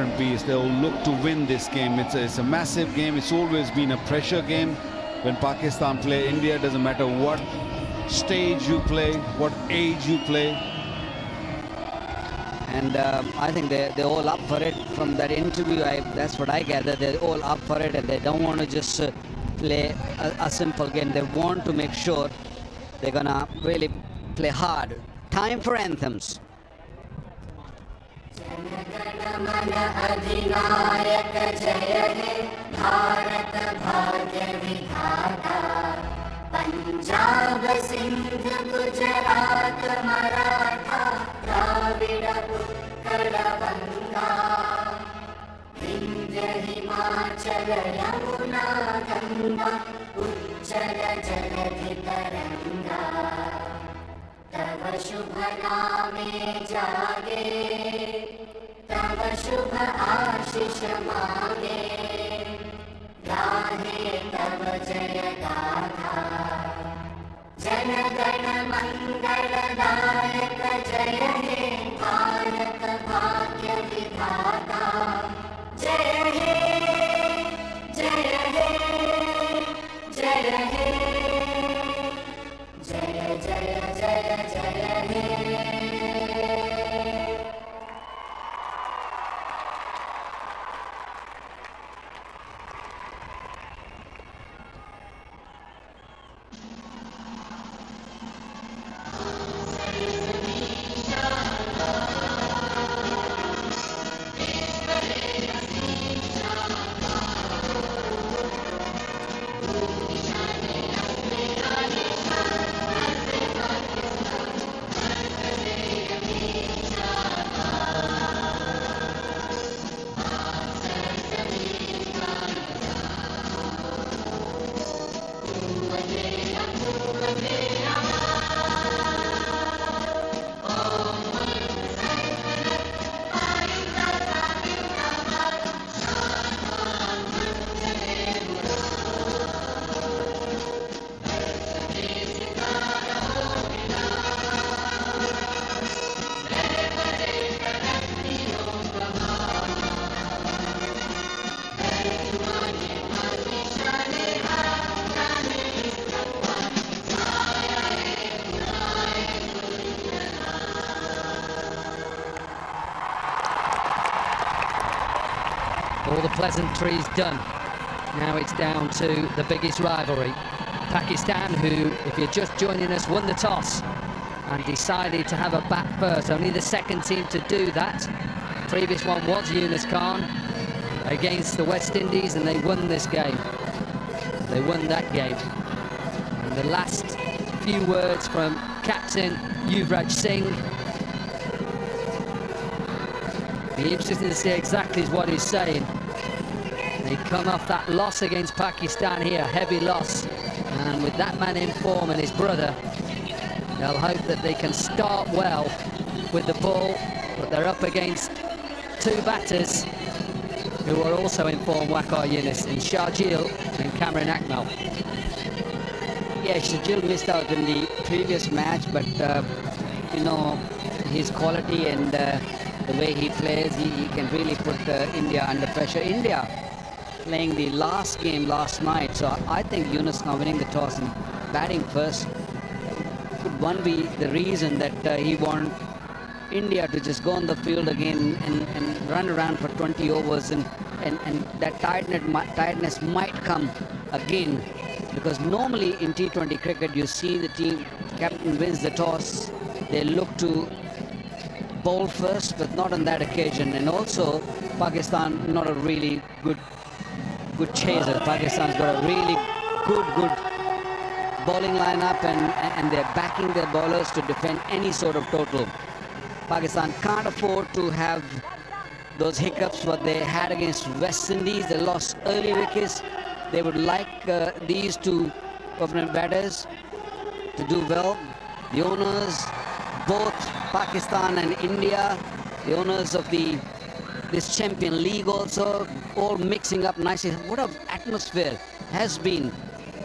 different beast. They'll look to win this game. It's a massive game. It's always been a pressure game. When Pakistan play India, doesn't matter what stage you play, what age you play. And I think they're all up for it. From that interview, that's what I gather. They're all up for it, and they don't want to just play a simple game. They want to make sure they're gonna really play hard. Time for anthems. Punjab Sindh Gujarat Maratha Dravid Utkal Ganga Vindhya Himachal Yamuna Ganga उज्जल जलधि तरंगा तव शुभ नामे जागे तव शुभ आशीष मांगे गाहे तव जय गाथा जन गण मंगलदायक जय हे भारत भाग्य विधाता जय हे जय हे जय हे जय जय जय जय हे All the pleasantries done. Now it's down to the biggest rivalry. Pakistan, who, if you're just joining us, won the toss and decided to have a bat first. Only the second team to do that. The previous one was Yunus Khan against the West Indies, and they won this game. They won that game. And the last few words from Captain Yuvraj Singh. Be interesting to see exactly what he's saying. They come off that loss against Pakistan here, heavy loss. And with that man in form and his brother, they'll hope that they can start well with the ball, but they're up against two batters who are also in form, Waqar Younis, in Sharjeel and Cameron Akmal. Yeah, Sharjeel missed out in the previous match, but you know, his quality and the way he plays, he can really put India under pressure. India playing the last game last night, so I think Yunus Khan winning the toss and batting first could one be the reason that he want India to just go on the field again and run around for 20 overs, and that tiredness might come again, because normally in T20 cricket you see the team captain wins the toss, they look to bowl first, but not on that occasion. And also Pakistan not a really good chaser. Pakistan's got a really good bowling lineup, and they're backing their bowlers to defend any sort of total. Pakistan can't afford to have those hiccups what they had against West Indies. They lost early wickets. They would like these two opening batters to do well. The owners, both Pakistan and India, the owners of this Champion League also, all mixing up nicely. What an atmosphere has been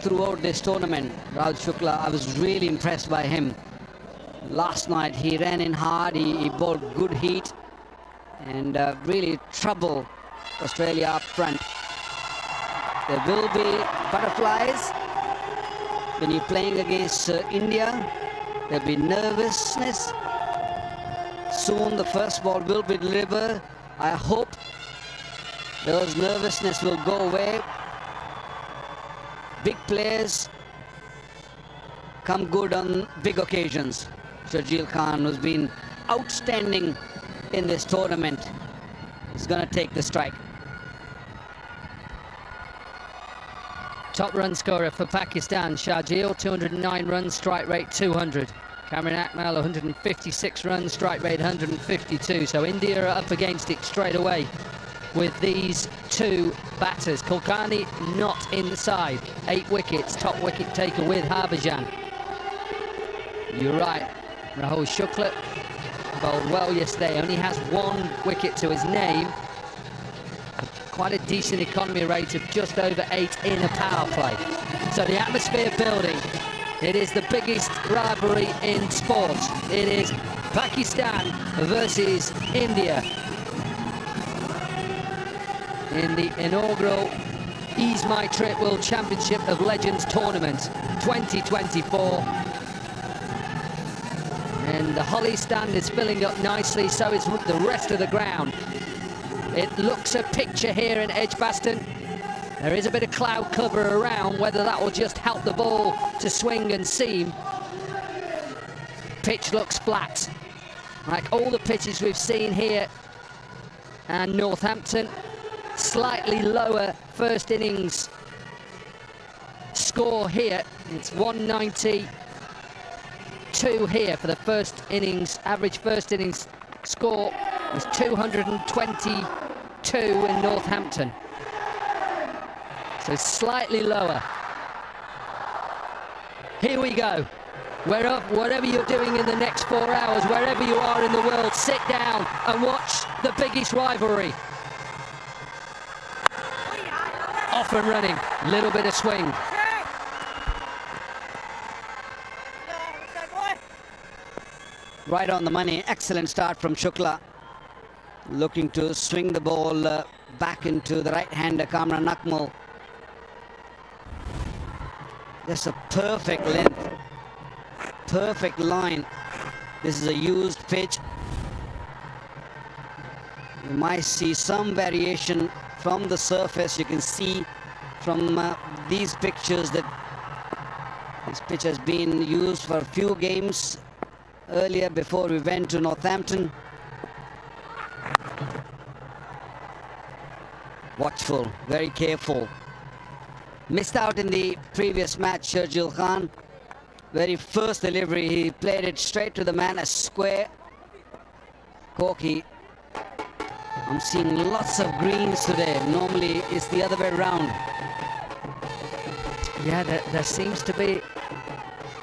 throughout this tournament. Raj Shukla, I was really impressed by him. Last night he ran in hard, he bowled good heat, and really trouble Australia up front. There will be butterflies when you're playing against India. There'll be nervousness. Soon the first ball will be delivered. I hope those nervousness will go away. Big players come good on big occasions. Shajil Khan, who's been outstanding in this tournament, is going to take the strike. Top run scorer for Pakistan, Shajil, 209 runs, strike rate 200. Cameron Akmal, 156 runs, strike rate 152. So India are up against it straight away with these two batters. Kulkarni not in the side. 8 wickets, top wicket taker with Harbhajan. You're right, Rahul Shukla bowled well yesterday, only has 1 wicket to his name. Quite a decent economy rate of just over 8 in a power play. So the atmosphere building. It is the biggest rivalry in sport. It is Pakistan versus India in the inaugural Ease My Trip World Championship of Legends Tournament 2024. And the Holly stand is filling up nicely, so is the rest of the ground. It looks a picture here in Edgbaston. There is a bit of cloud cover around, whether that will just help the ball to swing and seam. Pitch looks flat, like all the pitches we've seen here. And Northampton, slightly lower first innings score here. It's 192 here for the first innings. Average first innings score was 222 in Northampton. So slightly lower. Here we go. Whatever you're doing in the next 4 hours, wherever you are in the world, sit down and watch the biggest rivalry. Off and running, little bit of swing. Right on the money, excellent start from Shukla. Looking to swing the ball back into the right-hander, Kamran Akmal. Just a perfect length, perfect line. This is a used pitch. You might see some variation from the surface. You can see from these pictures that this pitch has been used for a few games earlier before we went to Northampton. Watchful, very careful. Missed out in the previous match, Shajil Khan. Very first delivery, he played it straight to the man, a square. Corky, I'm seeing lots of greens today. Normally it's the other way around. Yeah, there seems to be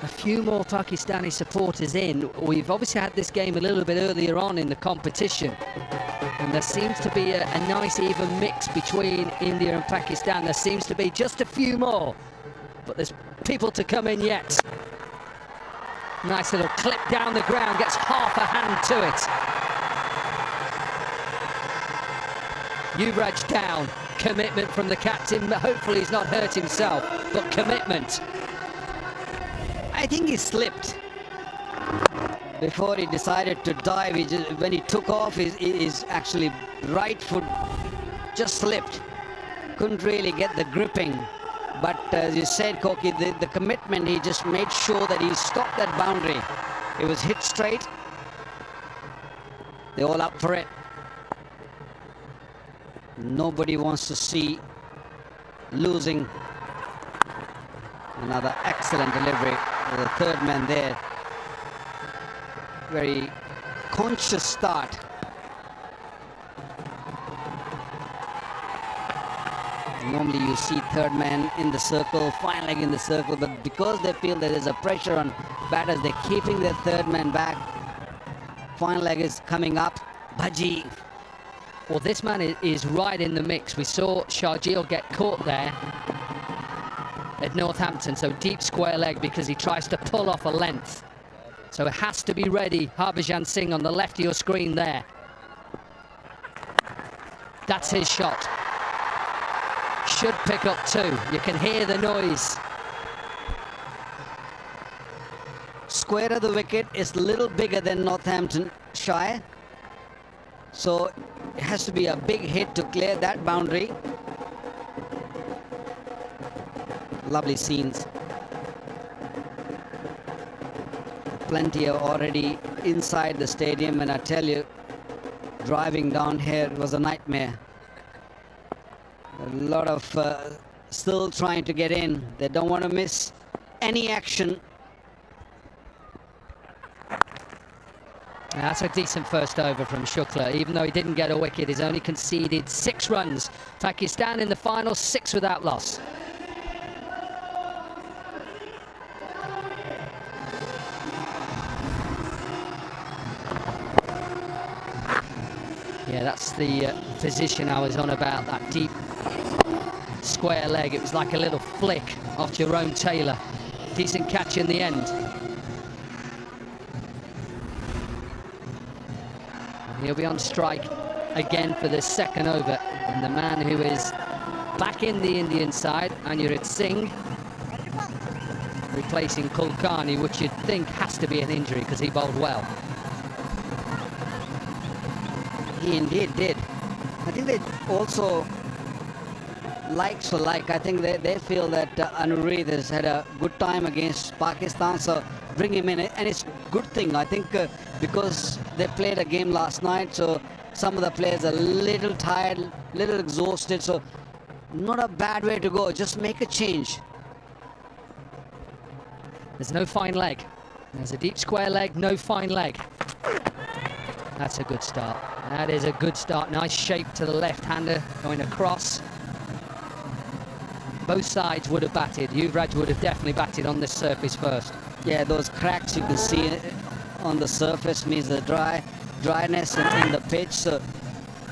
a few more Pakistani supporters in. We've obviously had this game a little bit earlier on in the competition, and there seems to be a nice even mix between India and Pakistan. There seems to be just a few more, but there's people to come in yet. Nice little clip down the ground, gets half a hand to it. Yuvraj down, commitment from the captain, but hopefully he's not hurt himself, but commitment. I think he slipped before he decided to dive. When he took off, his actually right foot just slipped. Couldn't really get the gripping. But as you said, Koki, the commitment, he just made sure that he stopped that boundary. It was hit straight. They're all up for it. Nobody wants to see losing. Another excellent delivery. The third man there. Very conscious start. Normally you see third man in the circle, fine leg in the circle, but because they feel that there's a pressure on batters, they're keeping their third man back. Fine leg is coming up. Bhaji. Well, this man is right in the mix. We saw Shajil get caught there at Northampton, so deep square leg because he tries to pull off a length. So it has to be ready. Harbhajan Singh on the left of your screen there. That's his shot. Should pick up 2. You can hear the noise. Square of the wicket is a little bigger than Northamptonshire, so it has to be a big hit to clear that boundary. Lovely scenes. Plenty are already inside the stadium, and I tell you, driving down here was a nightmare. A lot of still trying to get in. They don't want to miss any action. That's a decent first over from Shukla. Even though he didn't get a wicket, he's only conceded 6 runs. Pakistan in the final, 6 without loss. Yeah, that's the position I was on about, that deep square leg. It was like a little flick off Jerome Taylor. Decent catch in the end. He'll be on strike again for the second over. And the man who is back in the Indian side, Anirudh Singh, replacing Kulkarni, which you'd think has to be an injury because he bowled well. He indeed did. I think they also, like for like, I think they feel that Anirudh has had a good time against Pakistan, so bring him in. And it's a good thing, I think, because they played a game last night, so some of the players are a little tired, little exhausted, so not a bad way to go. Just make a change. There's no fine leg. There's a deep square leg, no fine leg. That's a good start. That is a good start. Nice shape to the left-hander going across. Both sides would have batted. Yuvraj would have definitely batted on this surface first. Yeah, those cracks you can see on the surface means the dryness in the pitch. So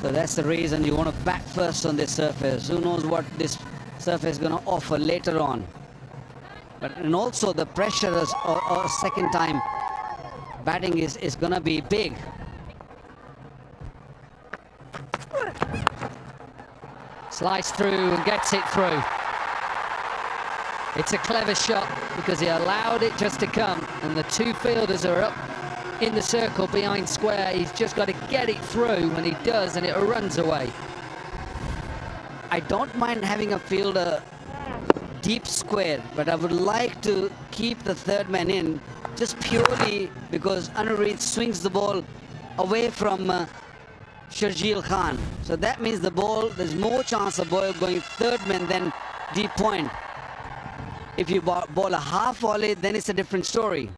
that's the reason you want to bat first on this surface. Who knows what this surface is going to offer later on. And also the pressure is, or second time batting is going to be big. Slice through and gets it through. It's a clever shot because he allowed it just to come, and the 2 fielders are up in the circle behind square. He's just got to get it through, and he does, and it runs away. I don't mind having a fielder deep square, but I would like to keep the third man in just purely because Anirudh swings the ball away from Sharjeel Khan. So that means the ball, there's more chance of ball going third man than deep point. If you bowl a half volley, then it's a different story.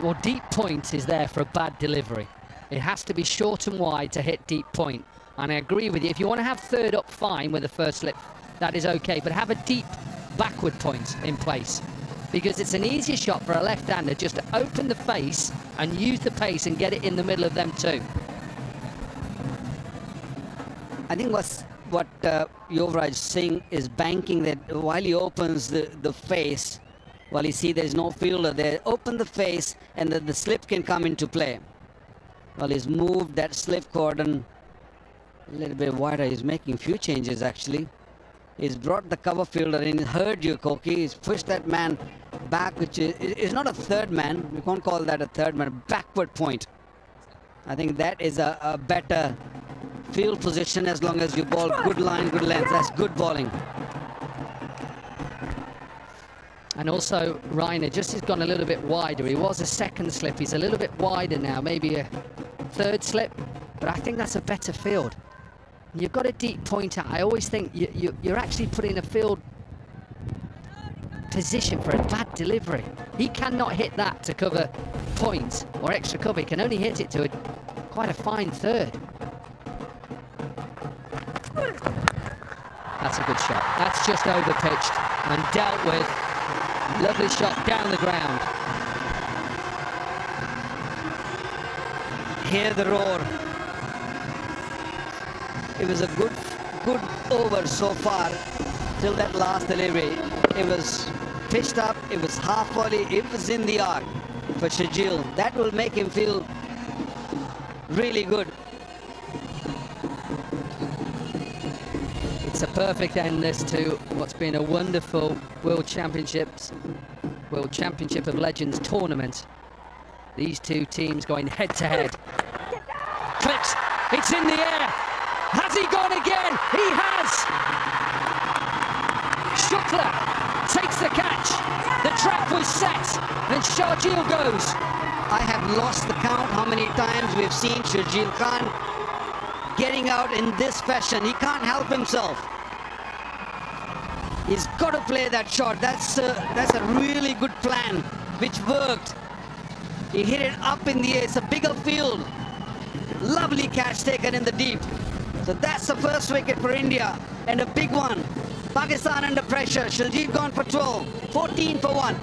Well, deep point is there for a bad delivery. It has to be short and wide to hit deep point. And I agree with you. If you want to have third up, fine with the first slip, that is okay. But have a deep backward point in place, because it's an easier shot for a left-hander just to open the face and use the pace and get it in the middle of them too. I think what Yuvraj Singh is banking, that while he opens the face, while you see there's no fielder there, open the face and the slip can come into play. Well, he's moved that slip cordon a little bit wider. He's making few changes actually. He's brought the cover fielder in, heard you, Koki. He's pushed that man back, which is not a third man. We can't call that a third man, backward point. I think that is a better field position as long as you bowl good line, good length. That's good bowling. And also, Rainer just has gone a little bit wider. He was a second slip. He's a little bit wider now, maybe a third slip. But I think that's a better field. You've got a deep point out. I always think you're actually putting a field position for a bad delivery. He cannot hit that to cover points or extra cover. He can only hit it to quite a fine third. That's a good shot. That's just over pitched and dealt with. Lovely shot down the ground. Hear the roar. It was a good over so far till that last delivery. It was pitched up, it was half volley, it was in the arc for Sharjeel. That will make him feel really good. It's a perfect end this to what's been a wonderful World Championship of Legends tournament. These two teams going head to head. Clips, it's in the air. Has he gone again? He has. Shukla takes the catch. The trap was set and Sharjeel goes. I have lost the count how many times we've seen Sharjeel Khan getting out in this fashion. He can't help himself. He's got to play that shot. That's a really good plan, which worked. He hit it up in the air. It's a bigger field. Lovely catch taken in the deep. So that's the first wicket for India, and a big one. Pakistan under pressure. Sharjeel gone for 12, 14 for 1.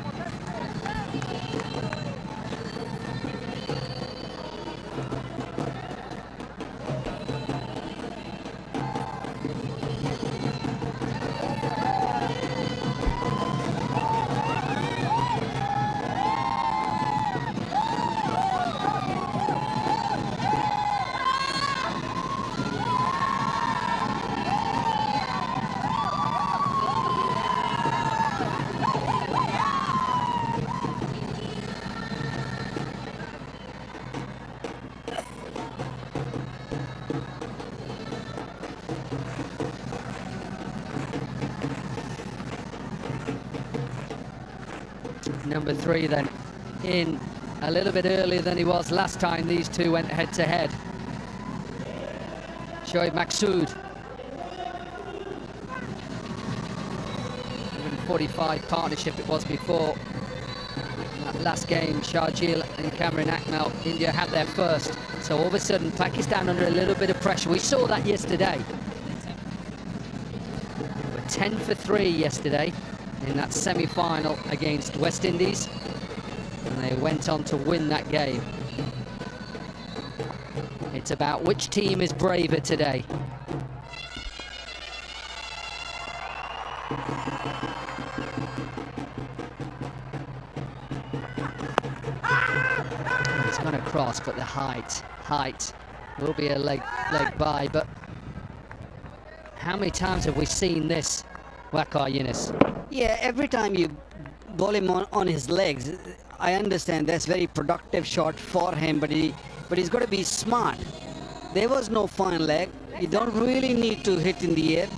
Number 3 then in a little bit earlier than he was last time these two went head to head. Shoaib Maqsood. 145 partnership it was before. That last game, Sharjeel and Cameron Akmal, India had their first. So all of a sudden, Pakistan under a little bit of pressure. We saw that yesterday. They were 10 for 3 yesterday in that semi-final against West Indies, and they went on to win that game. It's about which team is braver today. He's gone across, but the height will be a leg by. But how many times have we seen this, Waqar Younis? Yeah, every time you ball him on his legs, I understand that's very productive shot for him, but he's got to be smart. There was no fine leg. You don't really need to hit in the air.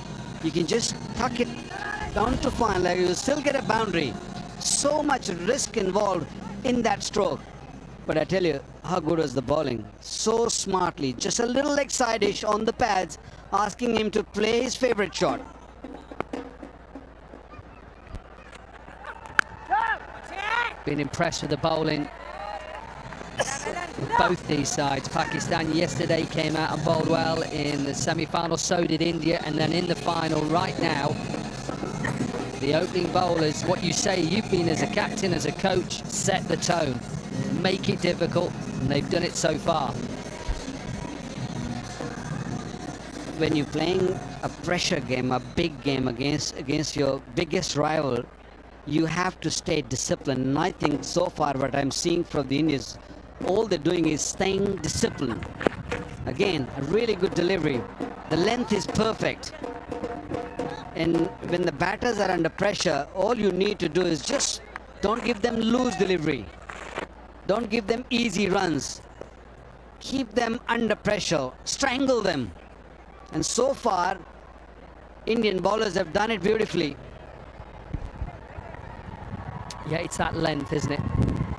You can just tuck it down to fine leg. You'll still get a boundary. So much risk involved in that stroke. But I tell you, how good was the bowling? So smartly, just a little leg side-ish on the pads, asking him to play his favorite shot. Been impressed with the bowling of both these sides. Pakistan yesterday came out and bowled well in the semi-final, so did India, and then in the final right now, the opening bowlers, what you say, you've been as a captain, as a coach, set the tone, make it difficult, and they've done it so far. When you're playing a pressure game, a big game against your biggest rival, you have to stay disciplined. And I think so far what I'm seeing from the Indians, all they're doing is staying disciplined. Again, a really good delivery. The length is perfect. And when the batters are under pressure, all you need to do is just don't give them loose delivery. Don't give them easy runs. Keep them under pressure. Strangle them. And so far, Indian bowlers have done it beautifully. Yeah, it's that length, isn't it?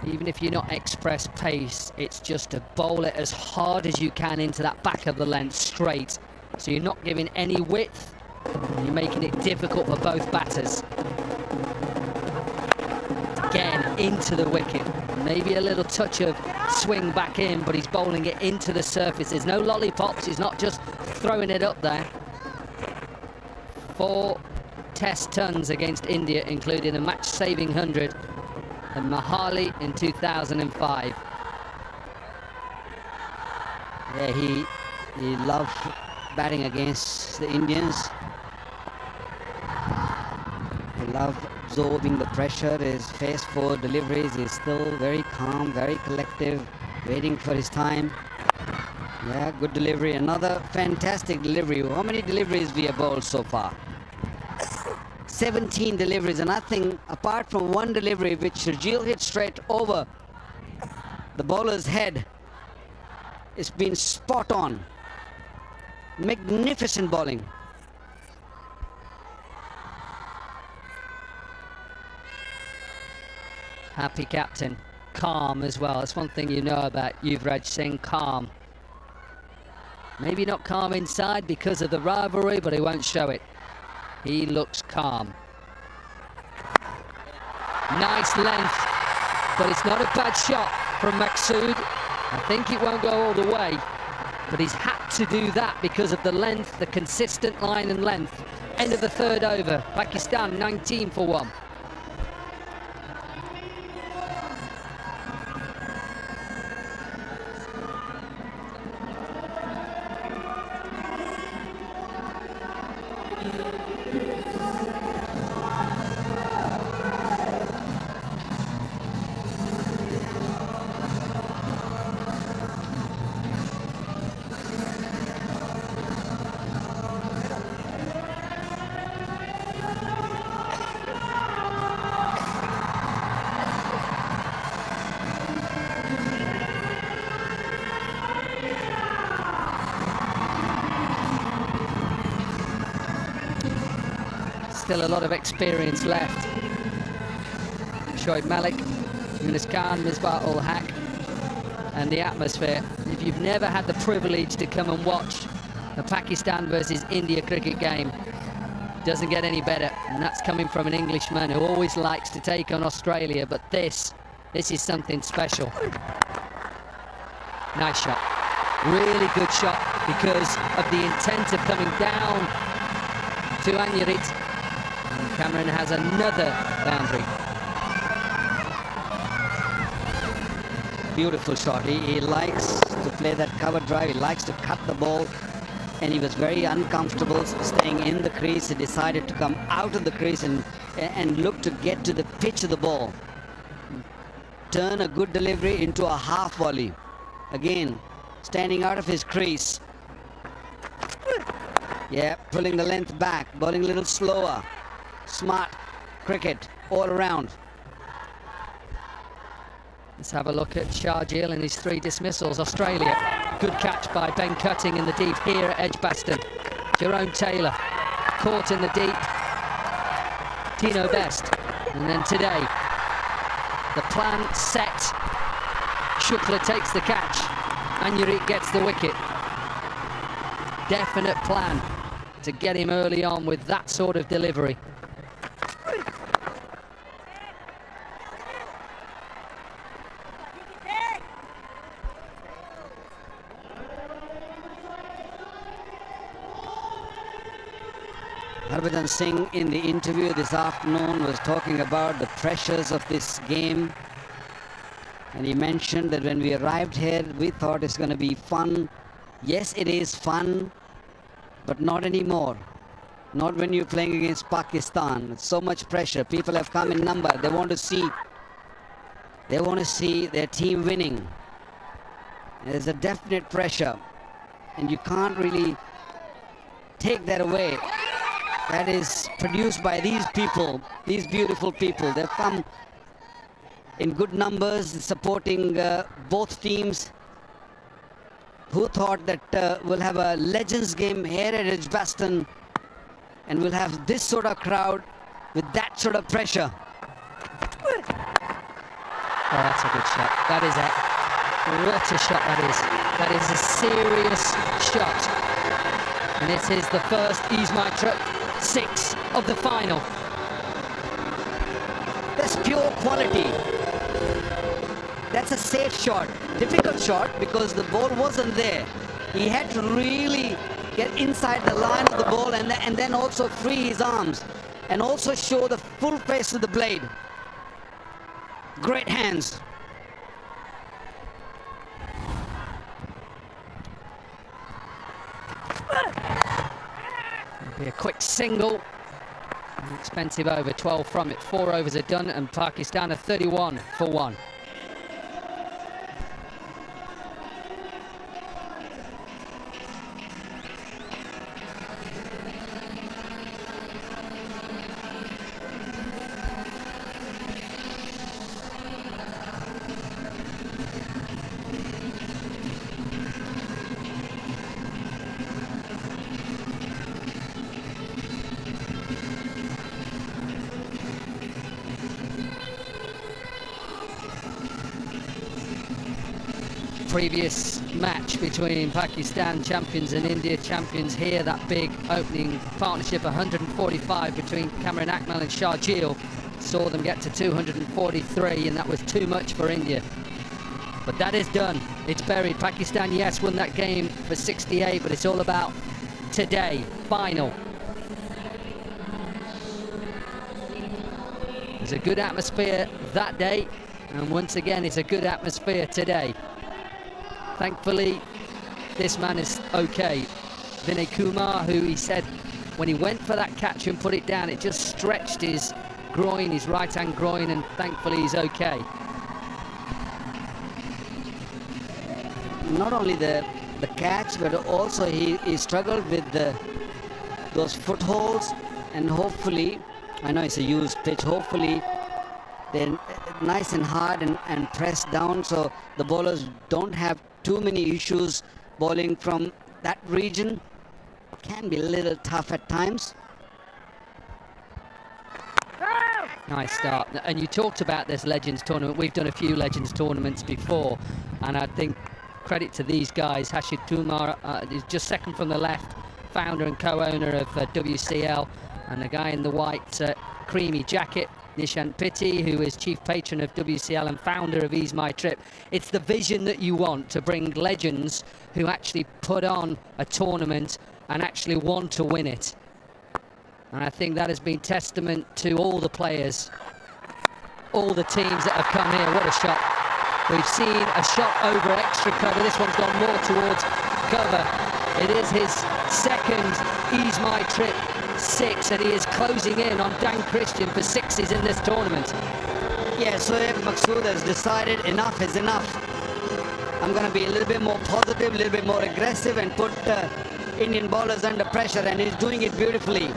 Even if you're not express pace, it's just to bowl it as hard as you can into that back of the length straight. So you're not giving any width, and you're making it difficult for both batters. Again, into the wicket. Maybe a little touch of swing back in, but he's bowling it into the surface. There's no lollipops, he's not just throwing it up there. 4 test tons against India, including a match-saving 100 and Mahali in 2005. Yeah, he loved batting against the Indians. He loved absorbing the pressure. His phase 4 deliveries is still very calm, very collective, waiting for his time. Yeah, good delivery. Another fantastic delivery. How many deliveries we have bowled so far? 17 deliveries, and I think apart from one delivery which Sharjeel hit straight over the bowler's head, it's been spot on. Magnificent bowling. Happy captain, calm as well. That's one thing you know about Yuvraj Singh, calm. Maybe not calm inside because of the rivalry, but he won't show it. He looks calm. Nice length, but it's not a bad shot from Maqsood. I think it won't go all the way, but he's had to do that because of the length, the consistent line and length. End of the third over, Pakistan 19 for 1. Still a lot of experience left. Shoaib Malik, Yunus Khan, Misbah-ul Haq, and the atmosphere. If you've never had the privilege to come and watch a Pakistan versus India cricket game, doesn't get any better. And that's coming from an Englishman who always likes to take on Australia, but this is something special. Nice shot. Really good shot because of the intent of coming down to Anyarit. Cameron has another boundary. Beautiful shot. He likes to play that cover drive. He likes to cut the ball. And he was very uncomfortable staying in the crease. He decided to come out of the crease and look to get to the pitch of the ball. Turn a good delivery into a half volley. Again, standing out of his crease. Yeah, pulling the length back, bowling a little slower. Smart cricket all around. Let's have a look at Sharjeel and his 3 dismissals. Australia, good catch by Ben Cutting in the deep here at Edgbaston. Jerome Taylor caught in the deep. Tino Best. And then today, the plan set. Shukla takes the catch. Anyarit gets the wicket. Definite plan to get him early on with that sort of delivery. Harbhajan Singh in the interview this afternoon was talking about the pressures of this game, and he mentioned that when we arrived here we thought it's going to be fun. Yes, it is fun, but not anymore. Not when you're playing against Pakistan. It's so much pressure. People have come in number. They want to see their team winning. There's a definite pressure, and you can't really take that away. That is produced by these people, these beautiful people. They've come in good numbers supporting both teams. Who thought that we'll have a Legends game here at Edgbaston and we'll have this sort of crowd with that sort of pressure? Oh, that's a good shot. That is what a shot that is. That is a serious shot. And this is the first East-Mitra 6 of the final. That's pure quality. That's a safe shot. Difficult shot because the ball wasn't there. He had to really get inside the line of the ball and then also free his arms and also show the full face of the blade. Great hands. Be a quick single. An expensive over, 12 from it. 4 overs are done and Pakistan are 31 for 1. previous match between Pakistan champions and India champions here, that big opening partnership, 145 between Cameron Akmal and Sharjeel, saw them get to 243, and that was too much for India. But that is done. It's buried. Pakistan, yes, won that game for 68, but it's all about today, final. It's a good atmosphere that day, and once again, it's a good atmosphere today. Thankfully, this man is okay. Vinay Kumar, who he said when he went for that catch and put it down, it just stretched his groin, his right-hand groin, and thankfully he's okay. Not only the catch, but also he struggled with those footholds, and hopefully, I know it's a used pitch, hopefully they're nice and hard and pressed down, so the bowlers don't have too many issues bowling from that region. Can be a little tough at times. Nice start. And you talked about this Legends tournament. We've done a few Legends tournaments before, and I think credit to these guys. Hashid Kumar is just second from the left, founder and co-owner of WCL, and the guy in the white creamy jacket, Nishant Pitti, who is chief patron of WCL and founder of Ease My Trip. It's the vision that you want, to bring legends who actually put on a tournament and actually want to win it. And I think that has been testament to all the players, all the teams that have come here. What a shot. We've seen a shot over extra cover. This one's gone more towards cover. It is his second Ease My Trip 6, and he is closing in on Dan Christian for 6s in this tournament. Yeah, Shoaib Maqsood has decided enough is enough. I'm going to be a little bit more positive, a little bit more aggressive, and put Indian bowlers under pressure, and he's doing it beautifully.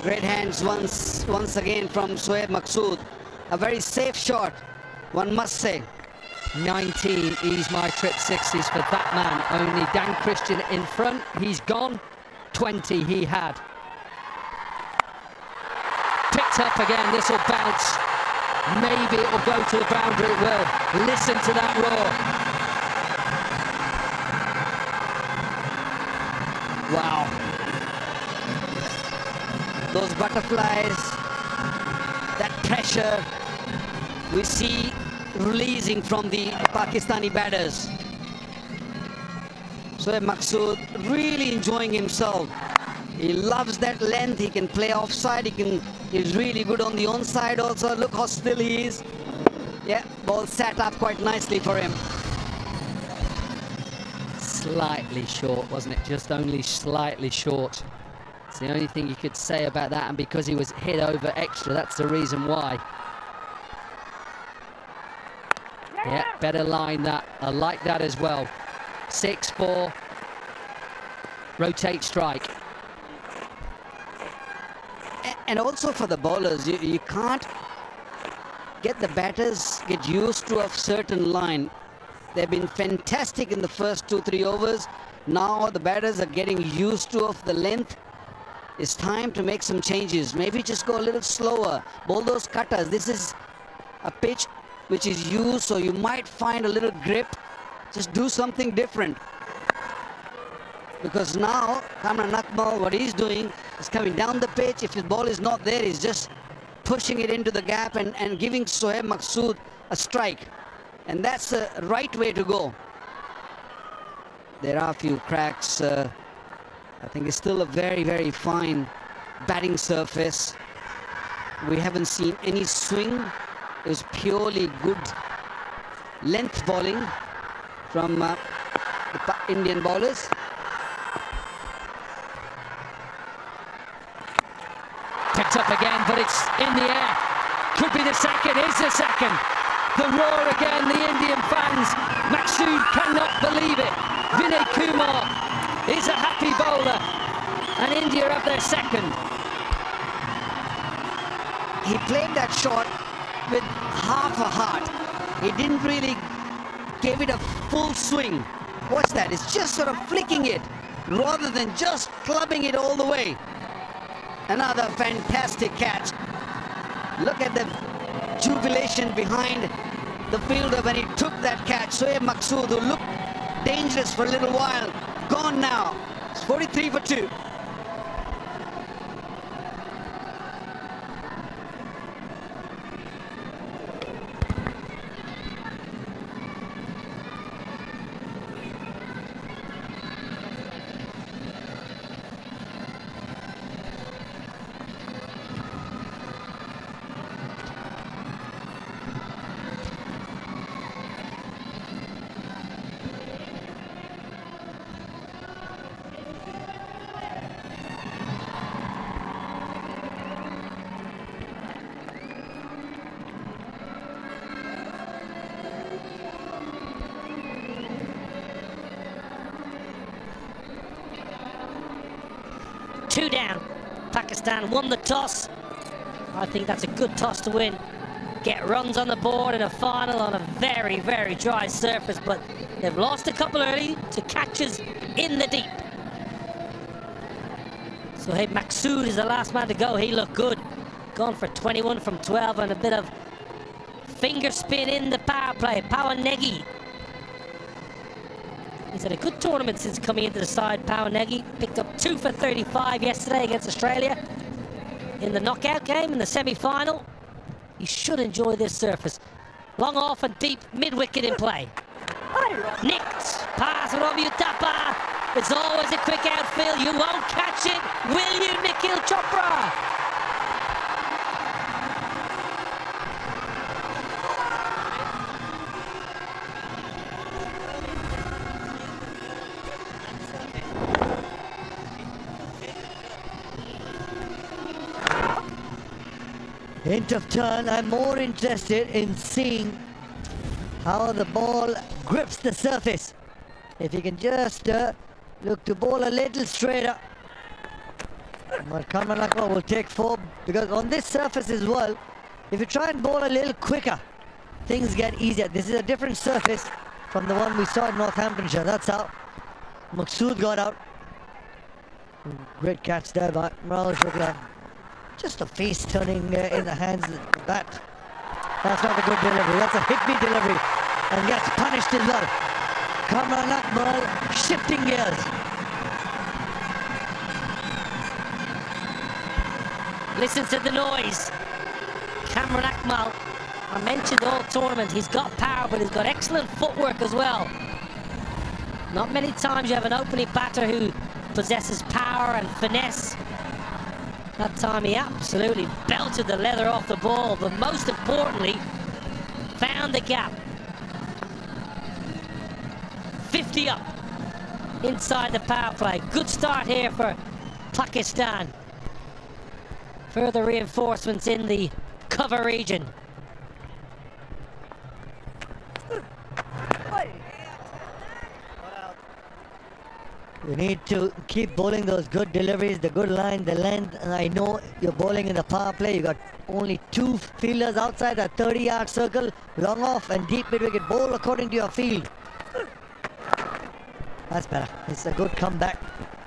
Great hands once again from Shoaib Maqsood. A very safe shot, one must say. 19 Ease My Trip 6s for that man. Only Dan Christian in front. He's gone. 20 he had. Picked up again. This will bounce. Maybe it will go to the boundary. It will. Listen to that roar. Wow. Those butterflies, that pressure we see releasing from the Pakistani batters. Shoaib Maqsood really enjoying himself. He loves that length. He can play offside. He's really good on the onside also. Look how still he is. Yeah, ball sat up quite nicely for him. Slightly short, wasn't it? Just only slightly short. It's the only thing you could say about that, and because he was hit over extra, that's the reason why. Yeah, better line that. I like that as well. 6-4. Rotate strike. And also for the bowlers, you can't get the batters get used to a certain line. They've been fantastic in the first 2-3 overs. Now the batters are getting used to of the length. It's time to make some changes. Maybe just go a little slower. Bowl those cutters. This is a pitch which is used, so you might find a little grip. Just do something different. Because now Cameron Akmal, what he's doing is coming down the pitch. If his ball is not there, he's just pushing it into the gap and giving Shoaib Maqsood a strike. And that's the right way to go. There are a few cracks. I think it's still a very, very fine batting surface. We haven't seen any swing. It was purely good length bowling from the Indian bowlers. Picked up again, but it's in the air. Could be the second. Is the second. The roar again, the Indian fans. Maqsood cannot believe it. Vinay Kumar is a happy bowler, and India have their second. He played that shot with half a heart. He didn't really give it a full swing. Watch that, it's just sort of flicking it rather than just clubbing it all the way. Another fantastic catch. Look at the jubilation behind the fielder when he took that catch. Shoaib Maqsood, who looked dangerous for a little while, gone now. It's 43 for 2. Two down. Pakistan won the toss. I think that's a good toss to win. Get runs on the board in a final on a very, very dry surface, but they've lost a couple early to catches in the deep. So hey, Maqsood is the last man to go. He looked good. Gone for 21 from 12 and a bit of finger spin in the power play. Pawanegi. He's had a good tournament since coming into the side. Pawanegi picked up 2 for 35 yesterday against Australia in the knockout game in the semi-final. He should enjoy this surface. Long off and deep, mid-wicket in play. Nicked, pass from Utapa. It's always a quick outfield. You won't catch it, will you, Nikhil Chopra? Hint of turn, I'm more interested in seeing how the ball grips the surface. If you can just look to bowl a little straighter. But Kamran will take 4, because on this surface as well, if you try and bowl a little quicker, things get easier. This is a different surface from the one we saw in Northamptonshire. That's how Maqsood got out. Great catch there by Imran Shukla. Just a face turning in the hands of the bat. That's not a good delivery. That's a hit-me delivery. And gets punished as well. Kamran Akmal shifting gears. Listen to the noise. Kamran Akmal, I mentioned all tournament, he's got power, but he's got excellent footwork as well. Not many times you have an opening batter who possesses power and finesse. That time he absolutely belted the leather off the ball, but most importantly, found the gap. 50 up inside the power play. Good start here for Pakistan. Further reinforcements in the cover region. You need to keep bowling those good deliveries, the good line, the length. And I know you're bowling in the power play. You got only 2 fielders outside that 30-yard circle. Long off and deep mid-wicket. Bowl according to your field. That's better. It's a good comeback.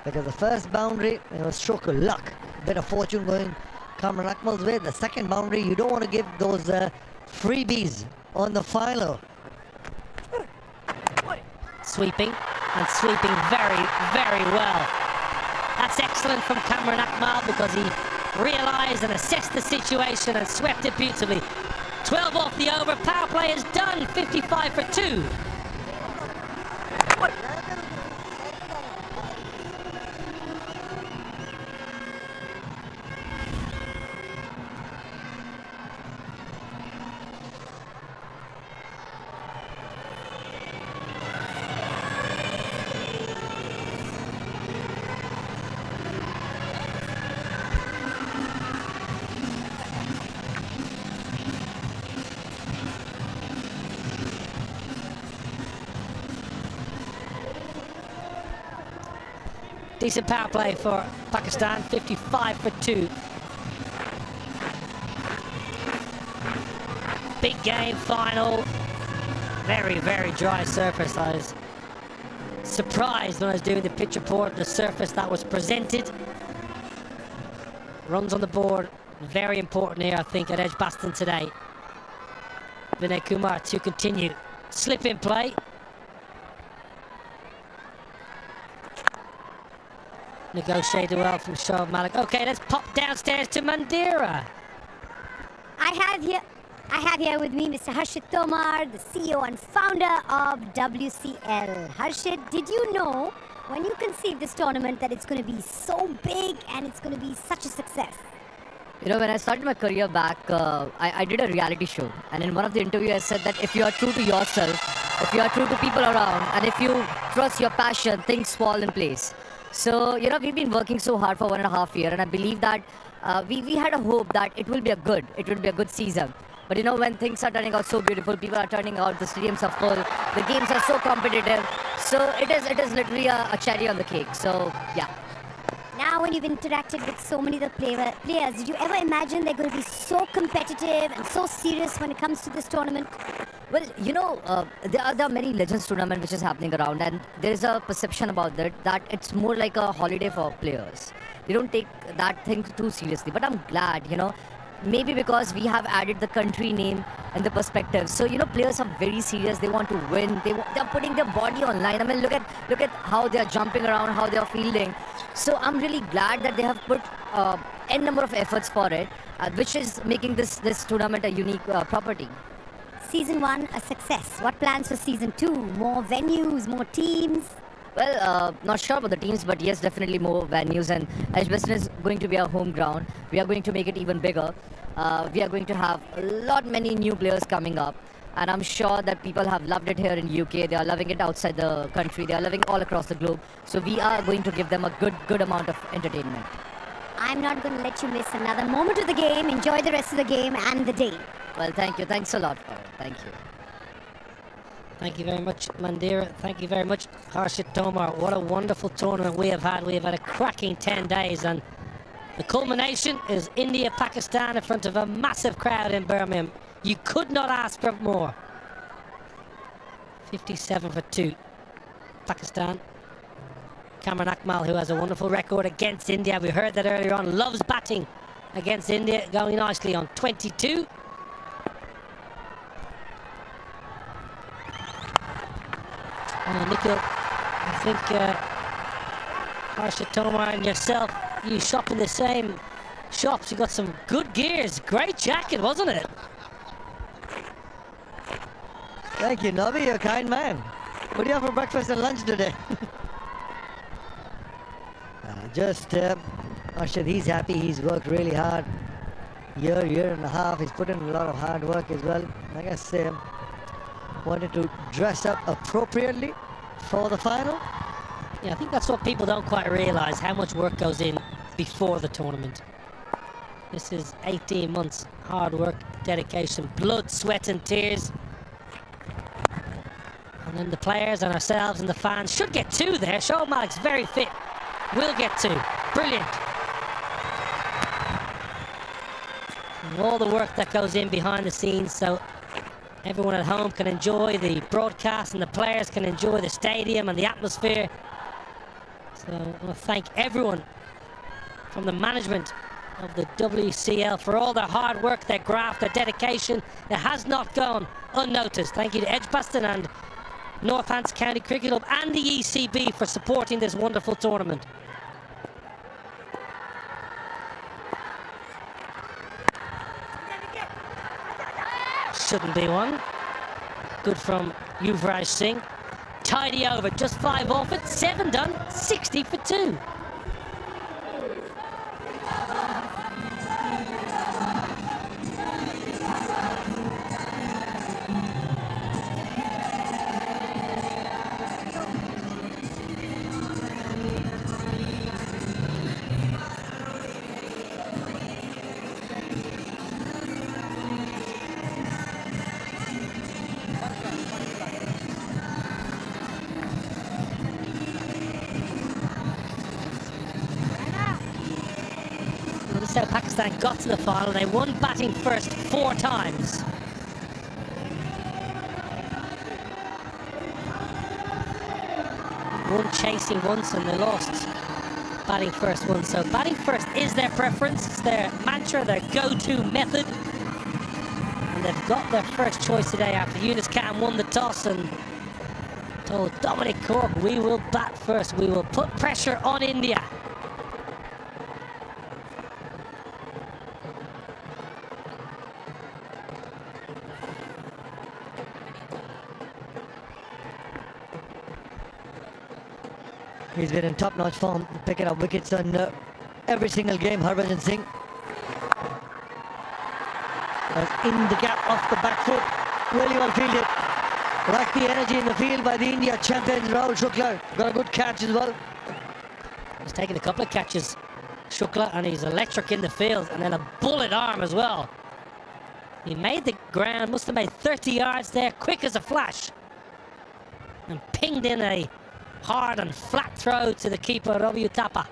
Because the first boundary, it was a stroke of luck. Bit of fortune going Kamran Akmal's way. The second boundary, you don't want to give those freebies on the final. Sweeping, and sweeping very, very well. That's excellent from Kamran Akmal because he realised and assessed the situation and swept it beautifully. 12 off the over, power play is done, 55 for 2. Decent power play for Pakistan, 55 for 2. Big game, final. Very, very dry surface. I was surprised when I was doing the pitch report, the surface that was presented. Runs on the board, very important here, I think, at Edgbaston today. Vinay Kumar to continue. Slip in play. Negotiated well from Shoaib Malik. Okay, let's pop downstairs to Mandira. I have here with me Mr. Harshit Tomar, the CEO and founder of WCL. Harshit, did you know when you conceived this tournament that it's going to be so big and it's going to be such a success? You know, when I started my career back, I did a reality show. And in one of the interviews, I said that if you are true to yourself, if you are true to people around, and if you trust your passion, things fall in place. So, you know, we've been working so hard for 1.5 years, and I believe that we had a hope that it will be a good season. But you know, when things are turning out so beautiful, people are turning out, the stadiums are full, the games are so competitive. So it is literally a cherry on the cake. So yeah. Now, when you've interacted with so many of the players, did you ever imagine they're going to be so competitive and so serious when it comes to this tournament? Well, you know, there are many Legends tournament which is happening around, and there is a perception about that it's more like a holiday for players. They don't take that thing too seriously. But I'm glad, you know, maybe because we have added the country name and the perspective. So, you know, players are very serious. They want to win. They're putting their body online. I mean, look at how they're jumping around, how they're fielding. So I'm really glad that they have put n number of efforts for it, which is making this tournament a unique property. Season 1, a success. What plans for Season 2? More venues, more teams? Well, not sure about the teams, but yes, definitely more venues. And Edgbaston is going to be our home ground. We are going to make it even bigger. We are going to have many new players coming up. And I'm sure that people have loved it here in UK. They are loving it outside the country. They are loving all across the globe. So we are going to give them a good amount of entertainment. I'm not going to let you miss another moment of the game. Enjoy the rest of the game and the day. Well, thank you. Thanks a lot for it. Thank you. Thank you very much, Mandira. Thank you very much, Harshit Tomar. What a wonderful tournament we have had. We have had a cracking 10 days, and the culmination is India-Pakistan in front of a massive crowd in Birmingham. You could not ask for more. 57 for 2. Pakistan. Kamran Akmal, who has a wonderful record against India. We heard that earlier on. Loves batting against India. Going nicely on 22. Nikhil, I think Harshit Tomar and yourself, you shop in the same shops. You got some good gears. Great jacket, wasn't it? Thank you, Nobby. You're a kind man. What do you have for breakfast and lunch today? Harshit, he's happy. He's worked really hard. Year and a half. He's put in a lot of hard work as well. Like I say, wanted to dress up appropriately for the final. Yeah, I think that's what people don't quite realise, how much work goes in before the tournament. This is 18 months hard work, dedication, blood, sweat and tears. And then the players and ourselves and the fans should get 2 there. Shoaib Malik's very fit. Will get 2. Brilliant. And all the work that goes in behind the scenes, so everyone at home can enjoy the broadcast and the players can enjoy the stadium and the atmosphere. So I want to thank everyone from the management of the WCL for all their hard work, their graft, their dedication. It has not gone unnoticed. Thank you to Edgbaston and Northants County Cricket Club and the ECB for supporting this wonderful tournament. Shouldn't be one. Good from Yuvraj Singh. Tidy over, just 5 off it, 7 done, 60 for 2. How Pakistan got to the final. They won batting first 4 times. Won chasing once and they lost batting first once. So batting first is their preference, it's their mantra, their go-to method. And they've got their first choice today after Eunice Khan won the toss and told Dominic Cork, we will bat first, we will put pressure on India. He's been in top-notch form, picking up wickets on every single game. Harbhajan Singh in the gap off the back foot, really well fielded. Like the energy in the field by the India champions. Rahul Shukla got a good catch as well. He's taken a couple of catches, Shukla, and he's electric in the field, and then a bullet arm as well. He made the ground, must have made 30 yards there, quick as a flash, and pinged in a hard and flat throw to the keeper, Ravi Uthappa.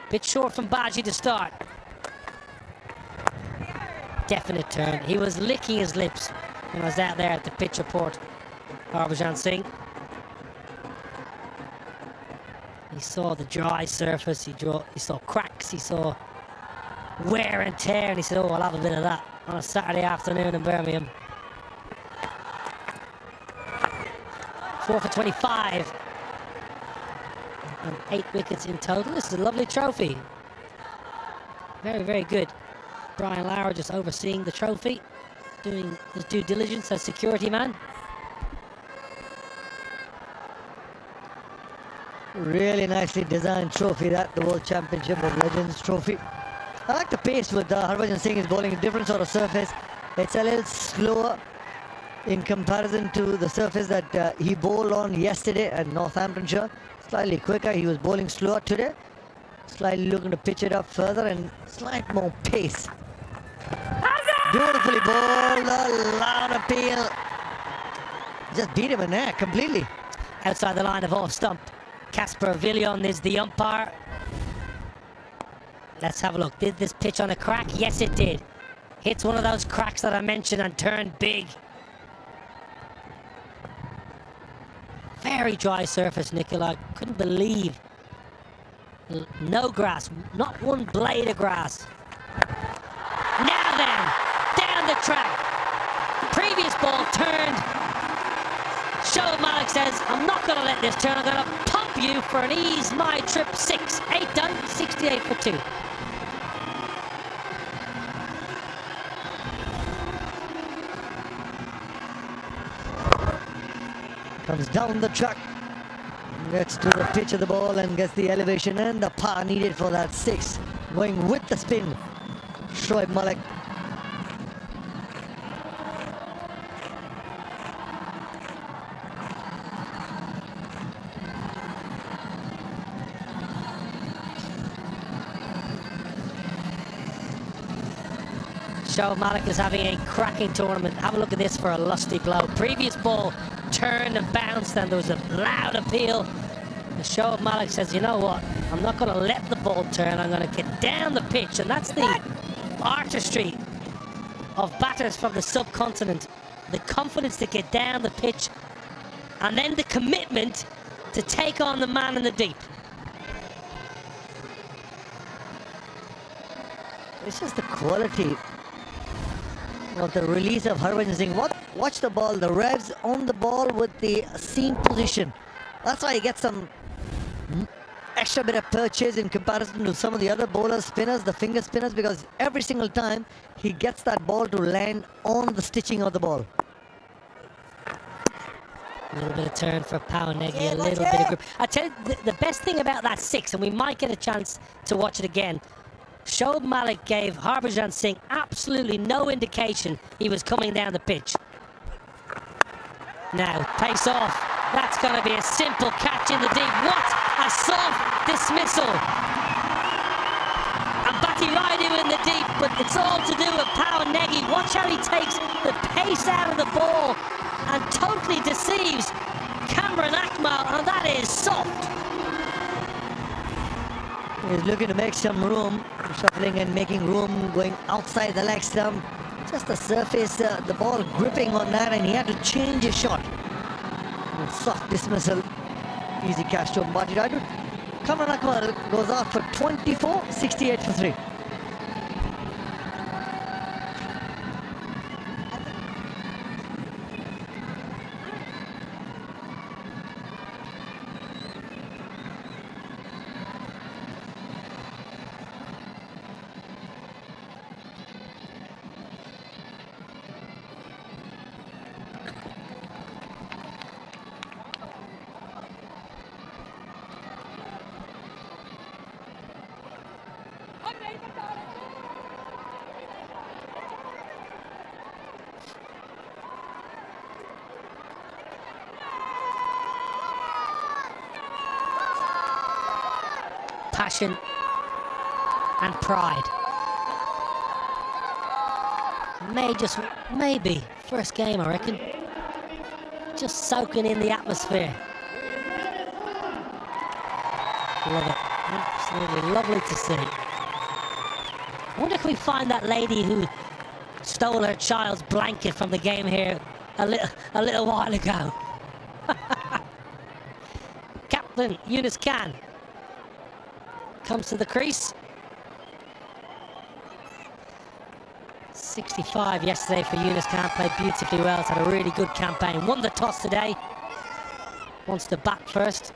Bit short from Baji to start. Definite turn. He was licking his lips when I was out there at the pitch report, Harbhajan Singh. He saw the dry surface, he saw cracks, he saw wear and tear, and he said, oh, I'll have a bit of that on a Saturday afternoon in Birmingham. 4 for 25. And 8 wickets in total. This is a lovely trophy. Very, very good. Brian Lauer just overseeing the trophy, doing his due diligence as security man. Really nicely designed trophy, that, the World Championship of Legends trophy. I like the pace with Harbhajan Singh is bowling a different sort of surface. It's a little slower in comparison to the surface that he bowled on yesterday at Northamptonshire. Slightly quicker, he was bowling slower today. Slightly looking to pitch it up further and slight more pace. Beautifully bowled, a loud appeal. Just beat him in there completely. Outside the line of off stump, Casper Villion is the umpire. Let's have a look. Did this pitch on a crack? Yes, it did. Hits one of those cracks that I mentioned and turned big. Very dry surface, Nicola. Couldn't believe. No grass, not one blade of grass. Now then, down the track. Previous ball turned. Shoaib Malik says, I'm not going to let this turn. I'm going to pump you for an ease my trip 6. 8 done, 68 for 2. Comes down the track, gets to the pitch of the ball and gets the elevation and the power needed for that 6. Going with the spin, Shoaib Malik. Shoaib Malik is having a cracking tournament. Have a look at this for a lusty blow. Previous ball turned and bounced and there was a loud appeal. And Shoaib Malik says, you know what, I'm not going to let the ball turn, I'm going to get down the pitch. And that's the artistry of batters from the subcontinent. The confidence to get down the pitch and then the commitment to take on the man in the deep. It's just the quality of the release of Harbhajan Singh. Watch the ball, the revs on the ball with the seam position. That's why he gets some extra bit of purchase in comparison to some of the other bowlers, spinners, the finger spinners, because every single time he gets that ball to land on the stitching of the ball. A little bit of turn for Pawanegi, a little bit of grip. I tell you, the best thing about that 6, and we might get a chance to watch it again, Shoaib Malik gave Harbhajan Singh absolutely no indication he was coming down the pitch. Now, pace off. That's going to be a simple catch in the deep. What a soft dismissal. And Bati Raidu in the deep, but it's all to do with Pawanegi. Watch how he takes the pace out of the ball and totally deceives Cameron Akmal, and that is soft. He's looking to make some room, shuffling and making room, going outside the leg stump. Just the surface, the ball gripping on that, and he had to change his shot. And soft dismissal, easy catch to Bati Raidu. Cameron Akmal goes out for 24, 68 for 3. Passion and pride. Maybe first game, I reckon. Just soaking in the atmosphere. Love it. Absolutely lovely to see. I wonder if we find that lady who stole her child's blanket from the game here a little while ago. Captain Yunus Khan comes to the crease. 65 yesterday for Yunus Khan, played beautifully well, has had a really good campaign. Won the toss today. Wants to bat first.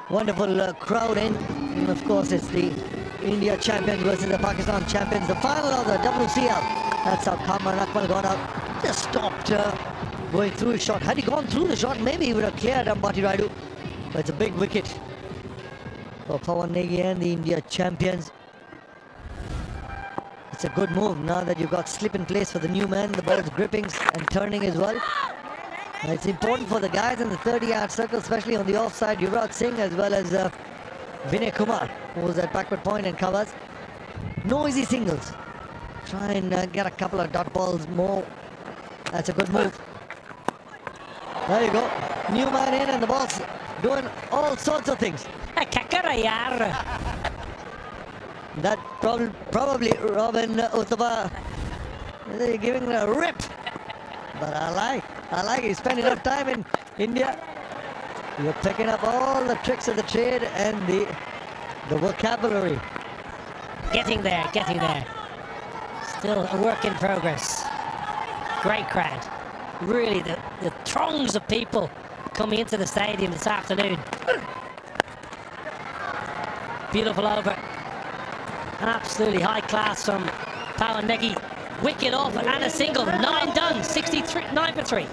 Wonderful crowd in. And of course, it's the India champions versus the Pakistan champions. The final of the WCL. That's how Kamran Akmal got out. Just stopped going through his shot. Had he gone through the shot, maybe he would have cleared Ambati Raidu. But it's a big wicket for Pawan Negi and the India champions. It's a good move now that you've got slip in place for the new man. The ball's gripping and turning as well. It's important for the guys in the 30-yard circle, especially on the offside. Yuvraj Singh as well as Vinay Kumar, who was at backward point and covers. No easy singles. Try and get a couple of dot balls more. That's a good move. There you go. New man in and the ball's doing all sorts of things. That probably Robin Uthapa giving it a rip. But I like he spent enough time in India. You're picking up all the tricks of the trade and the vocabulary. Getting there. Still a work in progress. Great crowd. Really, the throngs of people coming into the stadium this afternoon. Beautiful over. Absolutely high class from Pawan Negi. Wicket off and a single. 9 done. 63, 9 for 3.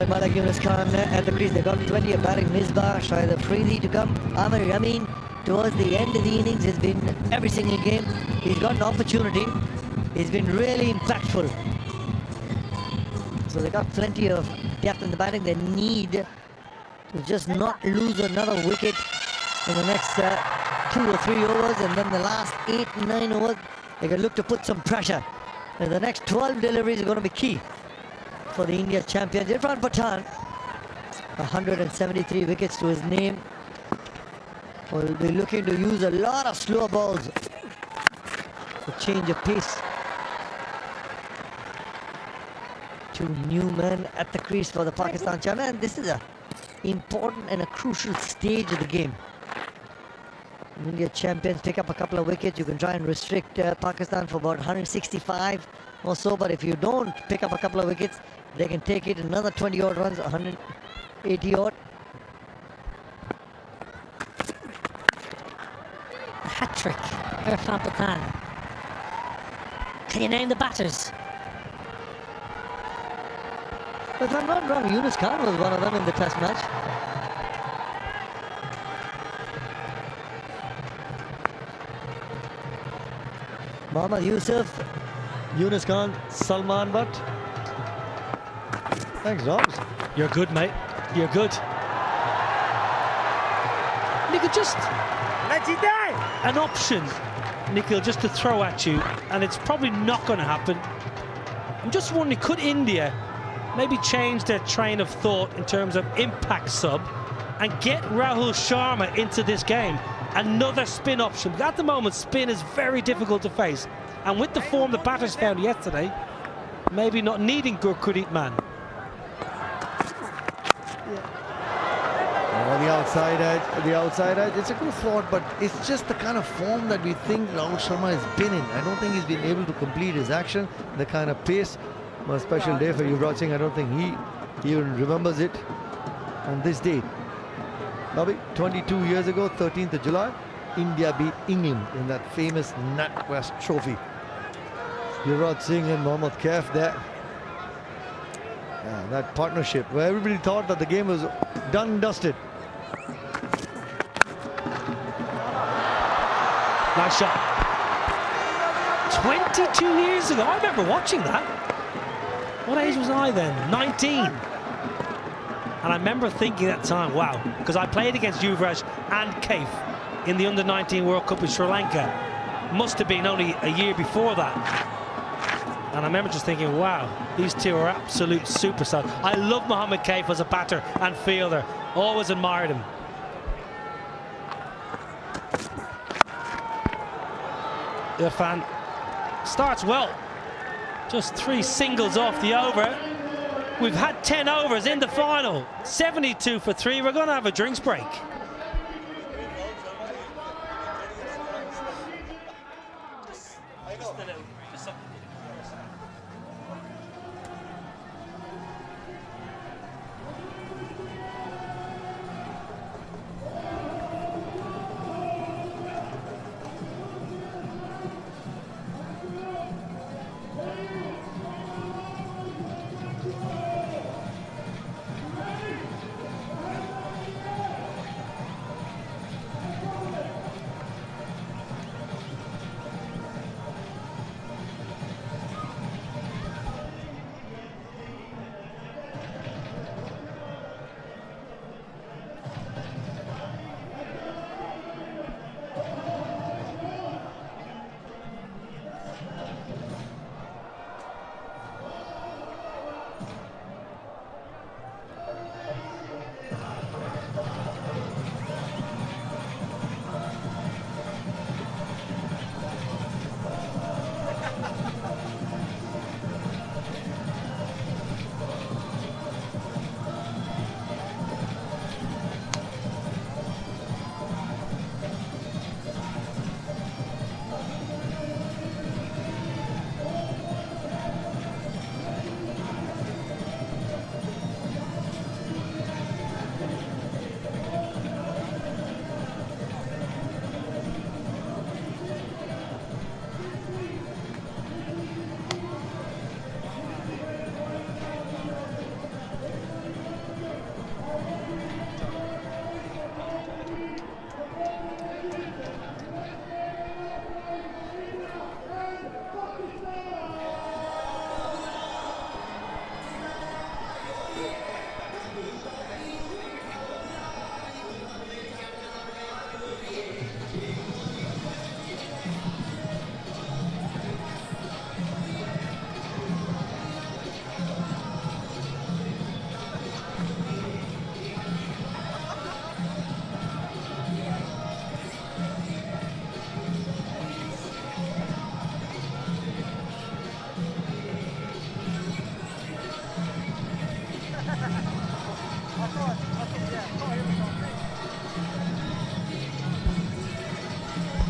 Malak Yunus Khan at the crease. They got 20 of batting. Misbah, Shahid Afridi to come. Amir Yamin towards the end of the innings has been every single game. He's got an opportunity. He's been really impactful. So they got plenty of depth in the batting. They need to just not lose another wicket in the next 2 or 3 overs, and then the last 8, 9 overs they can look to put some pressure. And the next 12 deliveries are going to be key for the India champions. Irfan Pathan, 173 wickets to his name. Will be looking to use a lot of slow balls to change of pace. 2 new men at the crease for the Pakistan champions. And this is a important and a crucial stage of the game. India champions pick up a couple of wickets. You can try and restrict Pakistan for about 165 or so, but if you don't pick up a couple of wickets, they can take it another 20 odd runs, 180 odd. A hat-trick, Irfan Pathan. Can you name the batters? If I'm not wrong, Yunus Khan was one of them in the test match. Mohammad Yusuf, Yunus Khan, Salman Butt. Thanks, Dobbs. You're good, mate. You're good. Nikhil, just an option, Nikhil, just to throw at you, and it's probably not going to happen. I'm just wondering, could India maybe change their train of thought in terms of impact sub and get Rahul Sharma into this game? Another spin option. At the moment, spin is very difficult to face. And with the form the batters found yesterday, maybe not needing Gurpreet man. The outside edge, it's a good thought, but it's just the kind of form that we think Rahul Sharma has been in. I don't think he's been able to complete his action, the kind of pace. A special day for Yuvraj Singh. I don't think he even remembers it on this date. Bobby, 22 years ago, 13th of July, India beat England in that famous NatWest Trophy. Yuvraj Singh and Mohammad Kaif there. Yeah, that partnership where everybody thought that the game was done and dusted. Nice shot. 22 years ago, I remember watching that. What age was I then? 19. And I remember thinking at the time, wow, because I played against Yuvraj and Kaif in the Under-19 World Cup in Sri Lanka. Must have been only a year before that. And I remember just thinking, wow, these two are absolute superstars. I love Mohammad Kaif as a batter and fielder. Always admired him. Irfan starts well. Just 3 singles off the over. We've had 10 overs in the final. 72 for 3. We're going to have a drinks break.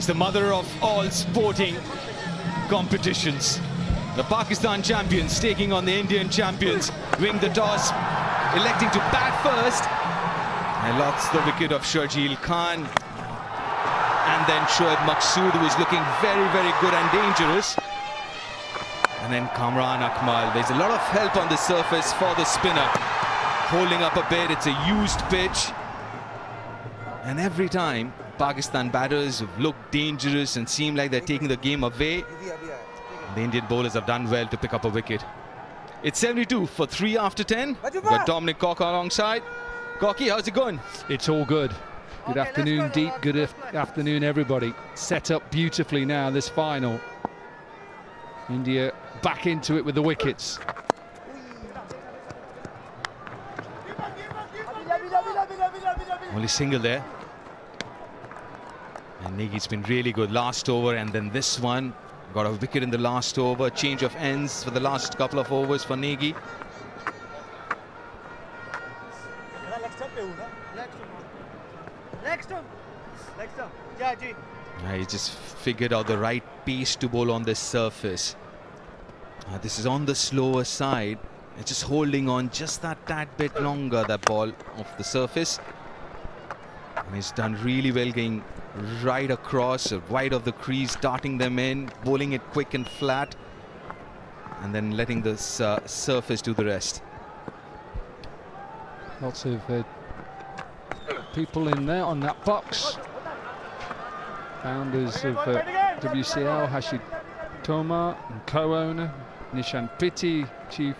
It's the mother of all sporting competitions. The Pakistan champions taking on the Indian champions, win the toss, electing to bat first, and lost the wicket of Sharjeel Khan. And then Shoaib Maqsood, who is looking very, very good and dangerous. And then Kamran Akmal. There's a lot of help on the surface for the spinner. Holding up a bit, it's a used pitch. And every time, Pakistan batters look dangerous and seem like they're taking the game away. The Indian bowlers have done well to pick up a wicket. It's 72 for 3 after 10. We've got Dominic Cork alongside. Corky, how's it going? It's all good. Good afternoon, Deep. Good afternoon, everybody. Set up beautifully now, this final. India back into it with the wickets. Only single there. And Negi's been really good last over, and then this one Got a wicket in the last over. Change of ends for the last couple of overs for Negi. He just figured out the right pace to bowl on this surface. This is on the slower side. It's just holding on just that tad bit longer, that ball off the surface. And he's done really well, getting right across, wide of the crease, darting them in, bowling it quick and flat, and then letting the surface do the rest. Lots of people in there on that box. Founders of WCL, Hashid Tomar, and co-owner Nishan Pitti, chief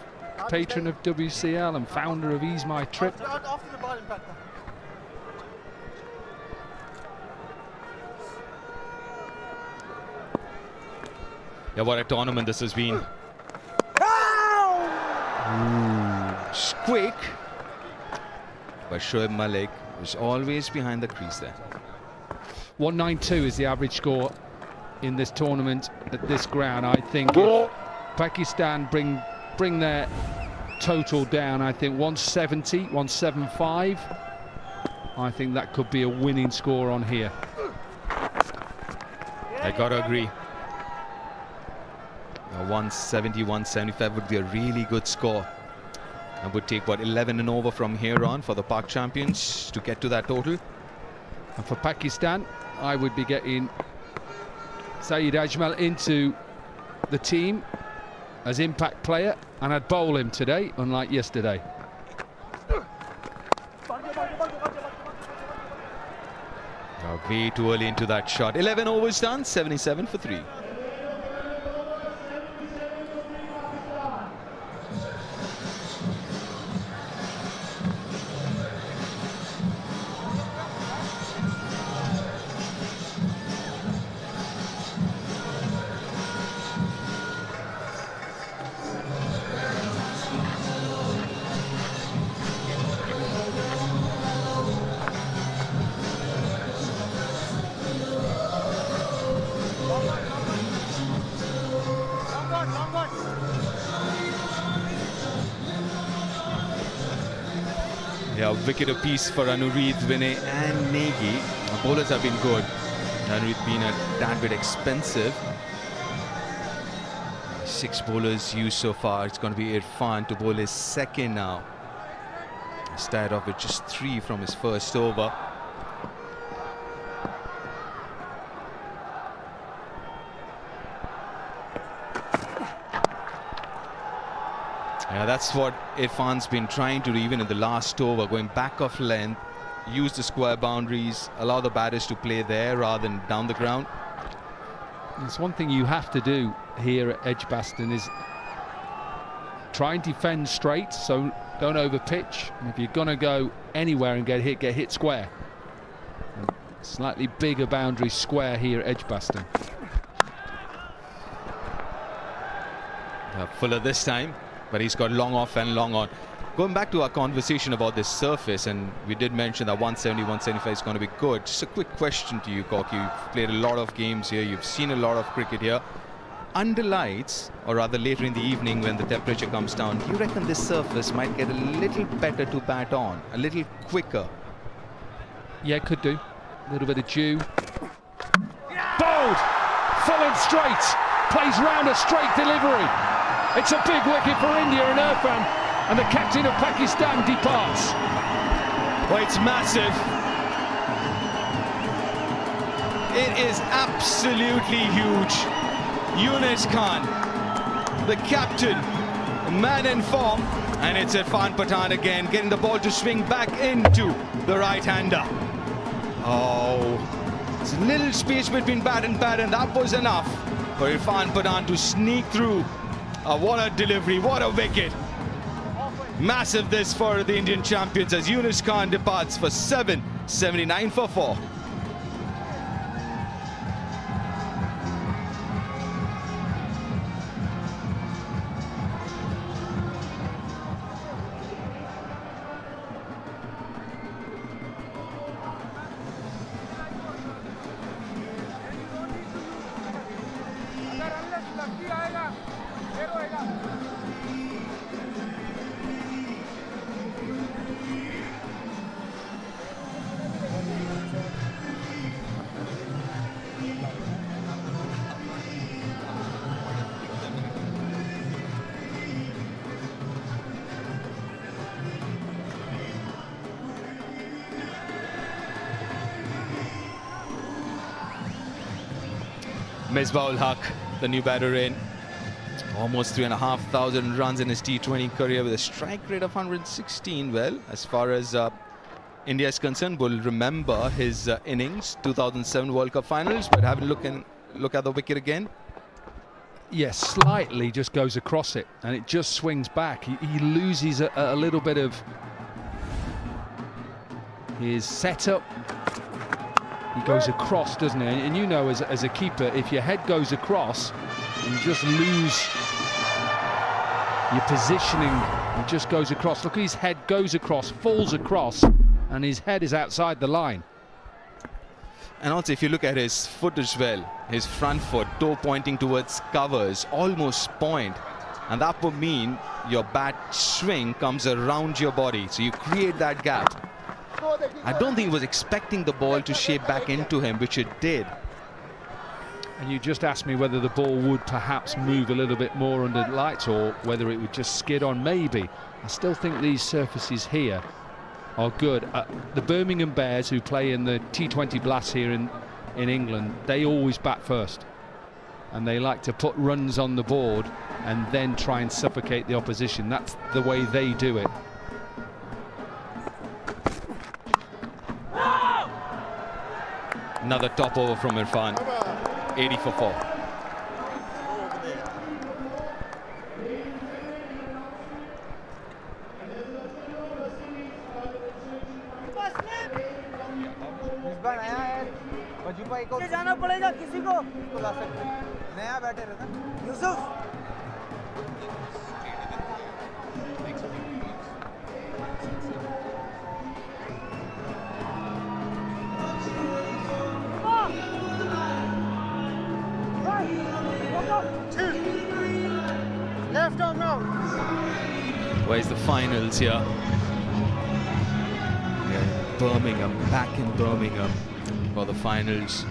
patron of WCL and founder of Ease My Trip. Yeah, what a tournament this has been. Ooh, quick. But Shoaib Malik was always behind the crease there. 192 is the average score in this tournament at this ground. I think if Pakistan bring their total down, I think 170, 175. I think that could be a winning score on here. I gotta agree. 170, 175 would be a really good score. And would take, what, 11 and over from here on for the PAK champions to get to that total. And for Pakistan, I would be getting Saeed Ajmal into the team as impact player, and I'd bowl him today, unlike yesterday. Way too early into that shot. 11 overs done, 77 for 3. Yeah, wicket apiece for Anureed, Vinay and Negi. Our bowlers have been good. Anureed being a tad bit expensive. 6 bowlers used so far. It's going to be Irfan to bowl his second now. He started off with just 3 from his first over. Yeah, that's what Irfan's been trying to do even in the last over, going back off length, use the square boundaries, allow the batters to play there rather than down the ground. There's one thing you have to do here at Edgbaston is try and defend straight, so don't over pitch. And if you're going to go anywhere and get hit square. And slightly bigger boundary square here at Edgbaston. Fuller this time. But he's got long off and long on. Going back to our conversation about this surface, and we did mention that 170, 175 is going to be good. Just a quick question to you, Corky. You've played a lot of games here. You've seen a lot of cricket here. Under lights, or rather later in the evening when the temperature comes down, do you reckon this surface might get a little better to bat on? A little quicker? Yeah, could do. A little bit of dew. Bowled! Full and straight! Plays round a straight delivery. It's a big wicket for India, and Irfan and the captain of Pakistan departs. Well, it's massive. It is absolutely huge. Yunus Khan, the captain, man in form, and it's Irfan Pathan again, getting the ball to swing back into the right-hander. Oh, it's a little space between bat and bat, and that was enough for Irfan Pathan to sneak through. What a delivery, what a wicket. Massive this for the Indian champions as Yunus Khan departs for 7, 79 for 4. Misbah-ul-Haq, the new batter in. Almost 3,500 runs in his T20 career with a strike rate of 116. Well, as far as India is concerned, we'll remember his innings, 2007 World Cup finals, but have a look at the wicket again. Yes, slightly just goes across it and it just swings back. He loses a little bit of his setup. He goes across, doesn't he? And you know, as a keeper, if your head goes across, you just lose your positioning. It just goes across. Look, his head goes across, falls across, and his head is outside the line. And also, if you look at his foot as well, his front foot, toe pointing towards covers, almost point. And that would mean your bat swing comes around your body. So you create that gap. I don't think he was expecting the ball to shape back into him, which it did. And you just asked me whether the ball would perhaps move a little bit more under the lights or whether it would just skid on. Maybe. I still think these surfaces here are good. The Birmingham Bears, who play in the T20 Blast here in England, they always bat first. And they like to put runs on the board and then try and suffocate the opposition. That's the way they do it. Another top over from Irfan. 80 for 4. जाना पड़ेगा किसी को ला सकते हैं नया batter है ना Yusuf left on now. Where's the finals here? Birmingham, back in Birmingham for the finals.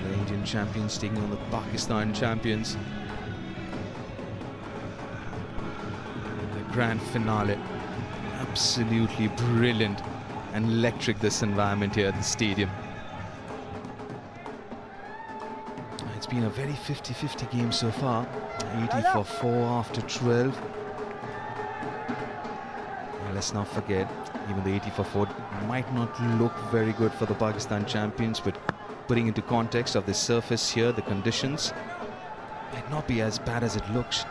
The Indian champions taking on the Pakistan champions. The grand finale. Absolutely brilliant and electric, this environment here at the stadium. It's been a very 50-50 game so far. 80 for 4 after 12. And let's not forget, even the 80 for 4 might not look very good for the Pakistan champions, but putting into context of the surface here, the conditions, might not be as bad as it looks.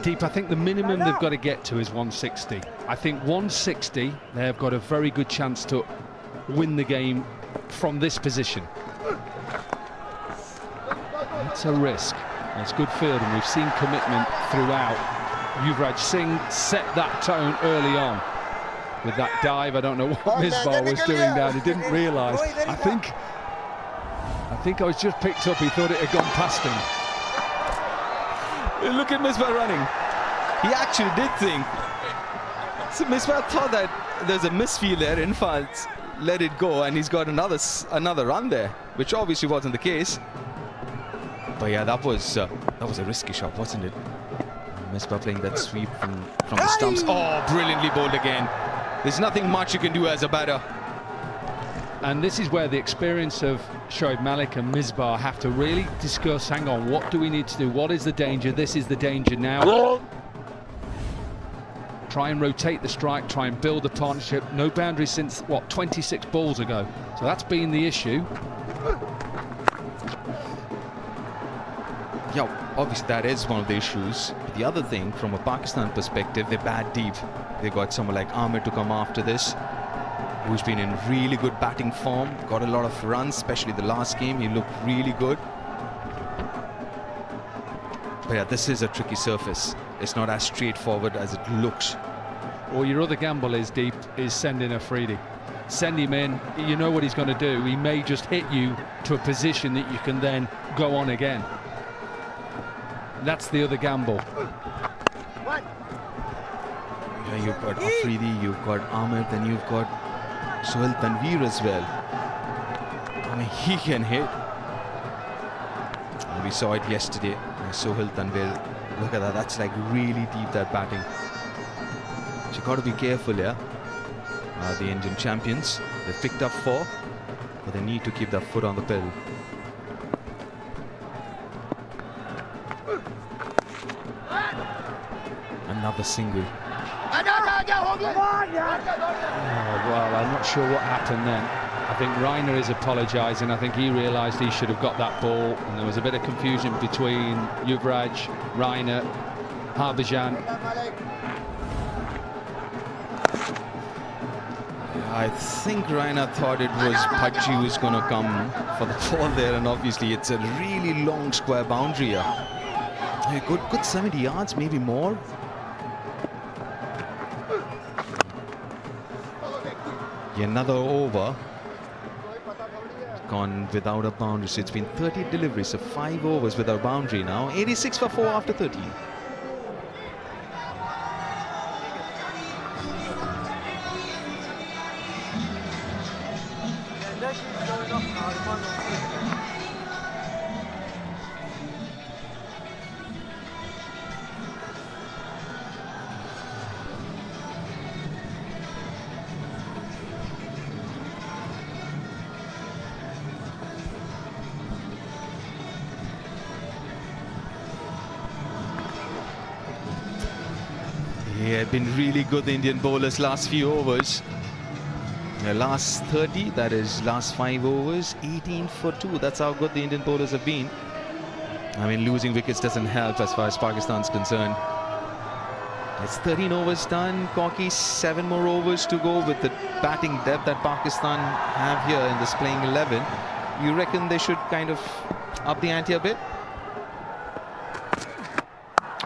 Deep, I think the minimum they've got to get to is 160. I think 160, they've got a very good chance to win the game from this position. It's a risk. It's good fielding. We've seen commitment throughout. Yuvraj Singh set that tone early on with that dive. I don't know what Misbah was doing down. He didn't realise. I think I was just picked up. He thought it had gone past him. Look at Misbah running. He actually did think. So Misbah thought that there's a misfield there. In fact, let it go, and he's got another run there, which obviously wasn't the case. But yeah, that was a risky shot, wasn't it? Misbah playing that sweep from the stumps. Oh, brilliantly bowled again. There's nothing much you can do as a batter. And this is where the experience of Shoaib Malik and Misbah have to really discuss, hang on, what do we need to do? What is the danger? This is the danger now. Try and rotate the strike, try and build a partnership. No boundaries since, what, 26 balls ago. So that's been the issue. Yeah, obviously that is one of the issues. But the other thing, from a Pakistan perspective, they bat deep. They got someone like Ahmed to come after this, who's been in really good batting form, got a lot of runs, especially the last game. He looked really good. But yeah, this is a tricky surface. It's not as straightforward as it looks. Or your other gamble is Deep, is send in Afridi. Send him in, you know what he's going to do. He may just hit you to a position that you can then go on again. That's the other gamble. Yeah, you've got Afridi, you've got Ahmed, then you've got Sohail Tanveer as well. I mean, he can hit. And we saw it yesterday. Sohail Tanveer, look at that. That's like really deep, that batting. So you've got to be careful here. The Indian champions, they've picked up 4, but they need to keep their foot on the pedal. Another single. Oh, well, I'm not sure what happened then. I think Reiner is apologising. I think he realised he should have got that ball, and there was a bit of confusion between Yuvraj, Reiner, Harbhajan. I think Reiner thought it was Pudgy who was going to come for the ball there, and obviously it's a really long square boundary here. A good 70 yards, maybe more. Another over. Gone without a boundary, so it's been 30 deliveries, so 5 overs without boundary now. 86 for 4 after 13. Yeah, been really good, the Indian bowlers last few overs. The last 30, that is last 5 overs, 18 for 2. That's how good the Indian bowlers have been. I mean, losing wickets doesn't help as far as Pakistan's concerned. It's 13 overs done. Corky, 7 more overs to go with the batting depth that Pakistan have here in this playing 11. You reckon they should kind of up the ante a bit?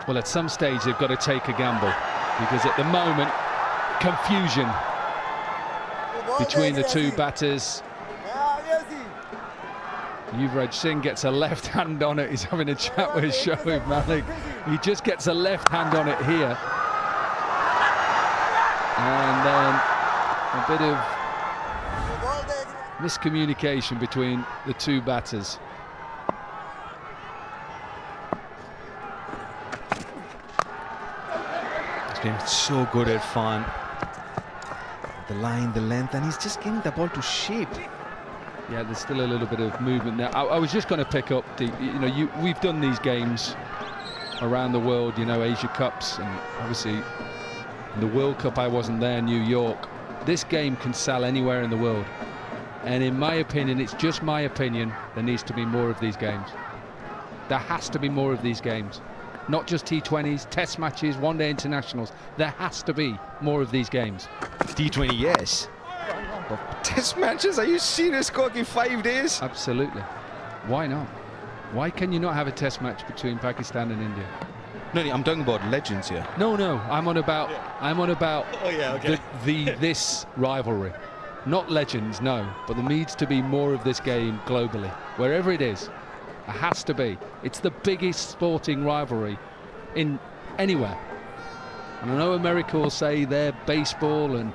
Well, at some stage they've got to take a gamble, because at the moment, confusion between the two batters. Yuvraj Singh gets a left hand on it. He's having a chat with Shoaib Malik. He just gets a left hand on it here. And then a bit of miscommunication between the two batters. He's been so good at Irfan. The line, the length, and he's just getting the ball to shape. Yeah, there's still a little bit of movement there. I was just going to pick up the, we've done these games around the world, Asia Cups, and obviously in the World Cup I wasn't there, New York. This game can sell anywhere in the world, and in my opinion, it's just my opinion, there needs to be more of these games. There has to be more of these games, not just T20s, Test matches, one-day internationals. There has to be more of these games. T20, yes. But Test matches? Are you serious, Corky? 5 days? Absolutely. Why not? Why can you not have a Test match between Pakistan and India? No, I'm talking about legends here. No, I'm on about. Oh yeah, okay. This rivalry, not legends, no. But there needs to be more of this game globally, wherever it is. It has to be. It's the biggest sporting rivalry in anywhere. And I know America will say they're baseball and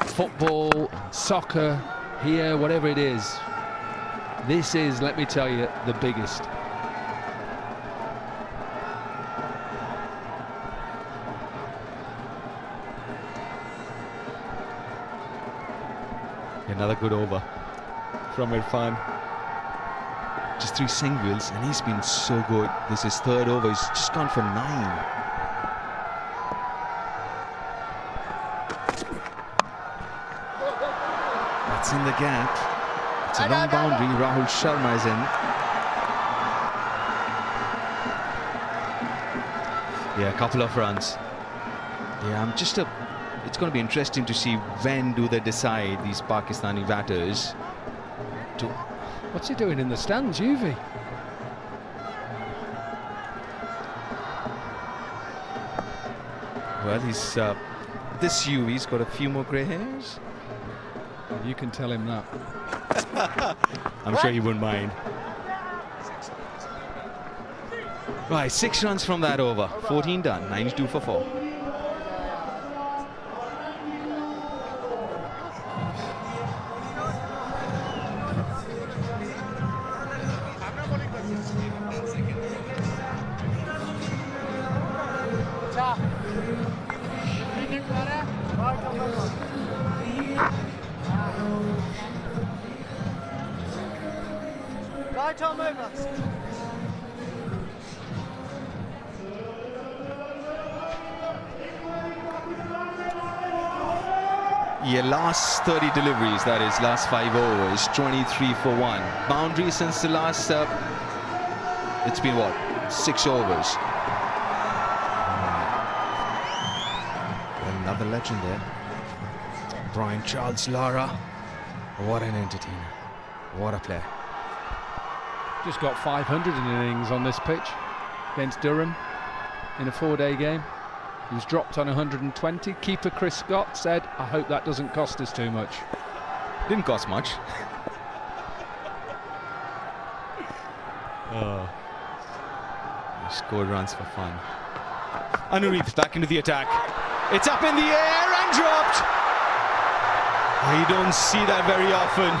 football, soccer, here, whatever it is. This is, let me tell you, the biggest. Another good over from Irfan. Just 3 singles, and he's been so good. This is 3rd over. He's just gone for 9. That's in the gap. It's a long boundary. Rahul Sharma is in. Yeah, a couple of runs. Yeah, it's going to be interesting to see when do they decide, these Pakistani batters, to... What's he doing in the stands, Yuvi? Well, he's this Yuvi's got a few more grey hairs. You can tell him that. I'm sure he wouldn't mind. Right, 6 runs from that over. 14 done. 92 for 4. Yeah, last 30 deliveries, that is, last 5 overs, 23 for 1. Boundary since the last, it's been what, 6 overs. Another legend there. Brian Charles Lara. What an entertainer. What a player. Just got 500 in innings on this pitch against Durham in a 4-day game. He was dropped on 120. Keeper Chris Scott said, I hope that doesn't cost us too much. Didn't cost much. He scored runs for fun. Anureeth back into the attack. It's up in the air and dropped. You don't see that very often.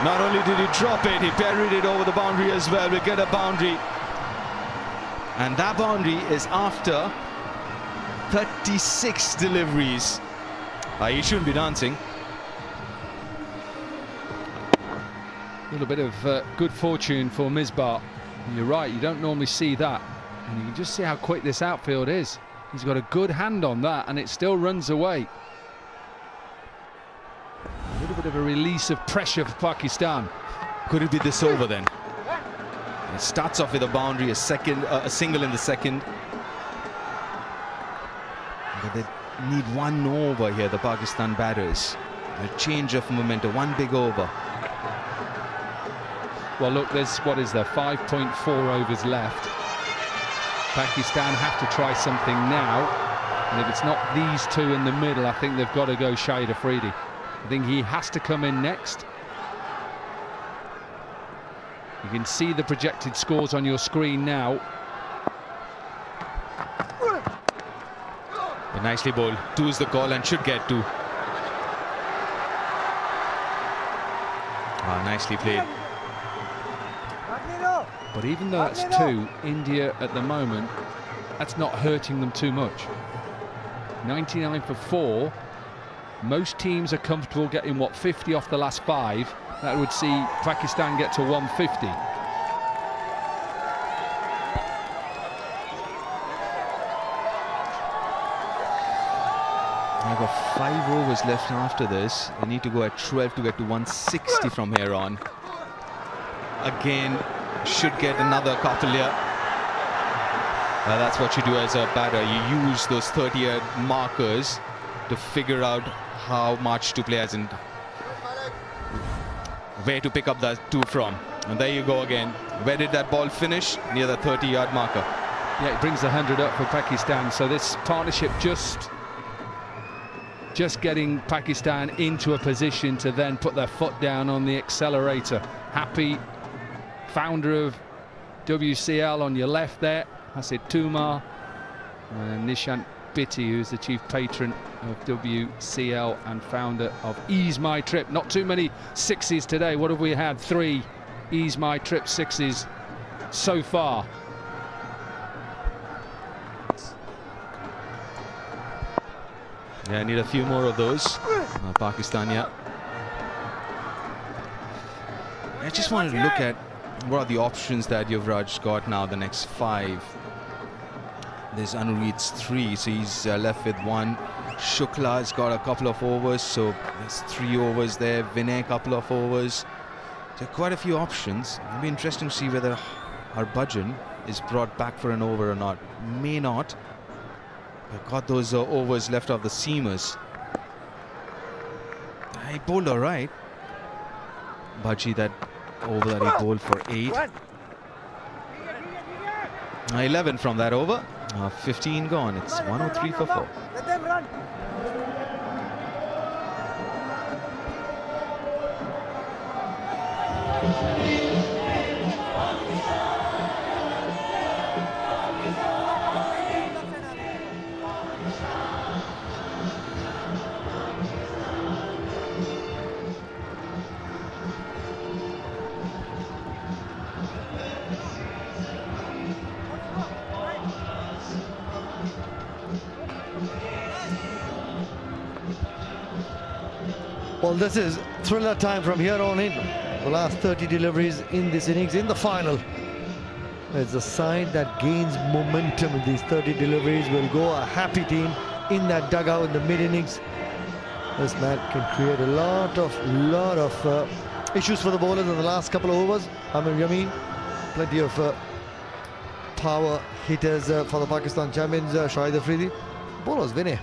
Not only did he drop it, he buried it over the boundary as well. We'll get a boundary. And that boundary is after 36 deliveries. He shouldn't be dancing. A little bit of good fortune for Misbah. You're right, you don't normally see that. And you can just see how quick this outfield is. He's got a good hand on that and it still runs away. A little bit of a release of pressure for Pakistan. Could it be this over then? It starts off with a boundary, a single in the second. But they need one over here, the Pakistan batters. A change of momentum, one big over. Well, look, there's, what is there, 5.4 overs left. Pakistan have to try something now. And if it's not these two in the middle, I think they've got to go Shahid Afridi. I think he has to come in next. You can see the projected scores on your screen now. But nicely bowled. 2 is the call and should get 2. Nicely played. But even though that's 2, India at the moment, that's not hurting them too much. 99 for 4. Most teams are comfortable getting, what, 50 off the last 5. That would see Pakistan get to 150. I've got 5 overs left after this. They need to go at 12 to get to 160 from here on. Again, should get another couple here. That's what you do as a batter. You use those 30-yard markers to figure out how much to play, as in where to pick up that 2 from. And there you go again. Where did that ball finish? Near the 30-yard marker. Yeah, it brings the 100 up for Pakistan. So this partnership just getting Pakistan into a position to then put their foot down on the accelerator. Happy, founder of WCL on your left there, Hasid Tumar, and Nishant Bitty, who's the chief patron of WCL and founder of Ease My Trip. Not too many 6s today. What have we had? 3 Ease My Trip 6s so far. Yeah, I need a few more of those. Pakistan, yeah. I just wanted to look at what are the options that Yuvraj got now, the next 5. There's Anureeth's 3, so he's left with 1. Shukla's got a couple of overs, so there's 3 overs there. Vinay, a couple of overs. So quite a few options. It'll be interesting to see whether Harbhajan is brought back for an over or not. May not. I've got those overs left off the seamers. He bowled all right. Bhaji, that over that he bowled for 8. 11 from that over. 15 gone. It's 103 for 4. Let them run. Well, this is thriller time from here on in. The last 30 deliveries in this innings, in the final. It's a side that gains momentum in these 30 deliveries. Will go a happy team in that dugout in the mid-innings. This man can create a lot of issues for the bowlers in the last couple of overs. Yameen, plenty of power hitters for the Pakistan champions. Shahid Afridi, bowlers Vinay,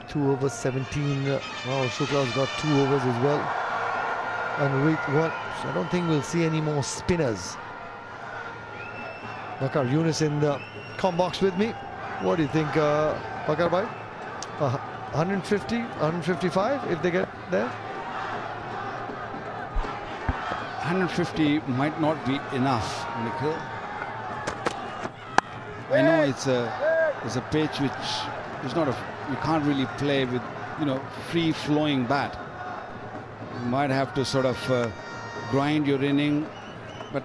2 overs 17. Shukla's got 2 overs as well, and with 1. So I don't think we'll see any more spinners. Bakar Yunus in the com box with me. What do you think, Bakar bhai? 150, 155 if they get there? 150 might not be enough, Nikhil. I know it's a pitch which is not you can't really play with, free flowing bat. You might have to sort of grind your inning, but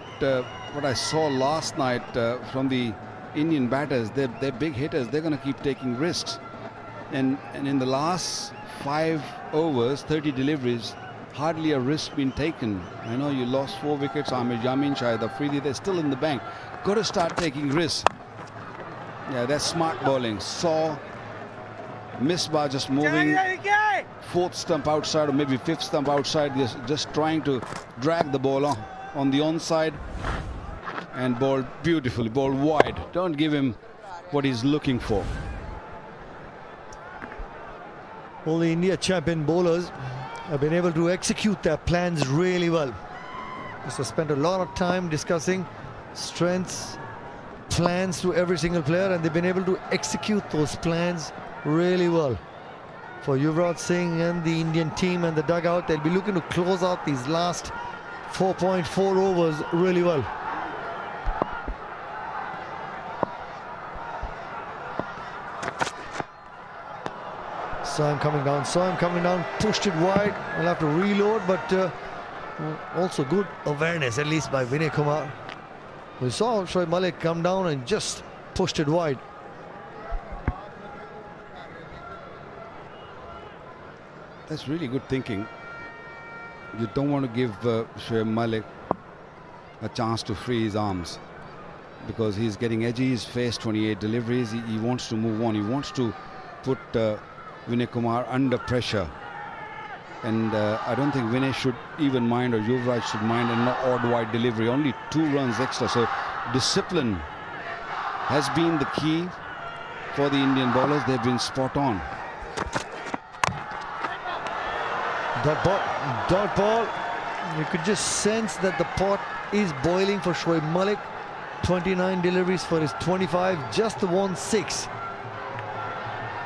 what I saw last night from the Indian batters, they're big hitters. They're going to keep taking risks, and in the last 5 overs, 30 deliveries, hardly a risk been taken. I know you lost 4 wickets. Amir Jamin, Shahid Afridi, they're still in the bank. Got to start taking risks. Yeah, that's smart bowling. Saw Misbah just moving 4th stump outside, or maybe 5th stump outside, just trying to drag the ball on the onside, and bowled beautifully, bowled wide. Don't give him what he's looking for. All the India champion bowlers have been able to execute their plans really well. So spent a lot of time discussing strengths, plans to every single player, and they've been able to execute those plans really well. For Yuvraj Singh and the Indian team and the dugout, they'll be looking to close out these last 4.4 overs really well. Saw him coming down, pushed it wide. We'll have to reload, but also good awareness, at least by Vinay Kumar. We saw Shoaib Malik come down and just pushed it wide. That's really good thinking. You don't want to give Shoaib Malik a chance to free his arms, because he's getting edgy. He's faced 28 deliveries. He wants to move on. He wants to put Vinay Kumar under pressure. And I don't think Vinay should even mind, or Yuvraj should mind, an odd wide delivery. Only 2 runs extra. So discipline has been the key for the Indian bowlers. They've been spot on. Dot ball. You could just sense that the pot is boiling for Shoaib Malik. 29 deliveries for his 25, just the 1-6.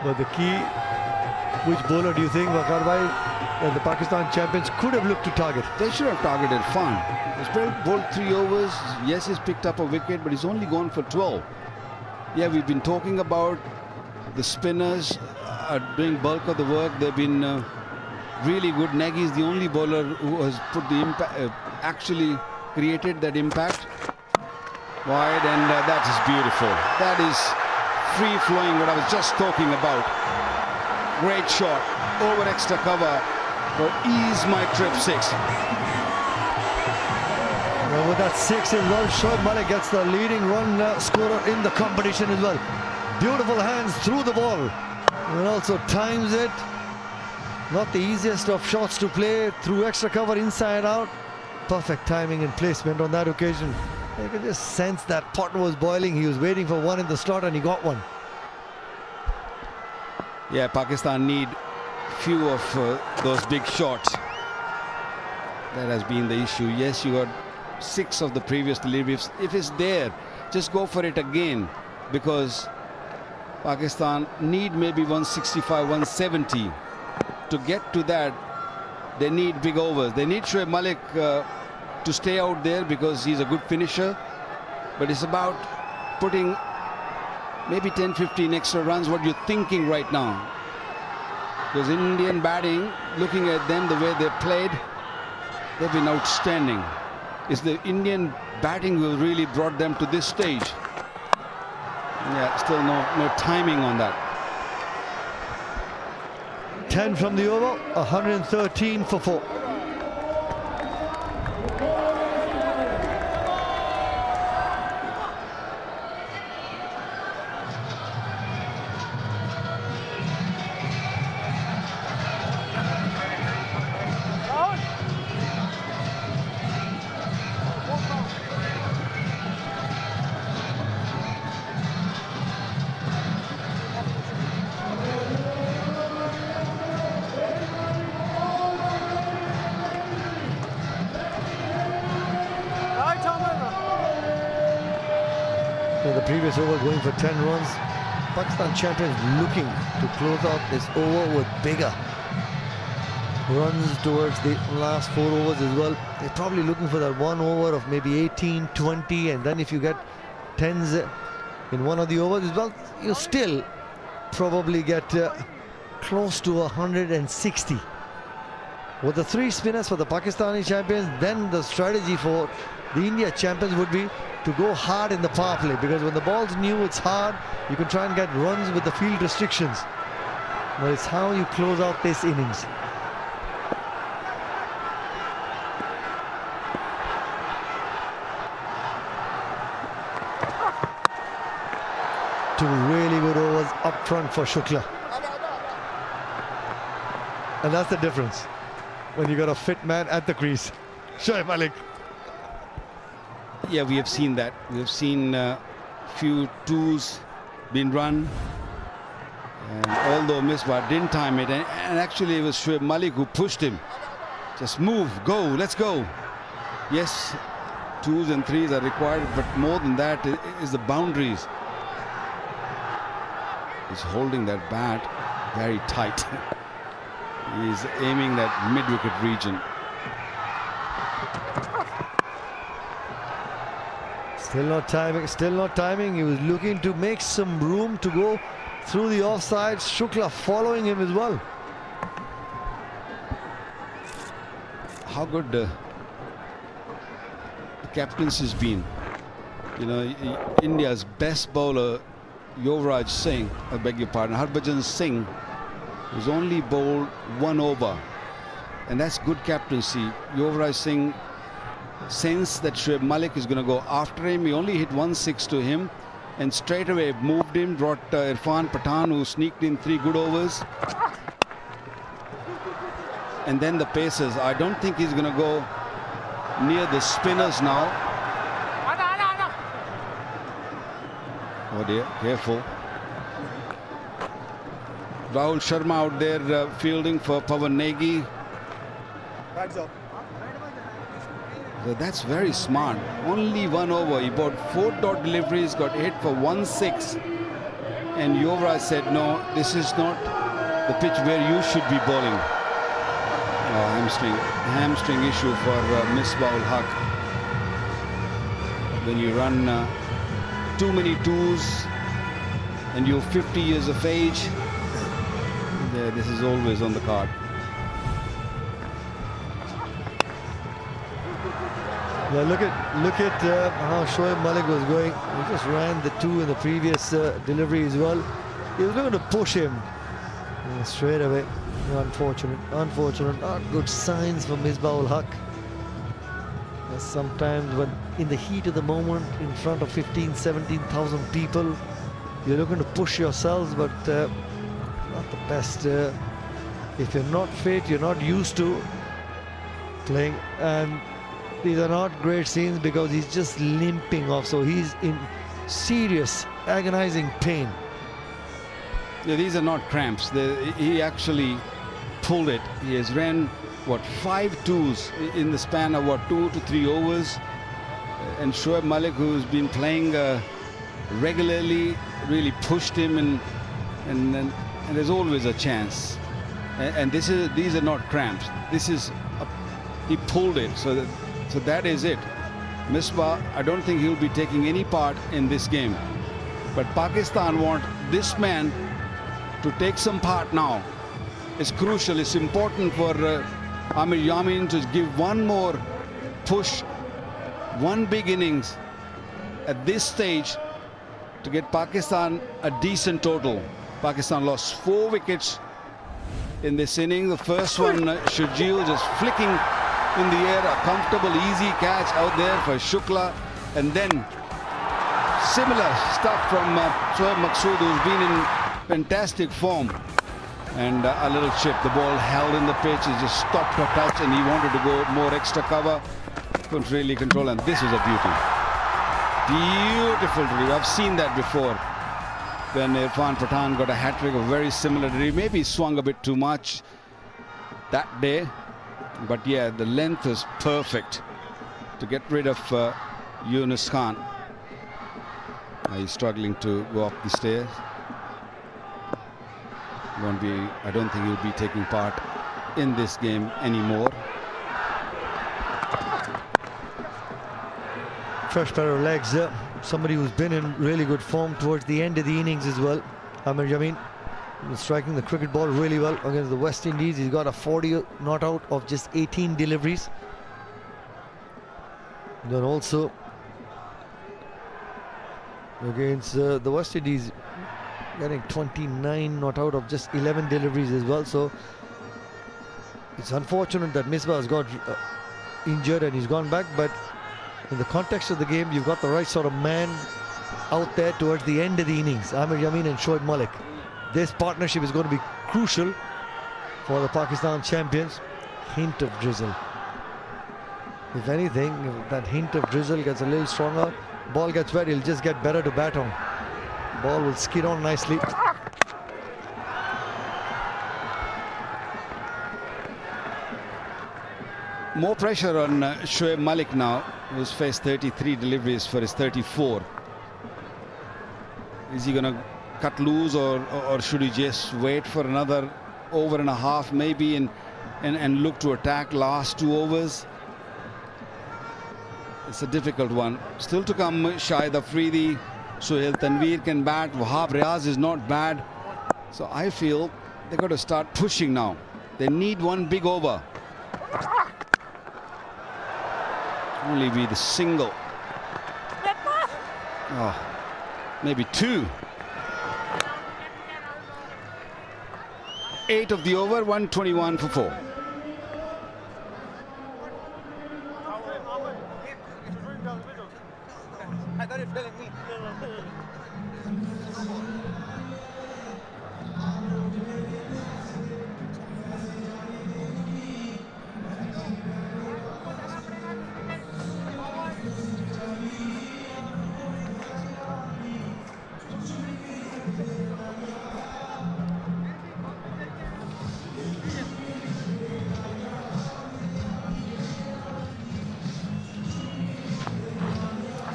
But the key, which bowler do you think, Waqar bhai, that the Pakistan champions could have looked to target? They should have targeted Fan. He's bowled 3 overs. Yes, he's picked up a wicket, but he's only gone for 12. Yeah, we've been talking about the spinners doing bulk of the work. They've been really good. Nagy is the only bowler who has put the impact, actually created that impact. Wide, and that is beautiful. That is free flowing, what I was just talking about. Great shot over extra cover for ease my trip 6. Well, with that 6 as well, Shoaib Malik gets the leading run scorer in the competition as well. Beautiful hands through the ball, and also times it. Not the easiest of shots to play, through extra cover, inside out. Perfect timing and placement on that occasion. You can just sense that pot was boiling. He was waiting for one in the slot, and he got one. Yeah, Pakistan need few of those big shots. That has been the issue. Yes, you got 6 of the previous deliveries. If it's there, just go for it again, because Pakistan need maybe 165, 170. To get to that, they need big overs. They need Shoaib Malik to stay out there, because he's a good finisher. But it's about putting maybe 10-15 extra runs. What you're thinking right now, because Indian batting, looking at them the way they played, they've been outstanding. It's the Indian batting who really brought them to this stage. Yeah, still no timing on that. 10 from the over, 113 for 4. The previous over going for 10 runs. Pakistan champions looking to close out this over with bigger runs towards the last 4 overs as well. They're probably looking for that 1 over of maybe 18, 20, and then if you get 10s in one of the overs as well, you still probably get close to 160. With the 3 spinners for the Pakistani champions, then the strategy for the India champions would be to go hard in the power play, because when the ball's new, it's hard. You can try and get runs with the field restrictions, but it's how you close out this innings. 2 really good overs up front for Shukla. And that's the difference when you got a fit man at the crease. Shoaib Malik. Yeah, we have seen that. We have seen few 2s being run. And although Misbah didn't time it, and actually it was Shoaib Malik who pushed him. Just move, go, let's go. Yes, 2s and 3s are required, but more than that is the boundaries. He's holding that bat very tight. He's aiming that mid-wicket region. Still not timing, still not timing. He was looking to make some room to go through the offside. Shukla following him as well. How good the captaincy has been. You know, India's best bowler, Yuvraj Singh, I beg your pardon, Harbhajan Singh, was only bowled 1 over, and that's good captaincy. Yuvraj Singh sensed that Shoaib Malik is going to go after him. He only hit 1-6 to him, and straight away moved him, brought Irfan Pathan, who sneaked in 3 good overs. And then the pacers. I don't think he's going to go near the spinners now. Oh dear, careful. Rahul Sharma out there fielding for Pawan Negi. So that's very smart. Only 1 over. He bought 4 dot deliveries, got hit for 1-6. And Yuvraj said, no, this is not the pitch where you should be bowling. Hamstring issue for Misbah-ul-Haq. When you run too many 2s and you're 50 years of age, this is always on the card. Yeah, look at how Shoaib Malik was going. He just ran the 2 in the previous delivery as well. He was looking to push him straight away. Unfortunate. Not good signs for Misbah-ul-Haq. Sometimes when in the heat of the moment, in front of 15,000-17,000 people, you're looking to push yourselves, but not the best. If you're not fit, you're not used to playing, and these are not great scenes because he's just limping off, so he's in serious agonizing pain. Yeah, these are not cramps. He actually pulled it. He has ran what 5 2s in the span of what 2 to 3 overs, and Shoaib Malik, who's been playing regularly, really pushed him, and there's always a chance. And these are not cramps. This is he pulled it, so that is it. Misbah, I don't think he'll be taking any part in this game, but Pakistan want this man to take some part now. It's crucial. It's important for Amir Yamin to give one more push, one big innings at this stage to get Pakistan a decent total. Pakistan lost 4 wickets in this inning. The first one, Shujil just flicking in the air, a comfortable, easy catch out there for Shukla, and then similar stuff from Shoaib Maqsood, who's been in fantastic form, and a little chip. The ball held in the pitch, he just stopped a touch, and he wanted to go more extra cover, couldn't really control, and this was a beauty. Beautiful delivery. I've seen that before when Irfan Pathan got a hat-trick of very similar delivery. Maybe he swung a bit too much that day, but yeah, the length is perfect to get rid of Yunus Khan. He's struggling to go up the stairs. I don't think he'll be taking part in this game anymore. Fresh pair of legs. Somebody who's been in really good form towards the end of the innings as well. Amir Yamin striking the cricket ball really well against the West Indies. He's got a 40 not out of just 18 deliveries. Then also against the West Indies, getting 29 not out of just 11 deliveries as well. So it's unfortunate that Misbah has got injured and he's gone back, but in the context of the game, you've got the right sort of man out there towards the end of the innings. Amir Yamin and Shoaib Malik. This partnership is going to be crucial for the Pakistan champions. Hint of drizzle. If anything, if that hint of drizzle gets a little stronger, ball gets wet, he'll just get better to bat on. Ball will skid on nicely. More pressure on Shoaib Malik now, who's faced 33 deliveries for his 34. Is he going to cut loose, or should he just wait for another over and a half maybe and look to attack last 2 overs? It's a difficult one. Still to come, Shahid Afridi, Suhail Tanveer can bat, Wahab Riaz is not bad. So I feel they've got to start pushing now. They need one big over. Only be the single. Oh, maybe 2. 8 of the over, 121 for 4. I thought you were telling me.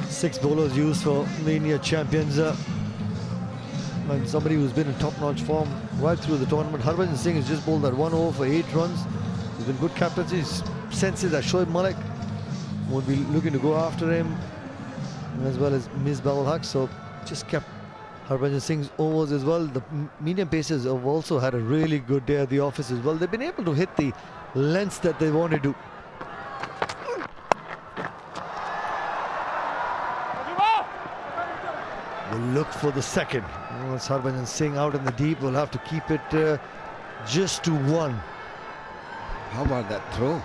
Six bowlers used for the India champions, and somebody who's been in top-notch form right through the tournament. Harbhajan Singh has just bowled that 1 over for 8 runs. He's been good captaincy. He senses that Shoaib Malik would be looking to go after him, as well as Misbah Haq. So just kept Harbhajan Singh's overs as well. The medium pacers have also had a really good day at the office as well. They've been able to hit the lengths that they wanted to. Look for the second. It's Harbhajan Singh out in the deep. We'll have to keep it just to 1. How about that throw?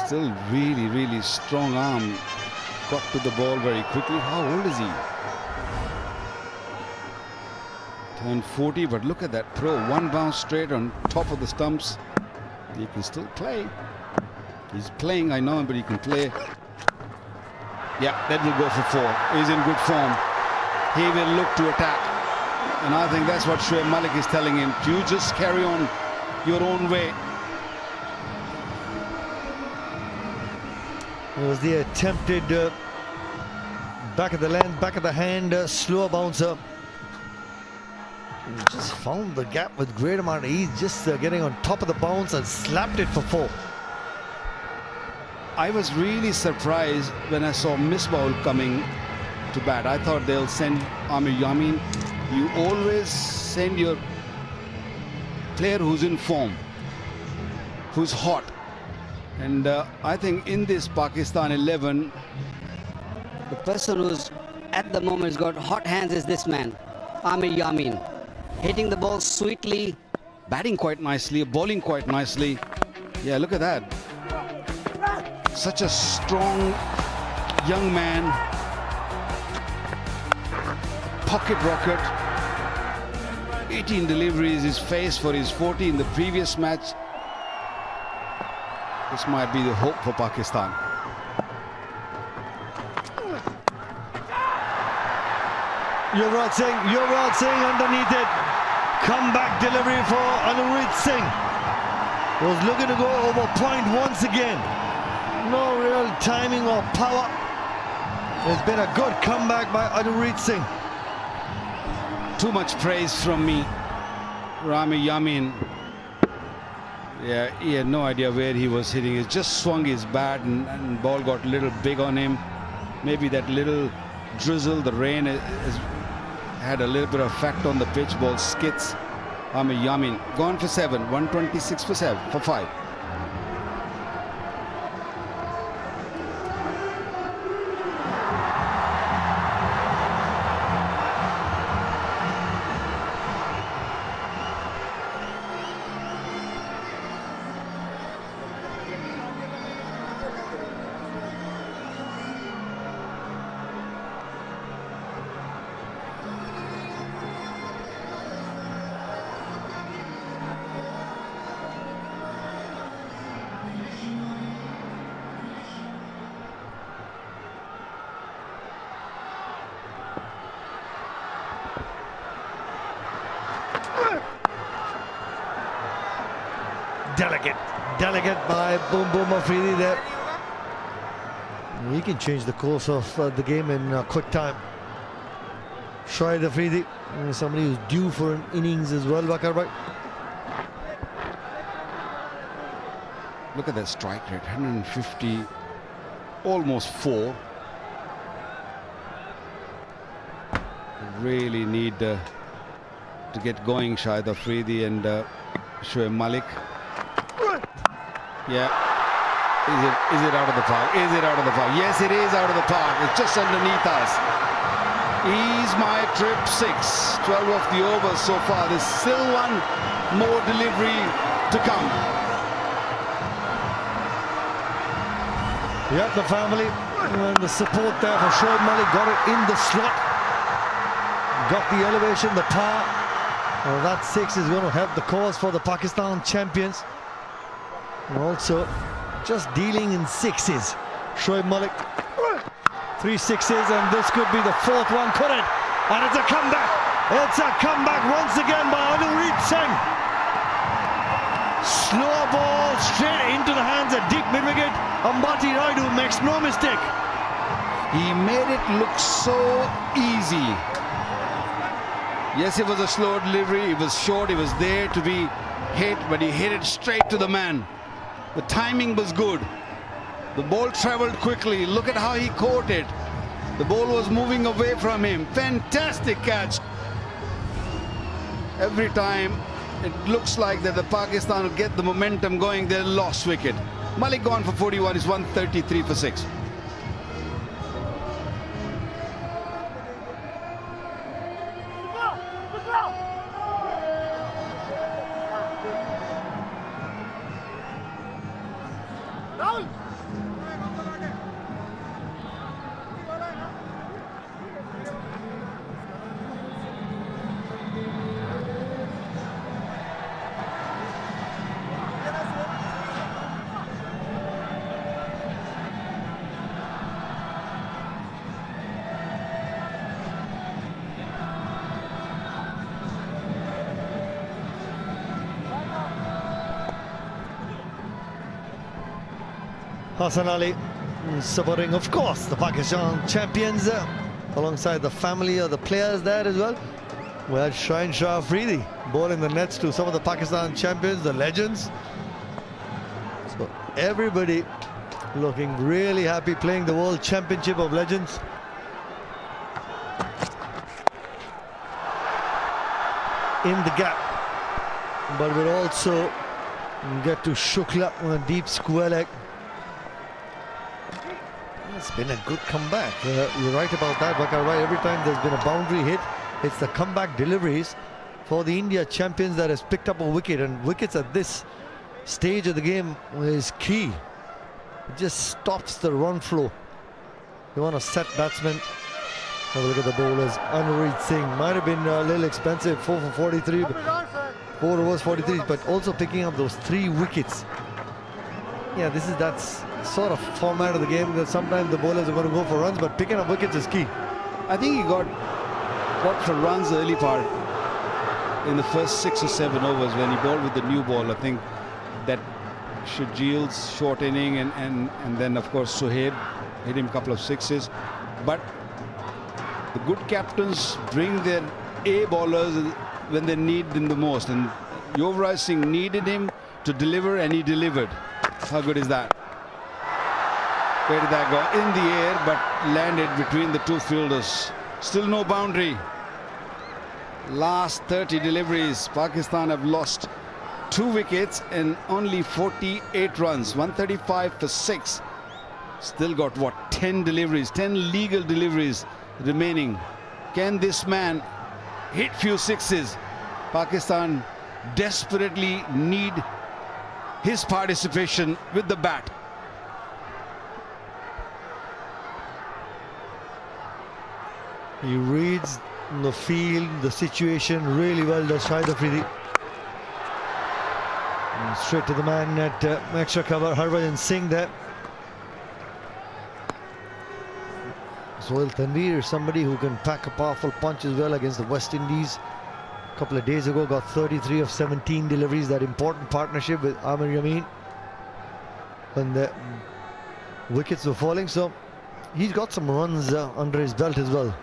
Still really, really strong arm. Got to the ball very quickly. How old is he? Turned 40, but look at that throw. 1 bounce straight on top of the stumps. He can still play. He's playing, I know, but he can play. Yeah, that will go for 4. He's in good form. He will look to attack. And I think that's what Shoaib Malik is telling him. You just carry on your own way. It was the attempted back of the length, back of the hand, slower bouncer. He just found the gap with great amount of ease, just getting on top of the bounce and slapped it for 4. I was really surprised when I saw Misbah coming to bat. I thought they'll send Amir Yamin. You always send your player who's in form, who's hot. And I think in this Pakistan 11, the person who's at the moment has got hot hands is this man, Amir Yamin. Hitting the ball sweetly, batting quite nicely, bowling quite nicely. Yeah, look at that. Such a strong young man. Pocket rocket. 18 deliveries is faced for his 40 in the previous match. This might be the hope for Pakistan. Yuvraj Singh underneath it. Comeback delivery for Anurit Singh. Was looking to go over point once again. No real timing or power. It's been a good comeback by Anurit Singh. Too much praise from me. Rami Yamin. Yeah, he had no idea where he was hitting. He just swung his bat and ball got a little big on him. Maybe that little drizzle, the rain has had a little bit of effect on the pitch. Ball skids. Rami Yamin gone for 7. 126 for 5. Delicate by Boom Boom Afridi there. He can change the course of the game in quick time. Shoaib Afridi, somebody who's due for an innings as well, Bakar bhai. Look at that strike rate, 150, almost 4. Really need to get going, Shoaib Afridi and Shoaib Malik. Yeah. Is it out of the park? Is it out of the park? Yes, it is out of the park. It's just underneath us. He's my trip 6. 12 of the overs so far. There's still one more delivery to come. Yeah, the family and the support there for Shoaib Malik. Got it in the slot. Got the elevation, the power. Well, that 6 is going to help the cause for the Pakistan champions. And also just dealing in 6s. Shoaib Malik, 3 6s, and this could be the 4th one, could it? And it's a comeback. It's a comeback once again by Anurit Singh. Slow ball straight into the hands of deep mid-wicket. Ambati Raidu makes no mistake. He made it look so easy. Yes, it was a slow delivery. It was short. It was there to be hit, but he hit it straight to the man. The timing was good. The ball traveled quickly. Look at how he caught it. The ball was moving away from him. Fantastic catch. Every time it looks like that the Pakistan will get the momentum going, they lost wicket. Malik gone for 41 is 133 for 6. Hassan Ali supporting, of course, the Pakistan champions alongside the family of the players there as well. We had Shaheen Shah Afridi bowling the nets to some of the Pakistan champions, the legends. So everybody looking really happy playing the World Championship of Legends. In the gap, but we'll also get to Shukla on a deep square leg. It's been a good comeback. You're right about that, Bakar bhai. Every time there's been a boundary hit, it's the comeback deliveries for the India champions that has picked up a wicket, and wickets at this stage of the game is key. It just stops the run flow. You want to set batsmen. Have a look at the bowlers. Anurit Singh might have been a little expensive, 4 for 43, 4 overs 43, but also picking up those 3 wickets. Yeah, that's sort of format of the game that sometimes the bowlers are going to go for runs, but picking up wickets is key. I think he got for runs early part in the first 6 or 7 overs when he bowled with the new ball. I think that Shajil's short inning and then of course Suhaib hit him a couple of 6s. But the good captains bring their A bowlers when they need them the most. And Yuvraj Singh needed him to deliver, and he delivered. How good is that? Where did that go? In the air, but landed between the two fielders. Still no boundary. Last 30 deliveries, Pakistan have lost 2 wickets and only 48 runs. 135 for 6. Still got what, 10 deliveries, 10 legal deliveries remaining. Can this man hit few sixes? Pakistan desperately need his participation with the bat. He reads the field, the situation really well, does Shahid Afridi. And straight to the man at extra cover, Harbhajan Singh there. Sohail Tanveer is somebody who can pack a powerful punch as well against the West Indies. A couple of days ago got 33 of 17 deliveries, that important partnership with Amir Yameen when the wickets were falling. So he's got some runs under his belt as well.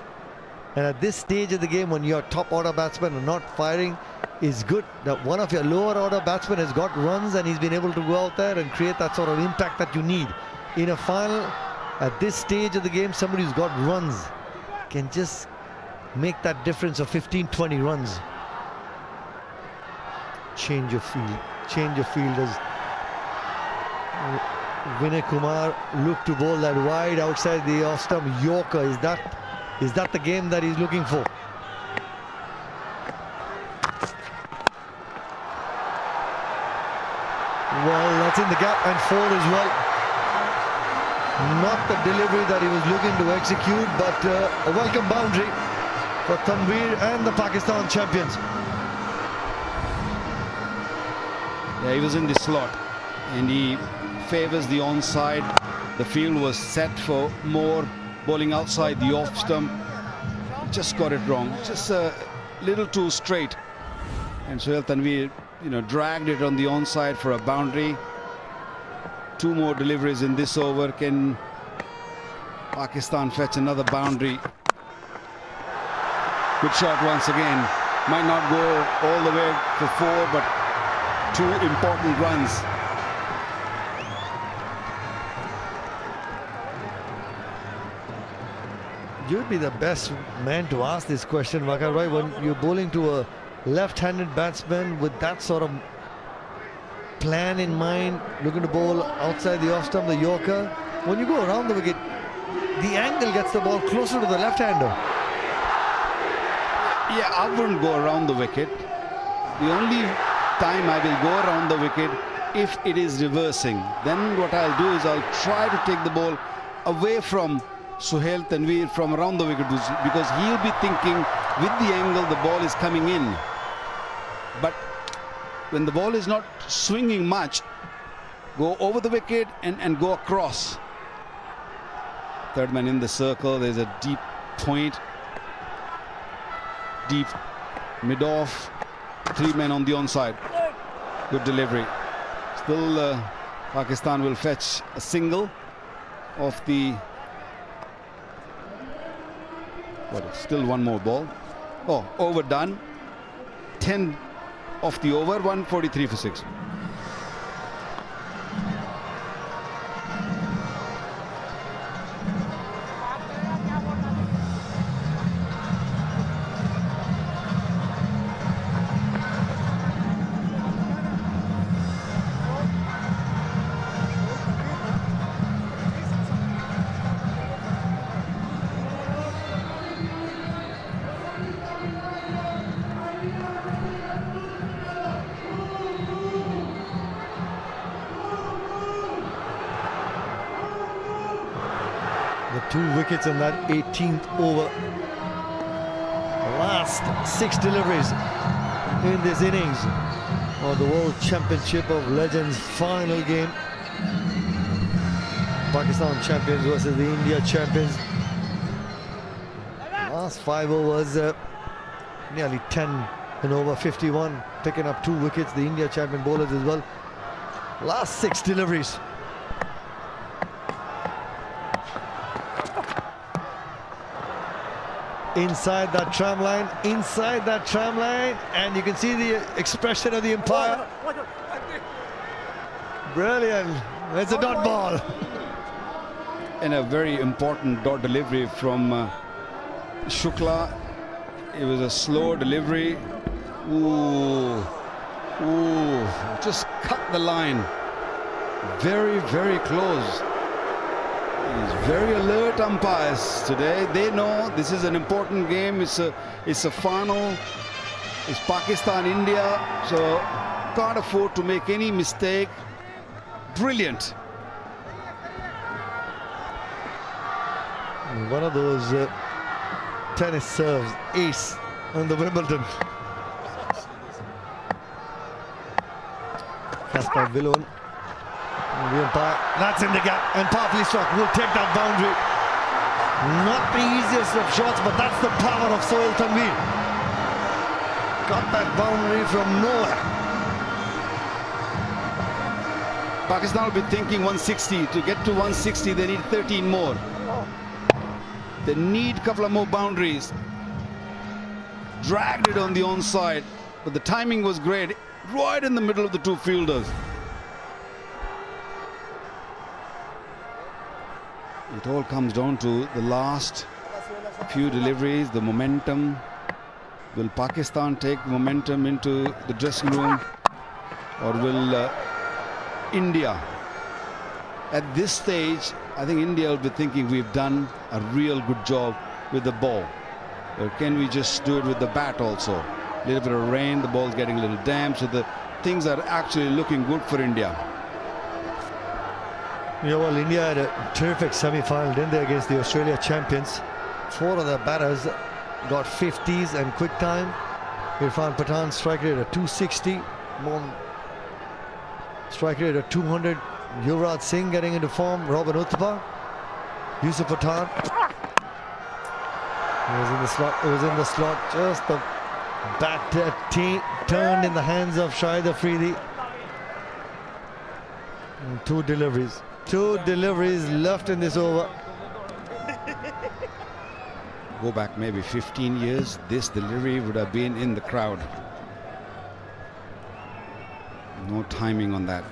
And at this stage of the game, when your top order batsmen are not firing, it's good that one of your lower order batsmen has got runs and he's been able to go out there and create that sort of impact that you need. In a final, at this stage of the game, somebody who's got runs can just make that difference of 15-20 runs. Change of field as Vinay Kumar looked to bowl that wide outside the off-stump Yorker. Is that the game that he's looking for? Well, that's in the gap and 4 as well. Not the delivery that he was looking to execute, but a welcome boundary for Tanveer and the Pakistan champions. Yeah, he was in the slot and he favors the onside. The field was set for more bowling outside the off stump. Just got it wrong, just a little too straight. And Sohail Tanveer, dragged it on the onside for a boundary. 2 more deliveries in this over. Can Pakistan fetch another boundary? Good shot once again. Might not go all the way for 4, but 2 important runs. You'd be the best man to ask this question, Vakar, right? When you're bowling to a left-handed batsman with that sort of plan in mind, looking to bowl outside the off-stump, the Yorker. When you go around the wicket, the angle gets the ball closer to the left-hander. Yeah, I wouldn't go around the wicket. The only time I will go around the wicket if it is reversing. Then what I'll do is I'll try to take the ball away from Sohail Tanveer from around the wicket, because he'll be thinking with the angle the ball is coming in. But when the ball is not swinging much, go over the wicket and go across. Third man in the circle. There's a deep point, deep mid-off. 3 men on the onside. Good delivery. Still Pakistan will fetch a single of the... Still 1 more ball. Oh, overdone. 10 off the over. 143 for 6. The 2 wickets in that 18th over. The last 6 deliveries in this innings of the World Championship of Legends final game. Pakistan champions versus the India champions. Last 5 overs, nearly 10 and over 51, picking up 2 wickets. The India champion bowlers as well. Last 6 deliveries. inside that tram line, and you can see the expression of the umpire. Brilliant. It's a dot ball. And a very important dot delivery from Shukla. It was a slow delivery. Ooh, just cut the line. Very, very close. He's very alert, umpires today. They know this is an important game. It's a final. It's Pakistan, India. So can't afford to make any mistake. Brilliant. One of those tennis serves, ace on the Wimbledon. Kasper Willon. The umpire, that's in the gap and powerfully struck. Will take that boundary. Not the easiest of shots, but that's the power of Sohail Tanveer. Got that boundary from nowhere. Pakistan will be thinking 160. To get to 160, they need 13 more. They need a couple of more boundaries. Dragged it on the onside, but the timing was great. Right in the middle of the two fielders. It all comes down to the last few deliveries, the momentum. Will Pakistan take momentum into the dressing room, or will India? At this stage, I think India will be thinking we've done a real good job with the ball. Or can we just do it with the bat also? A little bit of rain, the ball's getting a little damp, so the things are actually looking good for India. Yeah, well, India had a terrific semi-final, didn't they, against the Australia champions. 4 of their batters got 50s and quick time. Irfan Pathan strike rate at 260. Mon strike rate at 200. Yuvraj Singh getting into form. Robin Uthappa. Yusuf Pathan. It was in the slot. It was in the slot. Just the bat turned in the hands of Shahid Afridi. And 2 deliveries. 2 deliveries left in this over. Go back maybe 15 years, this delivery would have been in the crowd. No timing on that.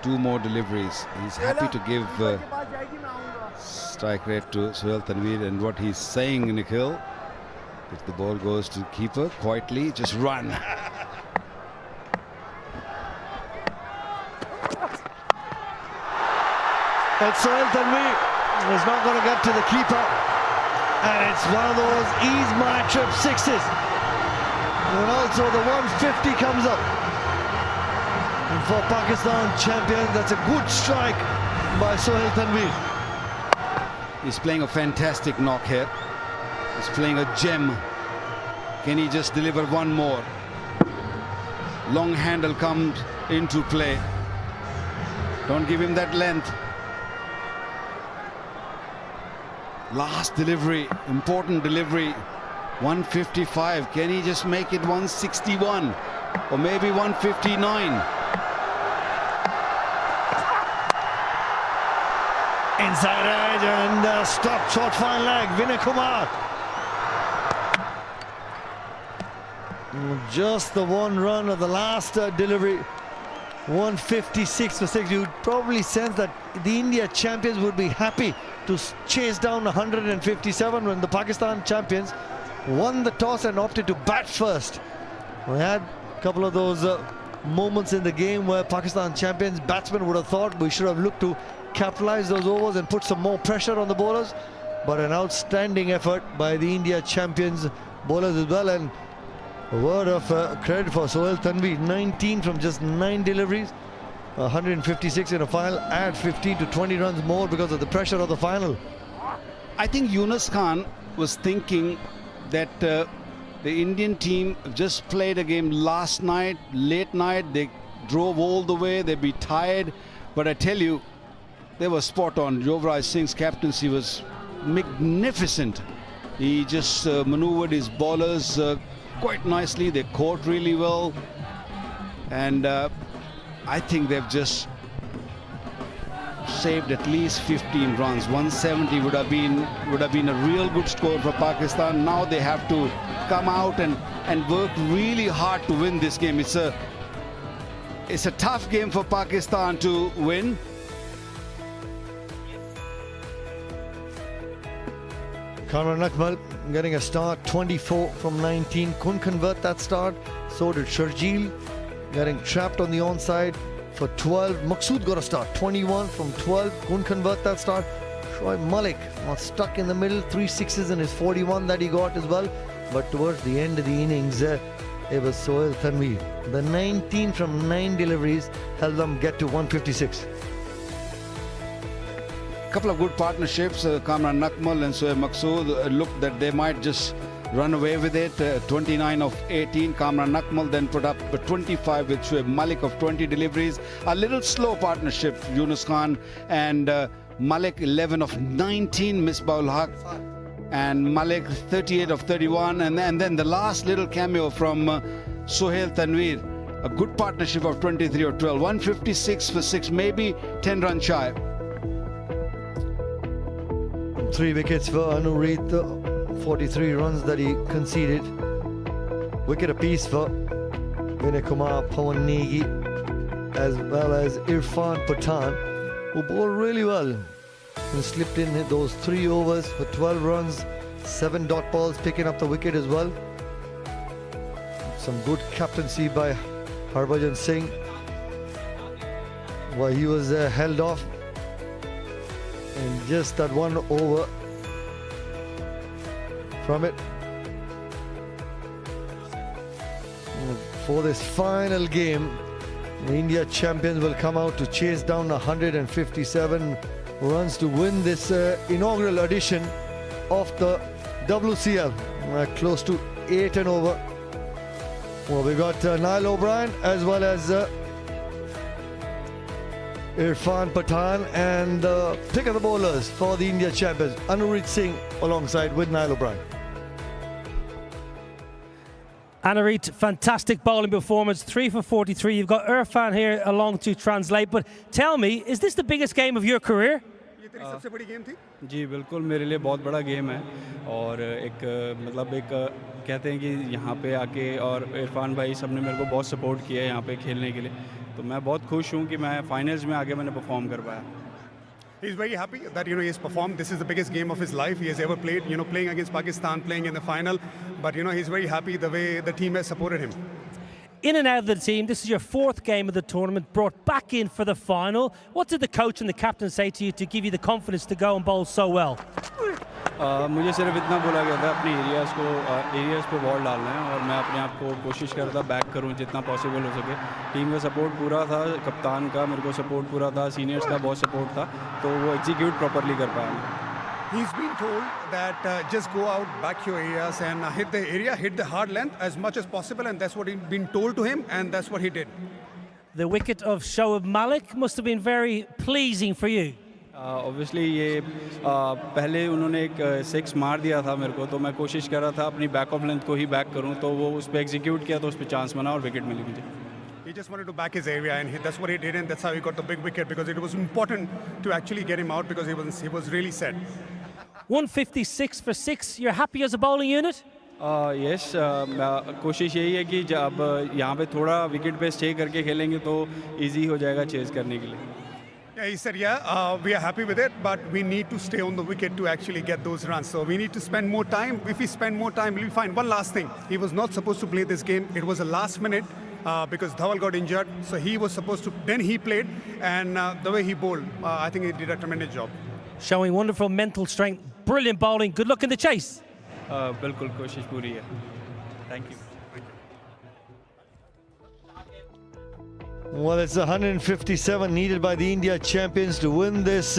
2 more deliveries. He's happy to give strike rate to Sohail Tanveer, and what he's saying, Nikhil, if the ball goes to keeper, quietly just run. And Sohail Tanveer is not going to get to the keeper, and it's one of those ease my trip 6s. And also the 150 comes up. And for Pakistan champions, that's a good strike by Sohail Tanveer. He's playing a fantastic knock here. He's playing a gem. Can he just deliver one more? Long handle comes into play. Don't give him that length. Last delivery, important delivery. 155. Can he just make it 161 or maybe 159? Inside edge and stop short fine leg. Vinay Kumar. Just the 1 run of the last delivery. 156 for 6. You'd probably sense that the India champions would be happy to chase down 157 when the Pakistan champions won the toss and opted to bat first. We had a couple of those moments in the game where Pakistan champions batsmen would have thought we should have looked to capitalize those overs and put some more pressure on the bowlers, but an outstanding effort by the India champions bowlers as well. And a word of credit for Sohail Tanveer, 19 from just 9 deliveries, 156 in a final, add 15 to 20 runs more because of the pressure of the final. I think Yunus Khan was thinking that the Indian team just played a game last night, late night. They drove all the way, they'd be tired, but I tell you, they were spot on. Yuvraj Singh's captaincy was magnificent. He just maneuvered his bowlers quite nicely. They caught really well, and I think they've just saved at least 15 runs. 170 would have been a real good score for Pakistan. Now they have to come out and work really hard to win this game. It's a tough game for Pakistan to win. Kamran Akmal getting a start, 24 from 19. Couldn't convert that start. So did Sharjeel, getting trapped on the onside for 12. Maqsood got a start, 21 from 12. Couldn't convert that start. Shoaib Malik was stuck in the middle, 3 sixes in his 41 that he got as well. But towards the end of the innings, it was Sohail Tanveer. The 19 from 9 deliveries helped them get to 156. Couple of good partnerships. Kamran Akmal and Sohail Maqsood looked that they might just run away with it. 29 of 18. Kamran Akmal then put up 25 with Shoaib Malik of 20 deliveries. A little slow partnership, Yunus Khan and Malik. 11 of 19. Misbah-ul Haq and Malik 38 of 31. And then the last little cameo from Sohail Tanveer. A good partnership of 23 or 12. 156 for 6, maybe 10 runs shy. 3 wickets for Anureet, 43 runs that he conceded. Wicket apiece for Vinay Kumar, Pawan Negi, as well as Irfan Pathan, who bowled really well and slipped in those 3 overs for 12 runs, 7 dot balls, picking up the wicket as well. Some good captaincy by Harbhajan Singh, while he was held off. And just that 1 over from it. For this final game, the India champions will come out to chase down 157 runs to win this inaugural edition of the WCL. Close to 8 and over. Well, we got Niall O'Brien as well as Irfan Pathan, and the pick of the bowlers for the India champions, Anureet Singh alongside with Niall O'Brien. Anureet, fantastic bowling performance, 3 for 43. You've got Irfan here along to translate, but tell me, is this the biggest game of your career? जी बिल्कुल, मेरे लिए बहुत बड़ा game है और एक मतलब एक कहते हैं कि यहाँ पे आके और इरफान भाई सब ने मेरे को बहुत सपोर्ट किया है यहाँ पे खेलने के लिए, तो मैं बहुत खुश हूँ कि मैं फाइनल्स में आके मैंने परफॉर्म कर पाया. He's very happy that he has performed. This is the biggest game of his life he has ever played. Playing against Pakistan, playing in the final. But he's very happy the way the team has supported him. In and out of the team, this is your 4th game of the tournament, brought back in for the final. What did the coach and the captain say to you to give you the confidence to go and bowl so well? मुझे सिर्फ इतना बोला गया था अपनी areas पे ball डालना है और मैं अपने आप को कोशिश कर रहा था बैक करूं जितना पॉसिबल हो सके. टीम का सपोर्ट पूरा था, कप्तान का मेरे को सपोर्ट पूरा था, सीनियर्स का बहुत सपोर्ट था, तो वो एग्जीक्यूट प्रॉपर्ली कर पाया. He's been told that just go out, back your areas and hit the area, hit the hard length as much as possible, and that's what he's been told to him, and that's what he did. The wicket of Shoaib Malik must have been very pleasing for you. Obviously ये पहले उन्होंने एक 6 मार दिया था मेरे को, तो मैं कोशिश कर रहा था अपनी बैक ऑफ लेंथ को ही बैक करूं, तो वो उस पर एग्जीक्यूट किया तो उस पर चांस बना और विकेट मिली मुझे. He just wanted to back his area, and that's what he did, and that's how he got the big wicket, because it was important to actually get him out because he was really set. 156 for 6. You're happy as a bowling unit? Yes. कोशिश यही है कि जब यहाँ पे थोड़ा wicket पे stay करके खेलेंगे तो इजी हो जाएगा चेज करने के लिए. Yeah, he said, we are happy with it, but we need to stay on the wicket to actually get those runs. So we need to spend more time. If we spend more time, we'll be fine. One last thing. He was not supposed to play this game. It was a last minute because Dhawal got injured. So he was supposed to, then he played. And the way he bowled, I think he did a tremendous job. Showing wonderful mental strength. Brilliant bowling. Good luck in the chase. बिल्कुल कोशिश पूरी है. Thank you. Well, it's 157 needed by the India champions to win this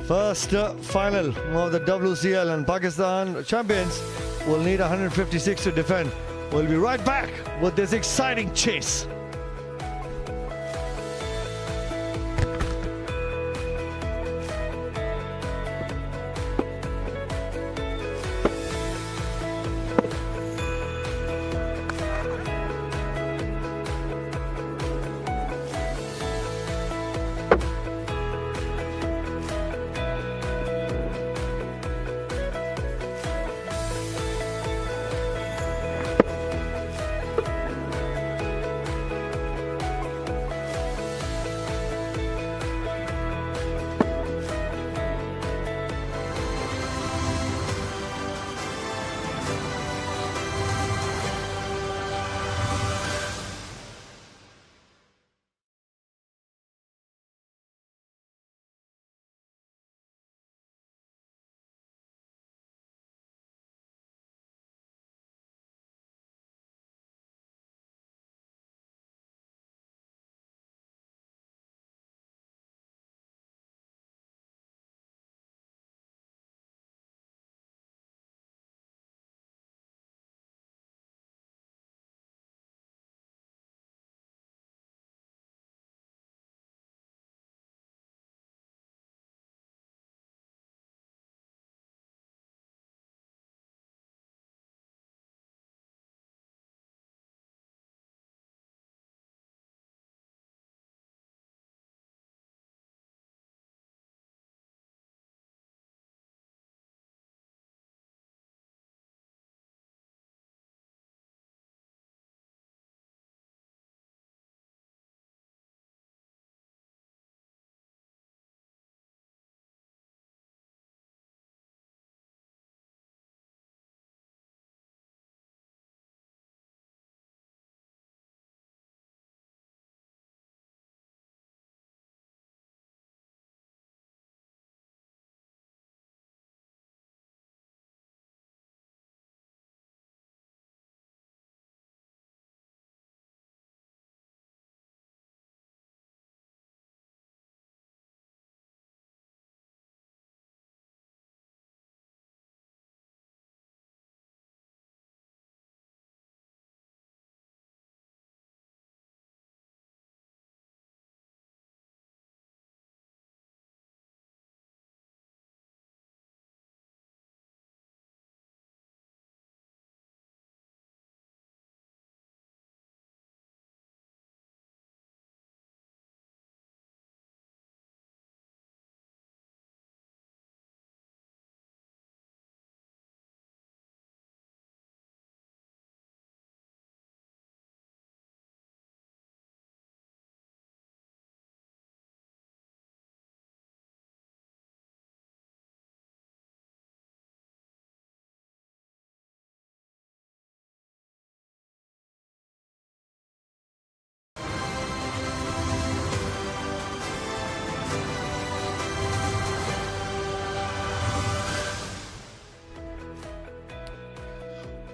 first final of the WCL, and Pakistan champions will need 156 to defend. We'll be right back with this exciting chase.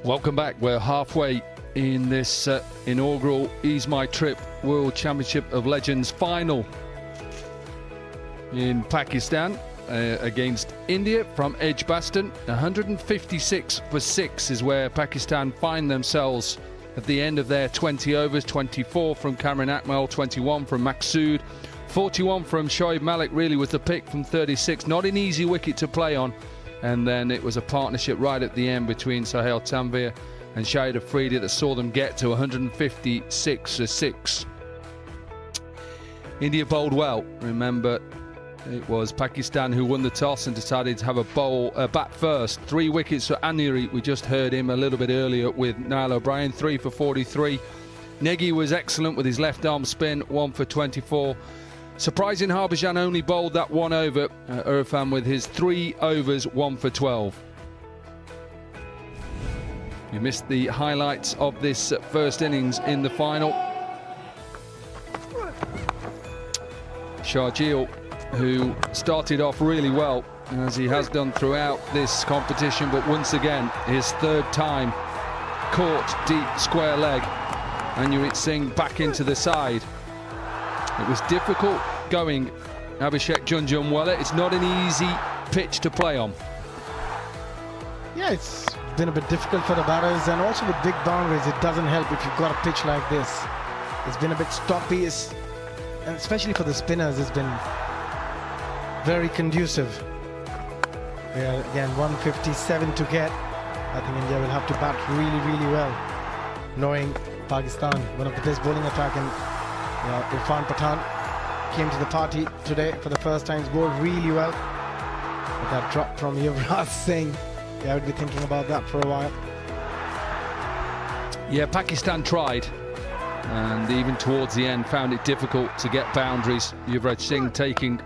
Welcome back. We're halfway in this inaugural Ease My Trip World Championship of Legends final in Pakistan against India from Edgbaston. 156 for 6 is where Pakistan find themselves at the end of their 20 overs. 24 from Cameron Akmal, 21 from Maqsood, 41 from Shoaib Malik really was the pick from 36. Not an easy wicket to play on. And then it was a partnership right at the end between Sahel Tanvir and Shahid Afridi that saw them get to 156 for 6. India bowled well. Remember, it was Pakistan who won the toss and decided to have a bat first. 3 wickets for Anuri. We just heard him a little bit earlier with Niall O'Brien, 3 for 43. Negi was excellent with his left arm spin, 1 for 24. Surprising Harbhajan only bowled that 1 over. Irfan with his 3 overs, 1 for 12. You missed the highlights of this first innings in the final. Sharjeel, who started off really well, as he has done throughout this competition, but once again, his 3rd time caught deep square leg. Anurjit Singh back into the side. It was difficult going Abhishek Junjunwala. It's not an easy pitch to play on. Yeah, it's been a bit difficult for the batters, and also with big boundaries, it doesn't help if you've got a pitch like this. It's been a bit stoppy, and especially for the spinners, it's been very conducive. Yeah, again, 157 to get. I think India will have to bat really, really well, knowing Pakistan, one of the best bowling attack, and Irfan Pathan came to the party today for the first time, bowled really well. But that drop from Yuvraj Singh, I would be thinking about that for a while. Yeah, Pakistan tried, and even towards the end found it difficult to get boundaries. Yuvraj Singh taking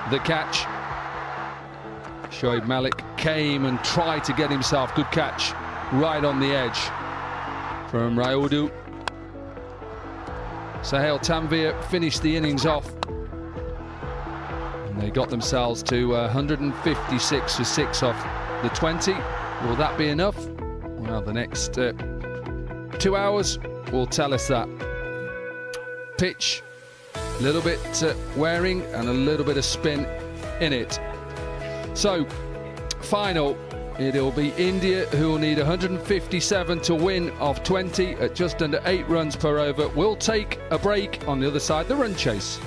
the catch. Shoaib Malik came and tried to get himself, good catch, right on the edge from Rayudu. Sahel Tanvir finished the innings off, and they got themselves to 156 for 6 off the 20. Will that be enough? Well, the next 2 hours will tell us that. Pitch, a little bit wearing and a little bit of spin in it. So, final, it'll be India who will need 157 to win off 20 at just under 8 runs per over. We'll take a break. On the other side, the run chase.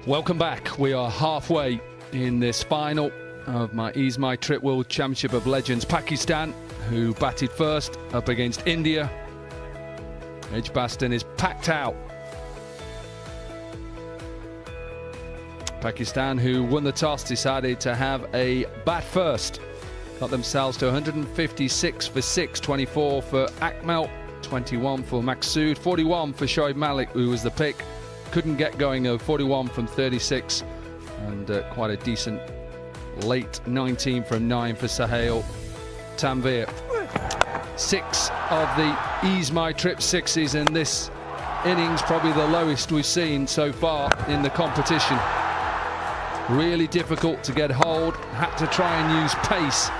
Welcome back. We are halfway in this final of my Ease My Trip World Championship of Legends. Pakistan, who batted first, up against India. Edgbaston is packed out. Pakistan, who won the toss, decided to have a bat first. Got themselves to 156 for 6, 24 for Akmal, 21 for Maqsood, 41 for Shoaib Malik, who was the pick. Couldn't get going though, 41 from 36, and quite a decent late 19 from 9 for Sahel Tanveer. 6 of the Ease My Trip sixes in this innings, probably the lowest we've seen so far in the competition. Really difficult to get hold, had to try and use pace.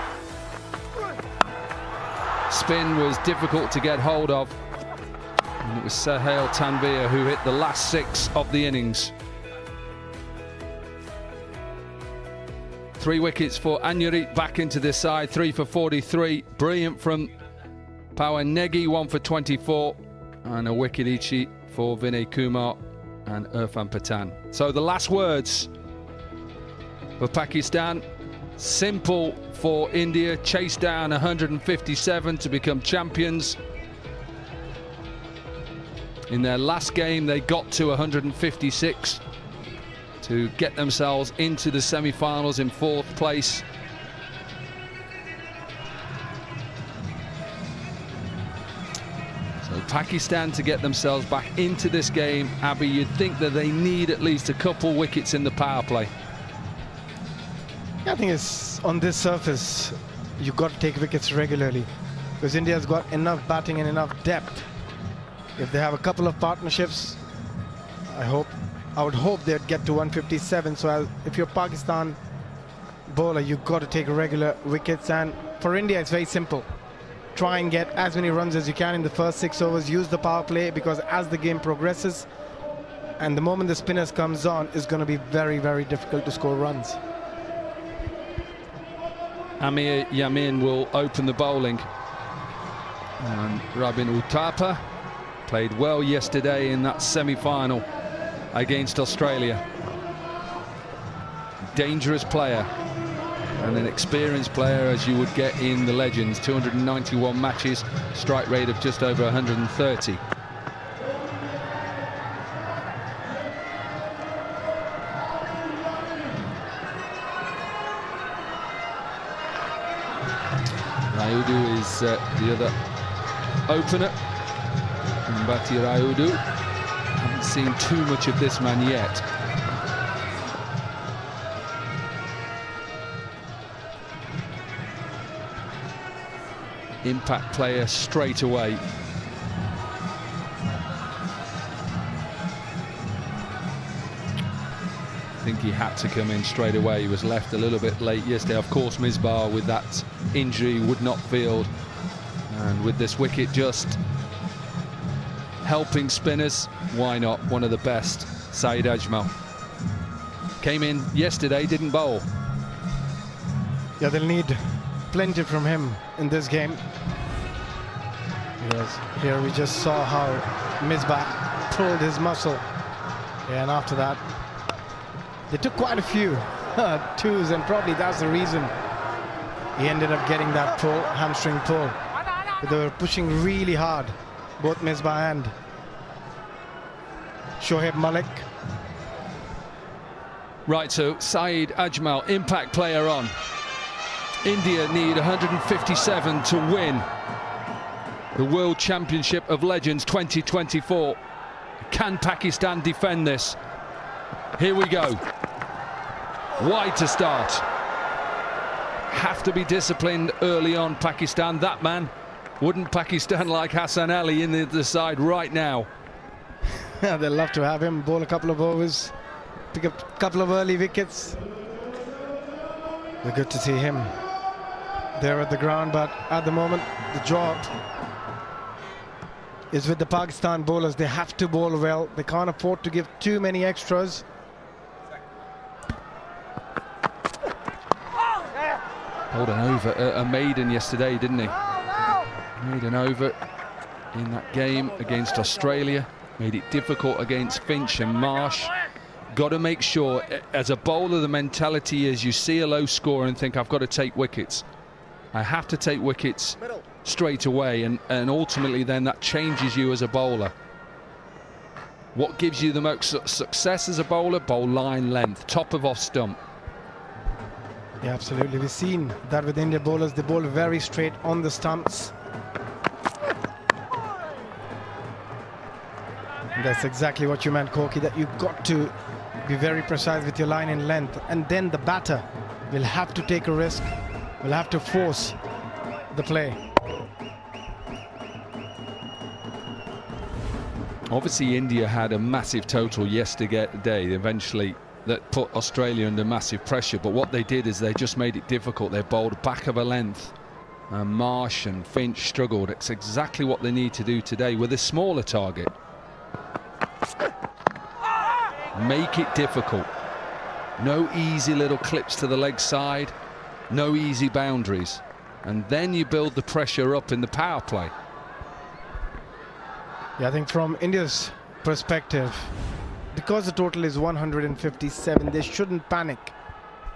Spin was difficult to get hold of. And it was Sahel Tanveer who hit the last 6 of the innings. 3 wickets for Anyuri, back into this side, 3 for 43. Brilliant from Pawan Negi, 1 for 24. And a wicket each for Vinay Kumar and Irfan Pathan. So the last words for Pakistan. Simple for India, chase down 157 to become champions. In their last game, they got to 156 to get themselves into the semi-finals in 4th place. So Pakistan, to get themselves back into this game, Abby, you'd think that they need at least a couple wickets in the power play. I think it's on this surface, you've got to take wickets regularly, because India's got enough batting and enough depth. If they have a couple of partnerships, I would hope they'd get to 157. So if you're Pakistan bowler, you've got to take regular wickets. And for India, it's very simple. Try and get as many runs as you can in the first 6 overs. Use the power play, because as the game progresses, and the moment the spinners comes on, it's going to be very, very difficult to score runs. Amir Yamin will open the bowling. And Rabin Uthappa played well yesterday in that semi-final against Australia. Dangerous player and an experienced player, as you would get in the Legends. 291 matches, strike rate of just over 130. Rayudu is the other opener. Mbati Rayudu. Haven't seen too much of this man yet. Impact player straight away. I think he had to come in straight away. He was left a little bit late yesterday. Of course, Misbah with that injury would not field. And with this wicket just helping spinners, why not? One of the best, Saeed Ajmal. Came in yesterday, didn't bowl. Yeah, they'll need plenty from him in this game. Yes, here we just saw how Misbah pulled his muscle. Yeah, and after that, they took quite a few twos, and probably that's the reason he ended up getting that pull, hamstring pull. But they were pushing really hard, both Misbah and Shoaib Malik. Right, so Saeed Ajmal, impact player on. India need 157 to win the World Championship of Legends 2024. Can Pakistan defend this? Here we go. Wide to start. Have to be disciplined early on, Pakistan. That man, wouldn't Pakistan like Hassan Ali in the side right now? They'd love to have him bowl a couple of overs, pick up a couple of early wickets. They're good to see him there at the ground, but at the moment, the job is with the Pakistan bowlers. They have to bowl well. They can't afford to give too many extras. Bowled an over, a maiden yesterday, didn't he? Made an over in that game against Australia. Made it difficult against Finch and Marsh. got to make sure, as a bowler, the mentality is you see a low score and think, I've got to take wickets. I have to take wickets straight away, and ultimately then that changes you as a bowler. What gives you the most success as a bowler? Bowl line length, top of off stump. Yeah, absolutely. We've seen that with India bowlers. They bowl very straight on the stumps. And that's exactly what you meant, Corky, that you've got to be very precise with your line in length. And then the batter will have to take a risk, will have to force the play. Obviously, India had a massive total yesterday, eventually, that put Australia under massive pressure. But what they did is they just made it difficult. They bowled back of a length. Marsh and Finch struggled. It's exactly what they need to do today with a smaller target. Make it difficult. No easy little clips to the leg side. No easy boundaries. And then you build the pressure up in the power play. Yeah, I think from India's perspective, because the total is 157, they shouldn't panic.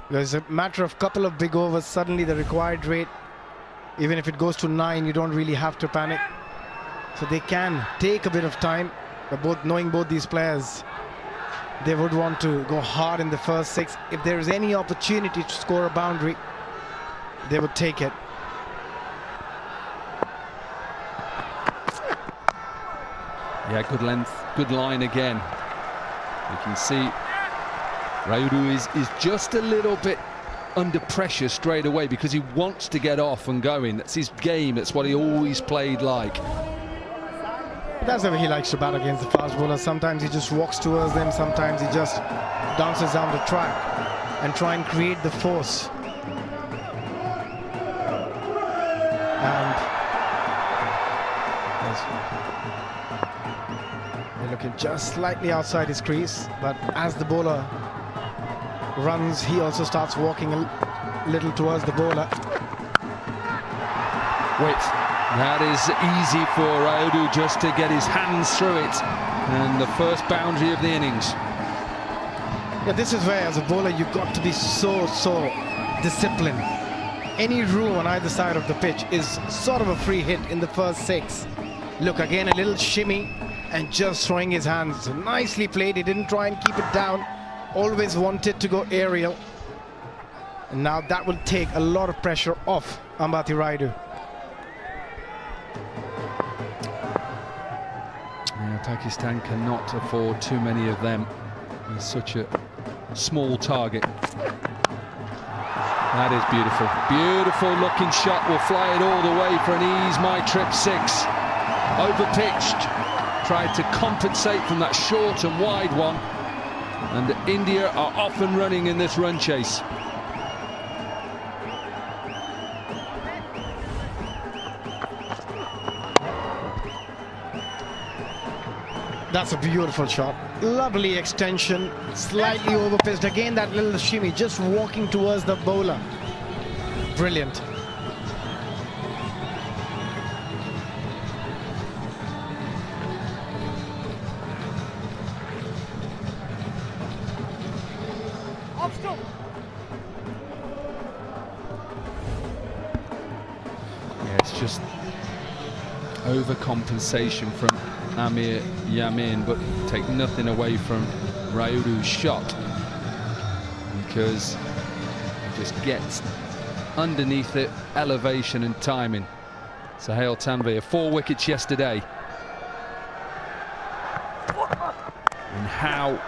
Because it's a matter of couple of big overs, suddenly the required rate, even if it goes to 9, you don't really have to panic. So they can take a bit of time, but knowing both these players, they would want to go hard in the first 6. If there is any opportunity to score a boundary, they would take it. Yeah, good length, good line again. You can see Rayudu is just a little bit under pressure straight away because he wants to get off and going. That's his game. That's what he always played like. That's the way he likes to bat against the fast bowlers. Sometimes he just walks towards them. Sometimes he just dances down the track and try and create the force. And they're looking just slightly outside his crease, but as the bowler runs, he also starts walking a little towards the bowler. Wait, that is easy for Rayudu just to get his hands through it, and the first boundary of the innings. Yeah, this is where, as a bowler, you've got to be so disciplined. Any room on either side of the pitch is sort of a free hit in the first 6. Look, again, a little shimmy and just throwing his hands. Nicely played. He didn't try and keep it down. Always wanted to go aerial. And now that will take a lot of pressure off Ambati Rayudu. Yeah, Pakistan cannot afford too many of them with such a small target. That is beautiful. Beautiful looking shot. Will fly it all the way for an ease my trip 6. Overpitched. Tried to compensate from that short and wide one. And India are off and running in this run chase. That's a beautiful shot. Lovely extension, slightly overpitched. Again, that little shimmy, just walking towards the bowler. Brilliant. Yeah, it's just overcompensation from Amir Yamin, but take nothing away from Rayudu's shot, because he just gets underneath it, elevation and timing. Sohail Tanvir, 4 wickets yesterday. And how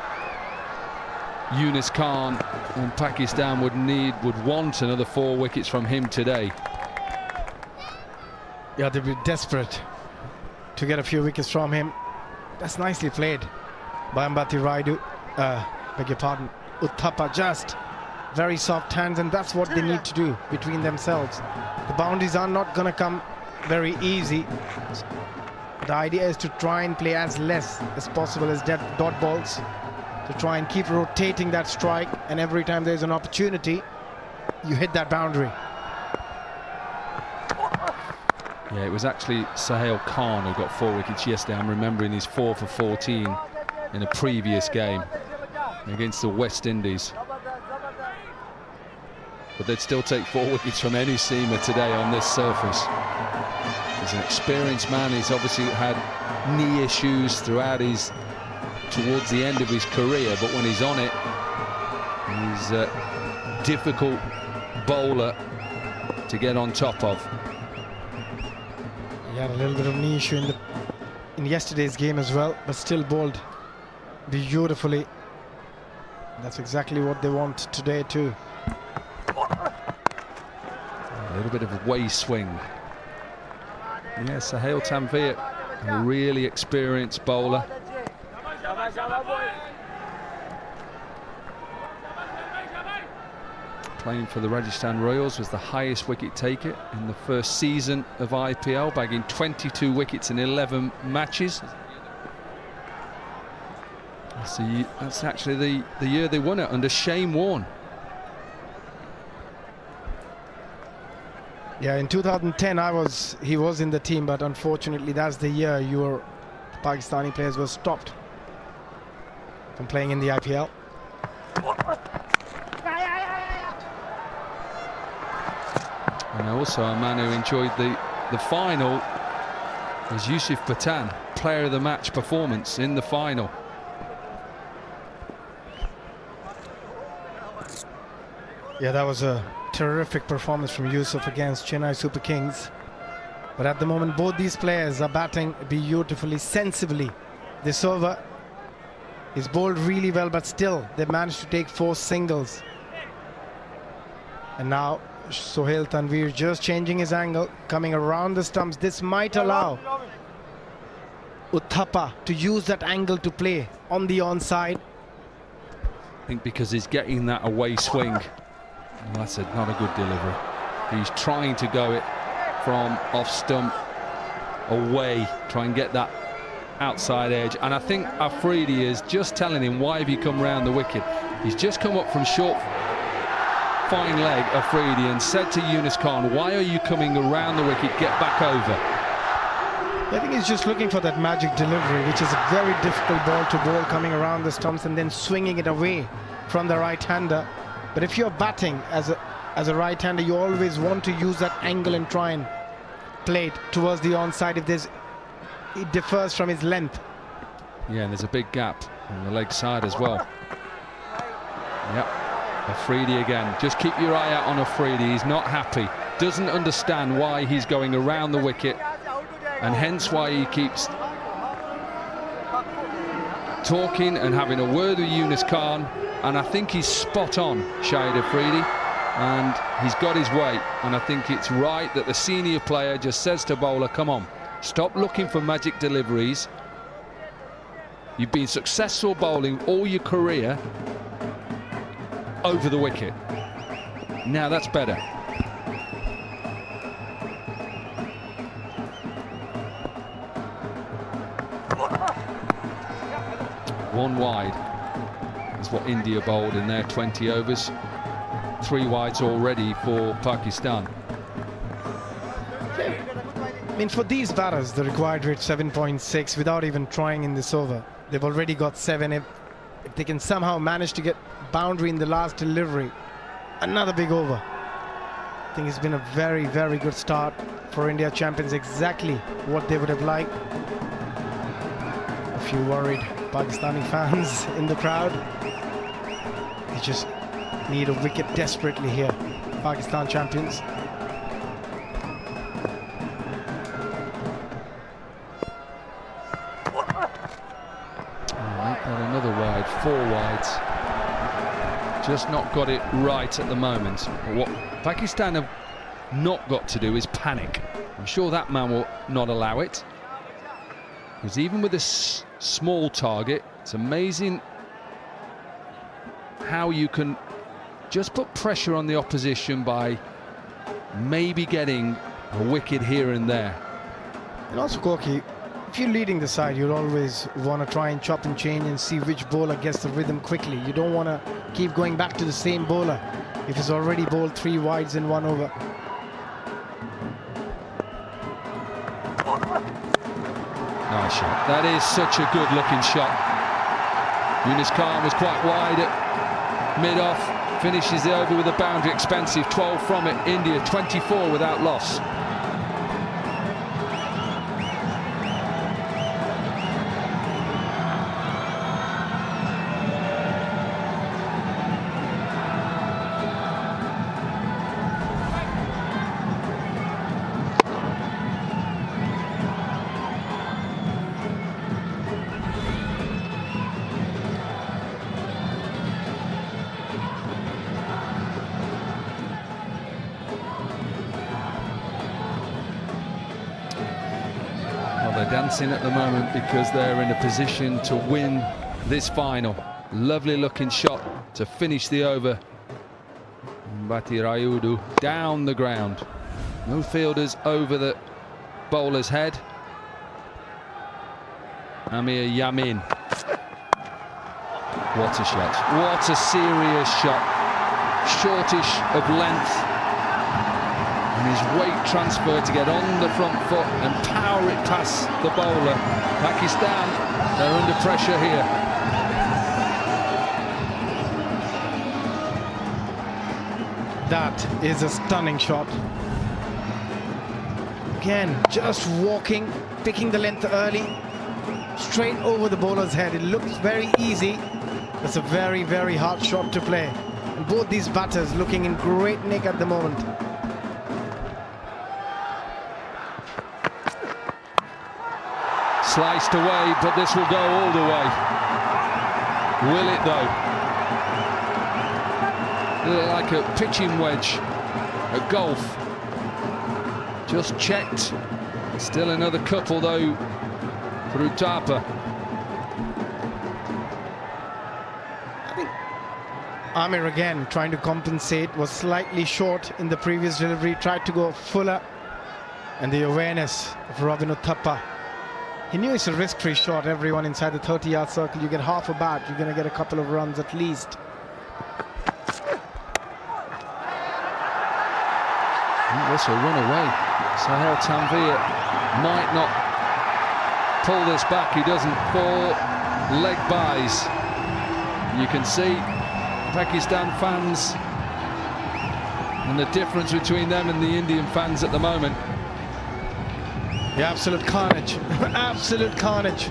Yunus Khan and Pakistan would want another 4 wickets from him today. Yeah, they'd be desperate to get a few wickets from him. That's nicely played by Ambati Rayudu. Beg your pardon, Uthappa. Just very soft hands, and that's what they need to do between themselves. The boundaries are not going to come very easy. The idea is to try and play as less as possible as dot balls, to try and keep rotating that strike, and every time there's an opportunity, you hit that boundary. Yeah, it was actually Sohail Khan who got 4 wickets yesterday. I'm remembering he's 4 for 14 in a previous game. against the West Indies. But they'd still take 4 wickets from any seamer today on this surface. He's an experienced man. He's obviously had knee issues throughout towards the end of his career, but when he's on it, he's a difficult bowler to get on top of. He had a little bit of knee issue in yesterday's game as well, but still bowled beautifully. That's exactly what they want today too. A little bit of a way swing. Yes, Sahil Tanvir, a really experienced bowler. Playing for the Rajasthan Royals, was the highest wicket taker in the first season of IPL, bagging 22 wickets in 11 matches. That's actually the year they won it, under Shane Warne. Yeah, in 2010 he was in the team, but unfortunately that's the year your Pakistani players were stopped from playing in the IPL. And also a man who enjoyed the final was Yusuf Pathan, player of the match performance in the final. Yeah, that was a terrific performance from Yusuf against Chennai Super Kings. But at the moment, both these players are batting beautifully, sensibly. This over is bowled really well, but still they managed to take 4 singles. And now Sohail Tanvir just changing his angle, coming around the stumps. This might allow Uthappa to use that angle to play on the onside. I think because he's getting that away swing. And that's not a good delivery. He's trying to go it from off stump away, try and get that outside edge. And I think Afridi is just telling him, why have you come round the wicket? He's just come up from short fine leg, Afridi, and said to Yunus Khan, why are you coming around the wicket? Get back over. I think he's just looking for that magic delivery, which is a very difficult ball to bowl, coming around the stumps and then swinging it away from the right-hander. But if you're batting as a right-hander, you always want to use that angle and try and play it towards the onside if it differs from his length. Yeah, and there's a big gap on the leg side as well. Yep, Afridi again. Just keep your eye out on Afridi. He's not happy. Doesn't understand why he's going around the wicket, and hence why he keeps talking and having a word with Yunus Khan. And I think he's spot on, Shahid Afridi, and he's got his way. And I think it's right that the senior player just says to bowler, come on, stop looking for magic deliveries. You've been successful bowling all your career over the wicket. Now that's better. One wide is what India bowled in their 20 overs. 3 wides already for Pakistan. I mean, for these batters, the required rate 7.6 without even trying in this over. They've already got 7. If they can somehow manage to get boundary in the last delivery, another big over. I think it's been a very, very good start for India champions, exactly what they would have liked. A few worried Pakistani fans in the crowd. They just need a wicket desperately here. Pakistan champions. Alright, and another wide, 4 wides. Just not got it right at the moment. But what Pakistan have not got to do is panic. I'm sure that man will not allow it. Because even with this small target, it's amazing how you can just put pressure on the opposition by maybe getting a wicket here and there. And also, Corky, if you're leading the side, you'll always want to try and chop and change and see which bowler gets the rhythm quickly. You don't want to keep going back to the same bowler if he's already bowled 3 wides in 1 over. Nice shot. That is such a good looking shot. Yunus Khan was quite wide at mid-off, finishes the over with a boundary, expensive, 12 from it. India 24 without loss. They're dancing at the moment because they're in a position to win this final. Lovely looking shot to finish the over. Batirayudu down the ground. No fielders over the bowler's head. Amir Yamin. What a shot. What a serious shot. Shortish of length. And his weight transfer to get on the front foot and power it past the bowler. Pakistan, they're under pressure here. That is a stunning shot. Again, just walking, picking the length early, straight over the bowler's head. It looks very easy. It's a very, very hard shot to play. And both these batters looking in great nick at the moment. Sliced away, but this will go all the way. Will it though? Like a pitching wedge at golf. Just checked. Still another couple though for Uthappa. I think Amir again trying to compensate, was slightly short in the previous delivery, tried to go fuller, and the awareness of Robin Uthappa. He knew it's a risk-free shot. Everyone inside the 30-yard circle, you get half a bat, you're going to get a couple of runs at least. This will run away. Sahel Tanvir might not pull this back. He doesn't. 4 leg buys. You can see Pakistan fans and the difference between them and the Indian fans at the moment. The absolute carnage, absolute carnage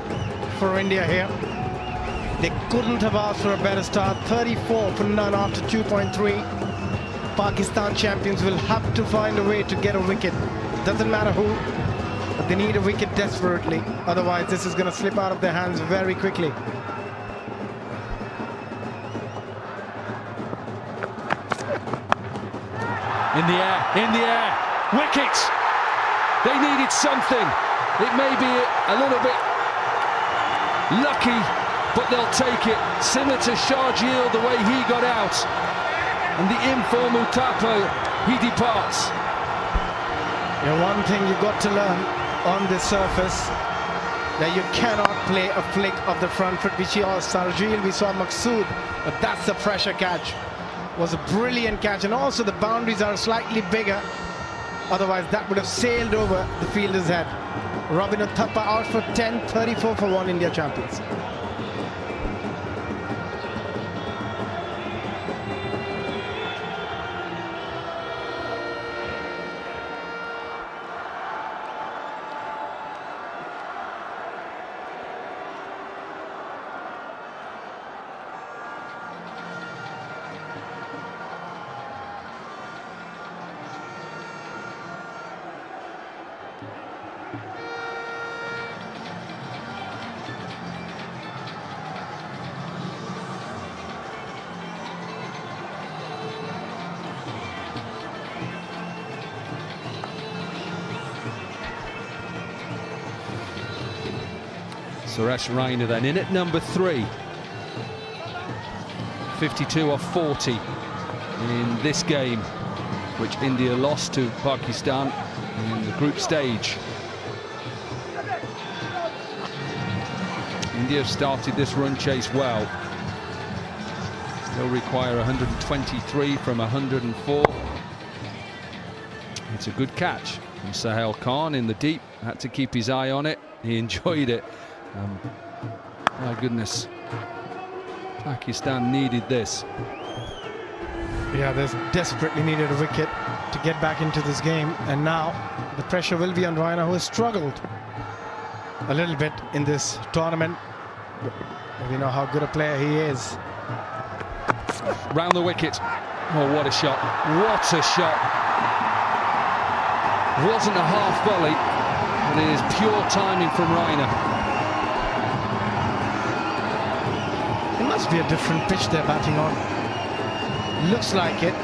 for India here. They couldn't have asked for a better start. 34 for none after 2.3. Pakistan champions will have to find a way to get a wicket. Doesn't matter who, but they need a wicket desperately. Otherwise, this is going to slip out of their hands very quickly. In the air, wickets! They needed something. It may be a little bit lucky, but they'll take it. Similar to Sharjeel, the way he got out. And the informal Uthappa, he departs. Yeah, one thing you've got to learn on this surface, that you cannot play a flick of the front foot, which Sharjeel, we saw Maqsood, but that's the pressure catch. It was a brilliant catch, and also the boundaries are slightly bigger. Otherwise, that would have sailed over the fielder's head. Robin Uthappa out for 10, 34 for 1, India champions. Suresh Raina then in at number 3. 52 off 40 in this game, which India lost to Pakistan in the group stage. India have started this run chase well. Still require 123 from 104. It's a good catch from Sahel Khan in the deep. Had to keep his eye on it. He enjoyed it. My goodness. Pakistan needed this. Yeah, there's desperately needed a wicket to get back into this game, and now the pressure will be on Raina, who has struggled a little bit in this tournament. We know how good a player he is. Round the wicket. Oh, what a shot. What a shot. Wasn't a half volley, but it is pure timing from Raina. It must be a different pitch they're batting on. Looks like it.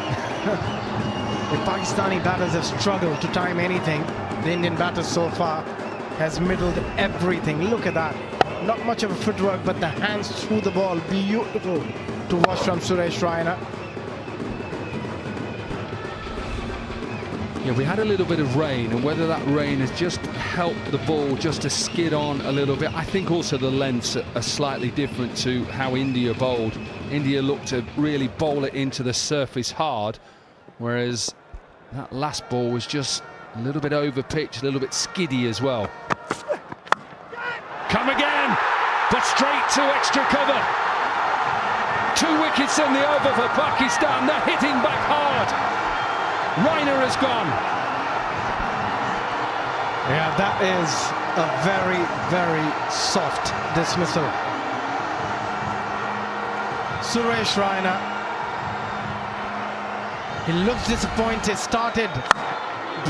The Pakistani batters have struggled to time anything. The Indian batters so far has middled everything. Look at that. Not much of a footwork, but the hands through the ball. Beautiful to watch from Suresh Raina. Yeah, we had a little bit of rain, and whether that rain has just helped the ball just to skid on a little bit. I think also the lengths are slightly different to how India bowled. India looked to really bowl it into the surface hard, whereas that last ball was just a little bit over pitch, a little bit skiddy as well. Come again, but straight to extra cover. 2 wickets in the over for Pakistan. They're hitting back hard. Raina has gone. Yeah, that is a very, very soft dismissal. Suresh Raina, he looks disappointed. Started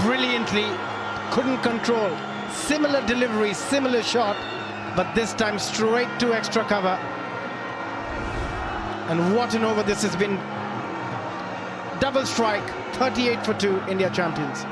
brilliantly, couldn't control. Similar delivery, similar shot, but this time straight to extra cover. And what an over this has been. Double strike, 38 for 2, India champions.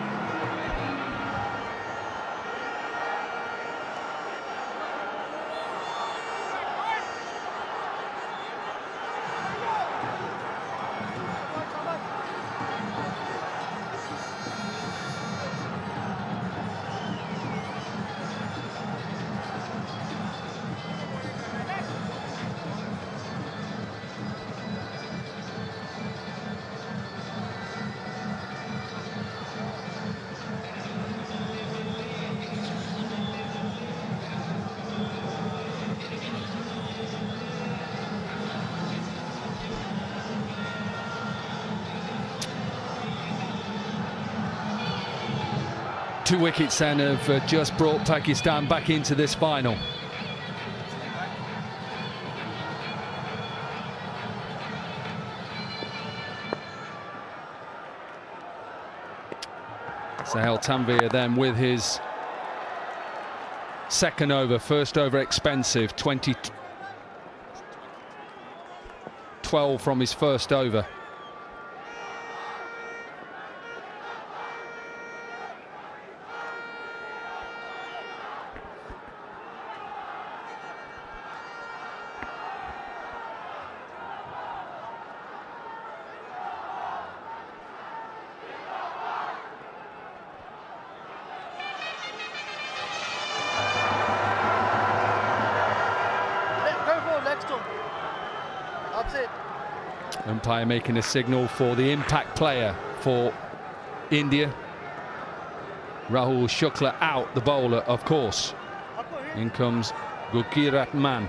Two wickets then have just brought Pakistan back into this final. Sahel Tanvir then with his second over, first over expensive, 12 from his first over. Umpire making a signal for the impact player for India. Rahul Shukla out, the bowler, of course. In comes Gurkirat Man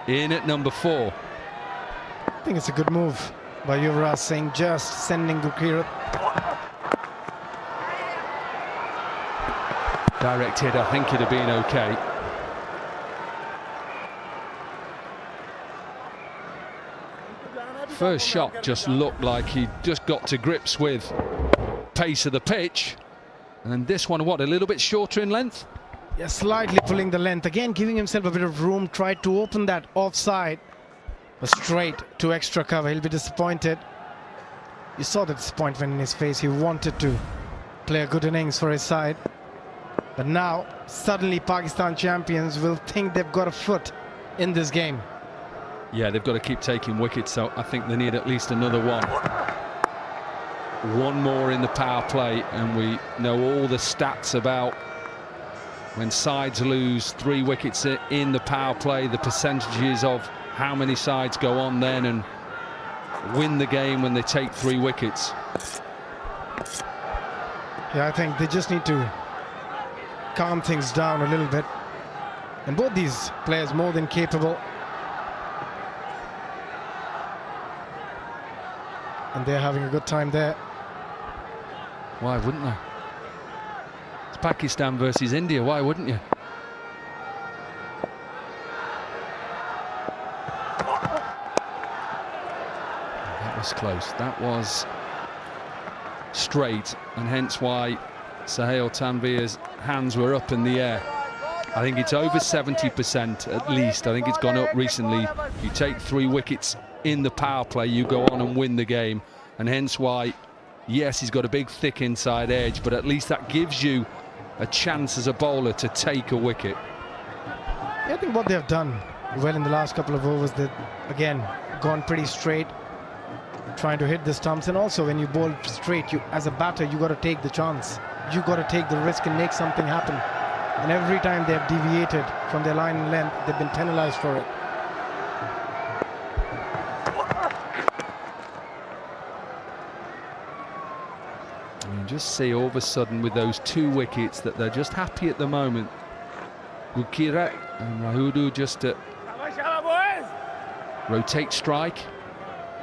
in at number 4. I think it's a good move by Yuvraj Singh, just sending Gurkirat. Direct hit, I think it'd have been okay. First shot just looked like he just got to grips with pace of the pitch, and this one, what, a little bit shorter in length? Yeah, slightly pulling the length again, giving himself a bit of room. Tried to open that offside, but straight to extra cover. He'll be disappointed. You saw the disappointment in his face. He wanted to play a good innings for his side, but now suddenly Pakistan champions will think they've got a foot in this game. Yeah, they've got to keep taking wickets, so I think they need at least another one. One more in the power play, and we know all the stats about when sides lose 3 wickets in the power play, the percentages of how many sides go on then and win the game when they take 3 wickets. Yeah, I think they just need to calm things down a little bit. And both these players more than capable. and they're having a good time there. Why wouldn't they? It's Pakistan versus India. Why wouldn't you? That was close. That was straight, and hence why Sohail Tanvir's hands were up in the air. I think it's over 70% at least. I think it's gone up recently. You take 3 wickets in the power play, you go on and win the game, and hence why, yes, he's got a big thick inside edge, but at least that gives you a chance as a bowler to take a wicket. Yeah, I think what they've done well in the last couple of overs, they've again gone pretty straight, trying to hit the stumps. And also when you bowl straight, you as a batter, you got to take the chance, you got to take the risk and make something happen. And every time they've deviated from their line and length, they've been penalized for it. You just see all of a sudden with those 2 wickets that they're just happy at the moment. Gukira and Rahudu just to rotate strike,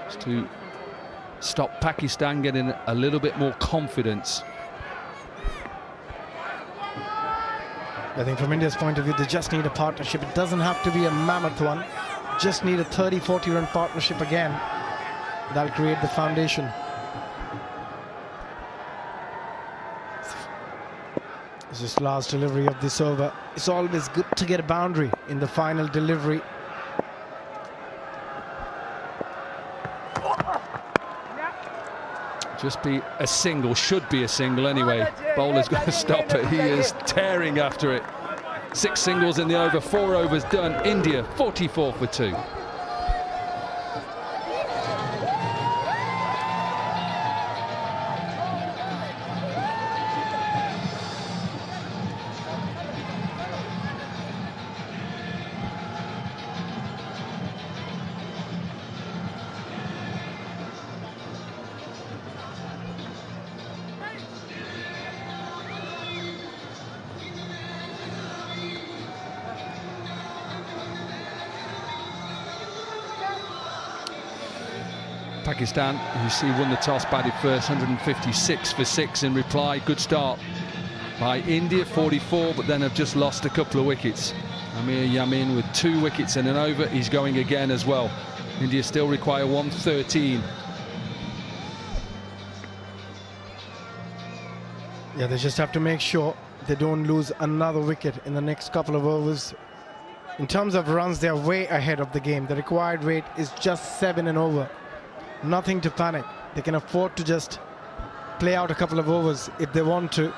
just to stop Pakistan getting a little bit more confidence. I think from India's point of view, they just need a partnership. It doesn't have to be a mammoth one. Just need a 30-40 run partnership again. That'll create the foundation. It's just last delivery of this over. It's always good to get a boundary in the final delivery. Just be a single, should be a single anyway. Bowler's got to stop it. He is tearing after it. 6 singles in the over, 4 overs done. India 44 for 2. Pakistan, you see, won the toss, batted first, 156 for 6 in reply. Good start by India, 44, but then have just lost a couple of wickets. Amir Yamin with 2 wickets in an over. He's going again as well. India still require 113. Yeah, they just have to make sure they don't lose another wicket in the next couple of overs. In terms of runs, they're way ahead of the game. The required rate is just 7 and over. Nothing to panic. They can afford to just play out a couple of overs if they want to.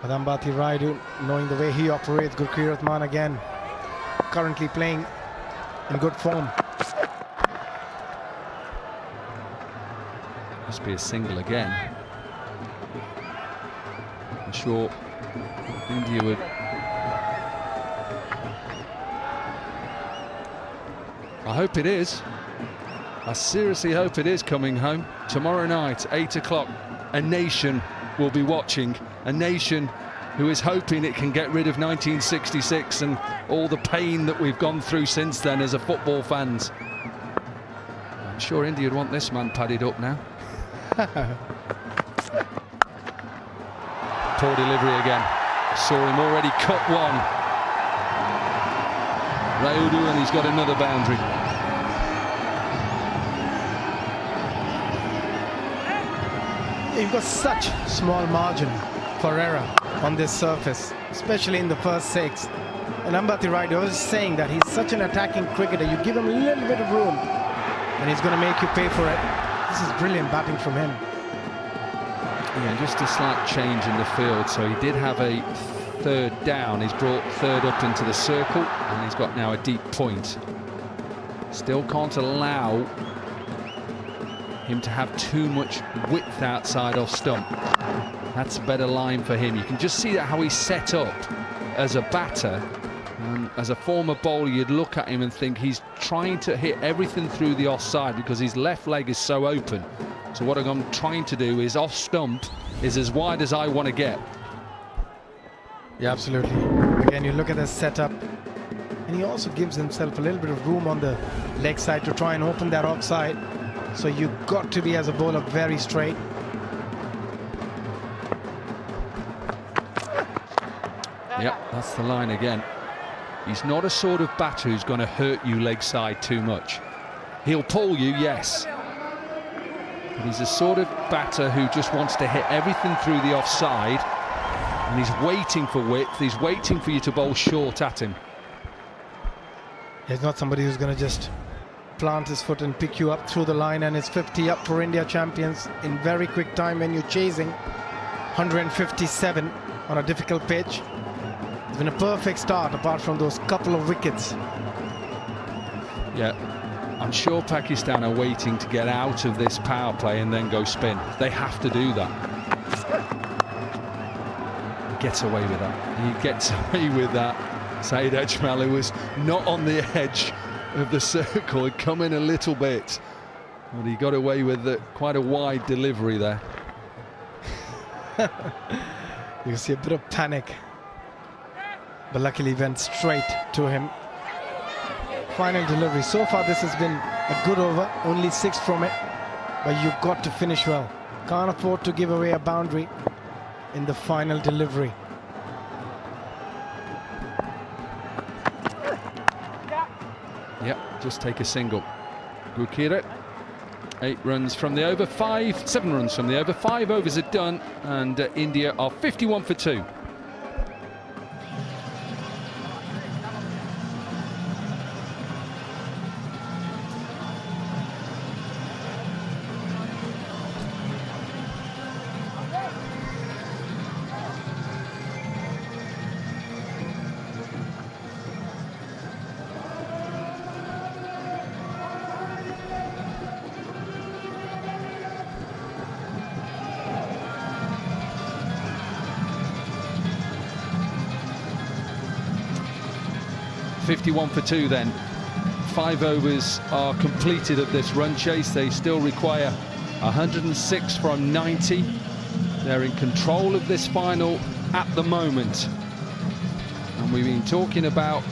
But Ambati Raidu, knowing the way he operates, Gurkirat Man again, currently playing in good form. Must be a single again. I'm sure India would. I hope it is. I seriously hope it is coming home. Tomorrow night, 8 o'clock, a nation will be watching. A nation who is hoping it can get rid of 1966 and all the pain that we've gone through since then as a football fans. I'm sure India would want this man padded up now. Poor delivery again. Saw him already cut one. Raudu, and he's got another boundary. You've got such small margin for error on this surface, especially in the first 6. And Ambati Raidu was saying that he's such an attacking cricketer. You give him a little bit of room and he's going to make you pay for it. This is brilliant batting from him. Yeah, just a slight change in the field. So he did have a 3rd down. He's brought 3rd up into the circle and he's got now a deep point. Still can't allow him to have too much width outside off stump. That's a better line for him. You can just see that how he's set up as a batter. As a former bowler, you'd look at him and think he's trying to hit everything through the offside because his left leg is so open. So what I'm trying to do is off stump is as wide as I want to get. Yeah, absolutely. Again, you look at the setup and he also gives himself a little bit of room on the leg side to try and open that offside. So you've got to be, as a bowler, very straight. Yep, that's the line again. He's not a sort of batter who's going to hurt you leg side too much. He'll pull you, yes. But he's a sort of batter who just wants to hit everything through the offside. And he's waiting for width. He's waiting for you to bowl short at him. He's not somebody who's going to just plant his foot and pick you up through the line. And it's 50 up for India champions in very quick time when you're chasing 157 on a difficult pitch. It's been a perfect start apart from those couple of wickets. Yeah, I'm sure Pakistan are waiting to get out of this power play and then go spin. They have to do that. He gets away with that. He gets away with that. Saeed Ajmal, who was not on the edge of the circle, had come in a little bit, but he got away with quite a wide delivery there. You can see a bit of panic, but luckily went straight to him. Final delivery. So far this has been a good over, only 6 from it, but you've got to finish well. Can't afford to give away a boundary in the final delivery. Yep, just take a single. Gurkira, 8 runs from the over, 7 runs from the over, 5 overs are done, and India are 51 for 2. .51 for 2 then. 5 overs are completed of this run chase. They still require 106 from 90. They're in control of this final at the moment. And we've been talking about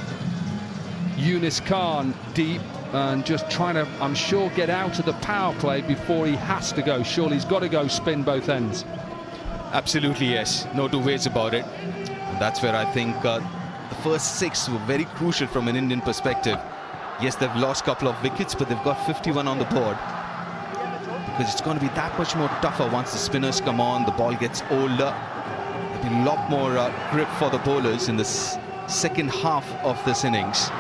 Yunus Khan deep and just trying to, I'm sure, get out of the power play before he has to go. Surely he's got to go spin both ends. Absolutely, yes. No two ways about it. And that's where I think the first 6 were very crucial from an Indian perspective. Yes, they've lost a couple of wickets, but they've got 51 on the board. Because it's going to be that much more tougher once the spinners come on, the ball gets older. There'll be a lot more grip for the bowlers in the second half of this innings.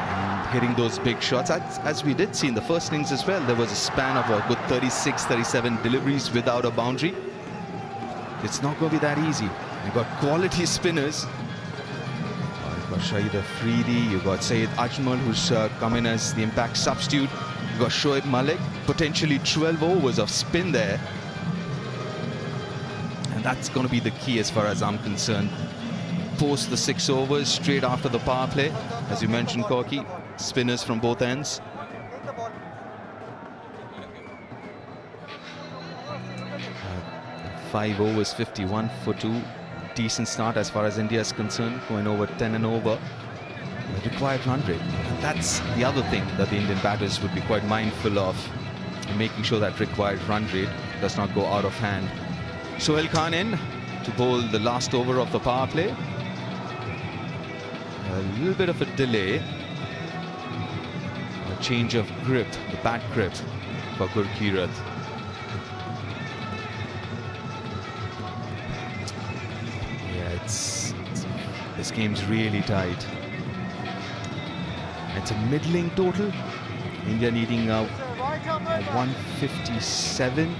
And hitting those big shots, as we did see in the first innings as well, there was a span of a good 36, 37 deliveries without a boundary. It's not going to be that easy. You've got quality spinners. You've got Shahid Afridi, you've got Saeed Ajmal, who's come in as the impact substitute. You've got Shoaib Malik, potentially 12 overs of spin there. And that's going to be the key as far as I'm concerned. Post the 6 overs, straight after the power play. As you mentioned, Corky, spinners from both ends. Five overs, 51 for 2. Decent start as far as India is concerned, going over 10 and over. The required run rate. And that's the other thing that the Indian batters would be quite mindful of, making sure that required run rate does not go out of hand. Sohail Khan in to bowl the last over of the power play. A little bit of a delay. A change of grip, the bat grip for Gurkirath. This game's really tight. It's a middling total. India needing 157.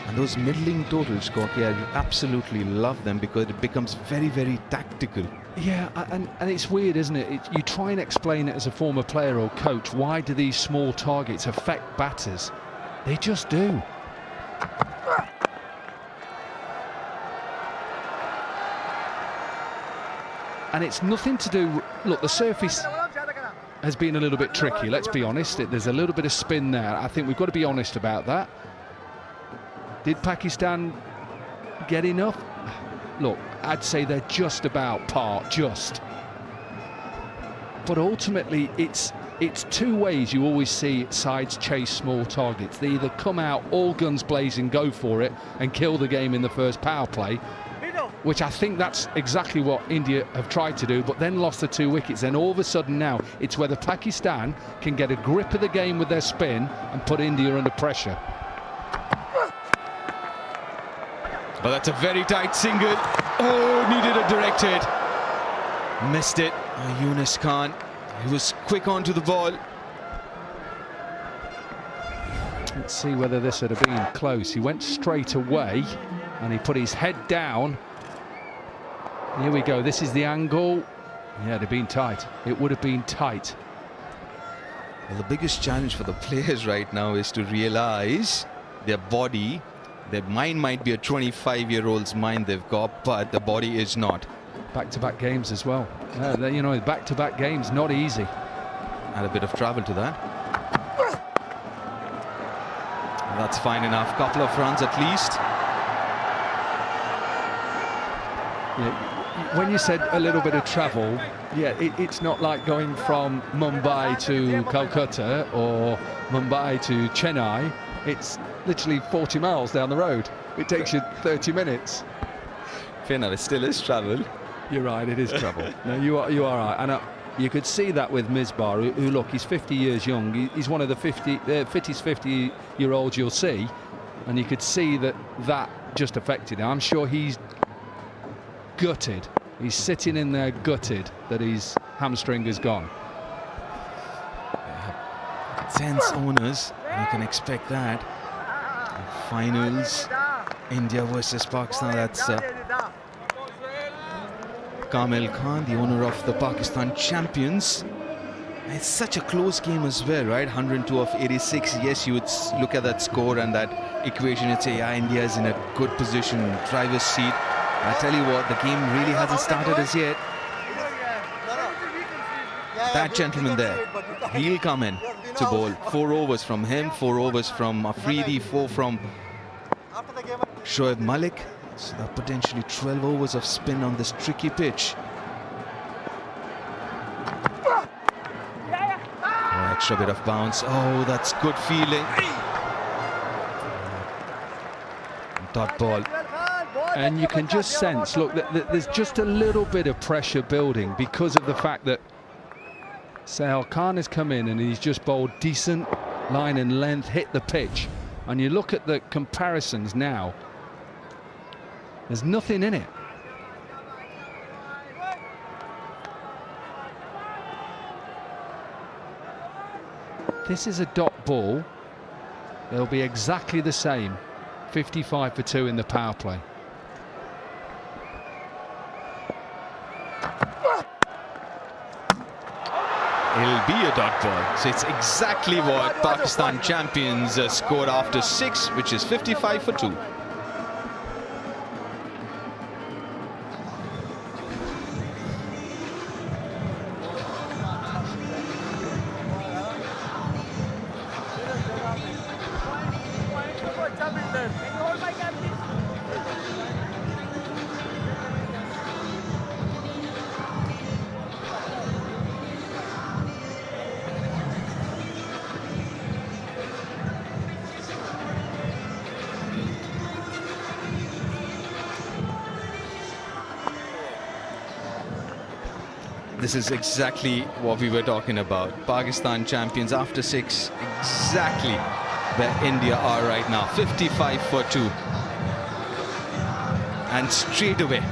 And those middling totals, Corky, I absolutely love them because it becomes very, very tactical. Yeah, and it's weird, isn't it? You try and explain it as a former player or coach. Why do these small targets affect batters? They just do. And it's nothing to do... Look, the surface has been a little bit tricky, let's be honest. There's a little bit of spin there. I think we've got to be honest about that. Did Pakistan get enough? Look, I'd say they're just about par, just. But ultimately, it's it's two ways you always see sides chase small targets. They either come out all guns blazing, go for it, and kill the game in the first power play, which I think that's exactly what India have tried to do, but then lost the 2 wickets. Then all of a sudden now, it's whether Pakistan can get a grip of the game with their spin and put India under pressure. But that's a very tight single. Oh, needed a direct hit. Missed it. Yunus Khan. He was quick onto the ball. Let's see whether this would have been close. He went straight away and he put his head down. Here we go. This is the angle. Yeah, it'd have been tight. It would have been tight. Well, the biggest challenge for the players right now is to realize their body, their mind might be a 25-year-old's mind they've got, but the body is not. Back-to-back games as well. You know, back-to-back games, not easy. Add a bit of travel to that. That's fine enough. Couple of runs at least. Yeah, when you said a little bit of travel, yeah, it's not like going from Mumbai to Calcutta or Mumbai to Chennai. It's literally 40 miles down the road. It takes you 30 minutes. Fair enough, it still is travel. You're right, it is travel. No, you are right. And you could see that with Misbah, who look, he's 50 years young. He's one of the fittest 50-year-olds you'll see. And you could see that just affected him. I'm sure he's gutted. He's sitting in there gutted that his hamstring is gone. Tense owners, you can expect that. Finals, India versus Pakistan. That's Kamil Khan, the owner of the Pakistan champions. It's such a close game as well, right? 102 of 86. Yes, you would look at that score and that equation and say, yeah, India is in a good position, driver's seat. I tell you what, the game really hasn't started as yet. That gentleman there, he'll come in to bowl. 4 overs from him, 4 overs from Afridi, 4 from Shoaib Malik. So that potentially 12 overs of spin on this tricky pitch. Oh, extra bit of bounce. Oh, that's good feeling. Dot ball. And you can just sense, look, there's just a little bit of pressure building because of the fact that Sahil Khan has come in and he's just bowled decent line and length, hit the pitch. And you look at the comparisons now, there's nothing in it. This is a dot ball. It'll be exactly the same. 55 for 2 in the power play. It'll be a dot ball. So it's exactly what Pakistan champions scored after 6, which is 55 for 2. This is exactly what we were talking about. Pakistan champions after 6, exactly where India are right now. 55 for 2. And straight away,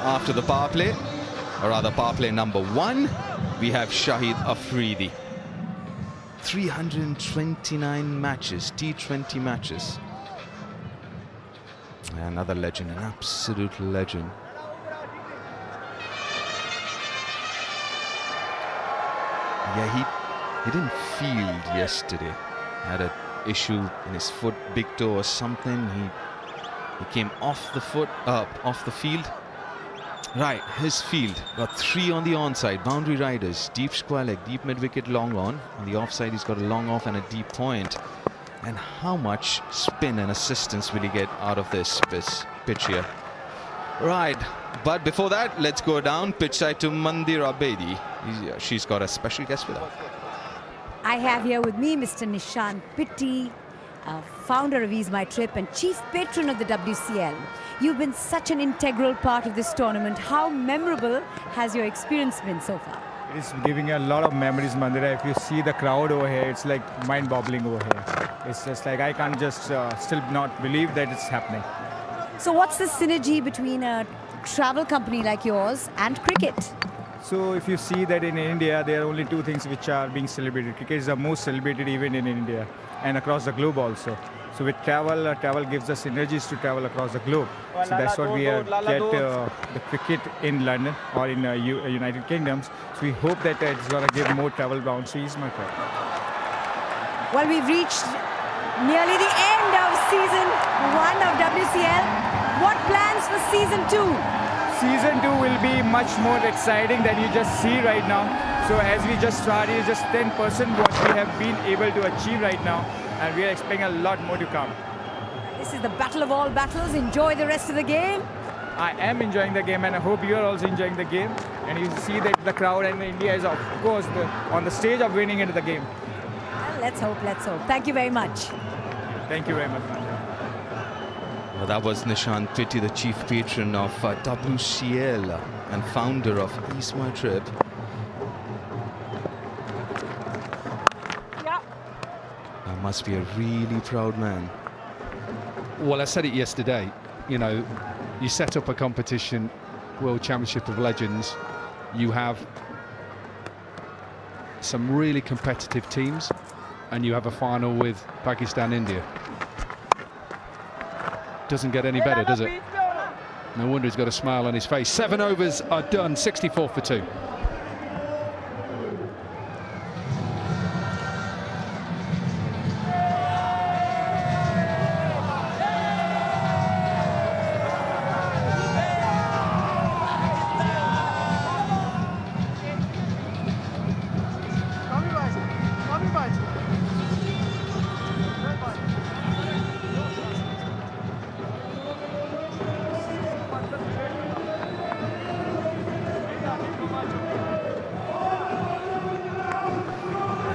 after the power play, or rather power play number 1, we have Shahid Afridi. 329 matches, T20 matches. Another legend, an absolute legend. Yeah, he didn't field yesterday. Had an issue in his foot, big toe or something. He came off the field. Right, his field got 3 on the onside, boundary riders, deep square leg, deep mid wicket, long on. On the offside, he's got a long off and a deep point. And how much spin and assistance will he get out of this pitch here? Right, but before that, let's go down pitch side to Mandir Abedi. she's got a special guest with her. I have here with me Mr. Nishant Pitti, founder of Ease My Trip and chief patron of the WCL. You've been such an integral part of this tournament. How memorable has your experience been so far? It is giving a lot of memories, Mandira. If you see the crowd over here, it's like mind-boggling over here. It's just like I can't just still not believe that it's happening. So what's the synergy between a travel company like yours and cricket? So if you see that in India, there are only two things which are being celebrated. Cricket is the most celebrated event in India and across the globe also. So with travel, travel gives us energies to travel across the globe. So that's what we get the cricket in London or in United Kingdoms. So we hope that it's going to give more travel bounce to Ease My Trip. Well, we've reached nearly the end of season 1 of WCL. What plans for season 2? Season 2 will be much more exciting than you just see right now. So as we just started, it's just 10% what we have been able to achieve right now. And we are expecting a lot more to come. This is the battle of all battles. Enjoy the rest of the game. I am enjoying the game and I hope you are also enjoying the game. And you see that the crowd and India is of course on the stage of winning into the game. Well, let's hope, let's hope. Thank you very much. Thank you very much. Well, that was Nishant Pitti, the chief patron of WCL and founder of Ease My Trip. Must be a really proud man. Well, I said it yesterday, you know, you set up a competition, World Championship of Legends, you have some really competitive teams, and you have a final with Pakistan, India. Doesn't get any better, does it? No wonder he's got a smile on his face. 7 overs are done, 64 for 2.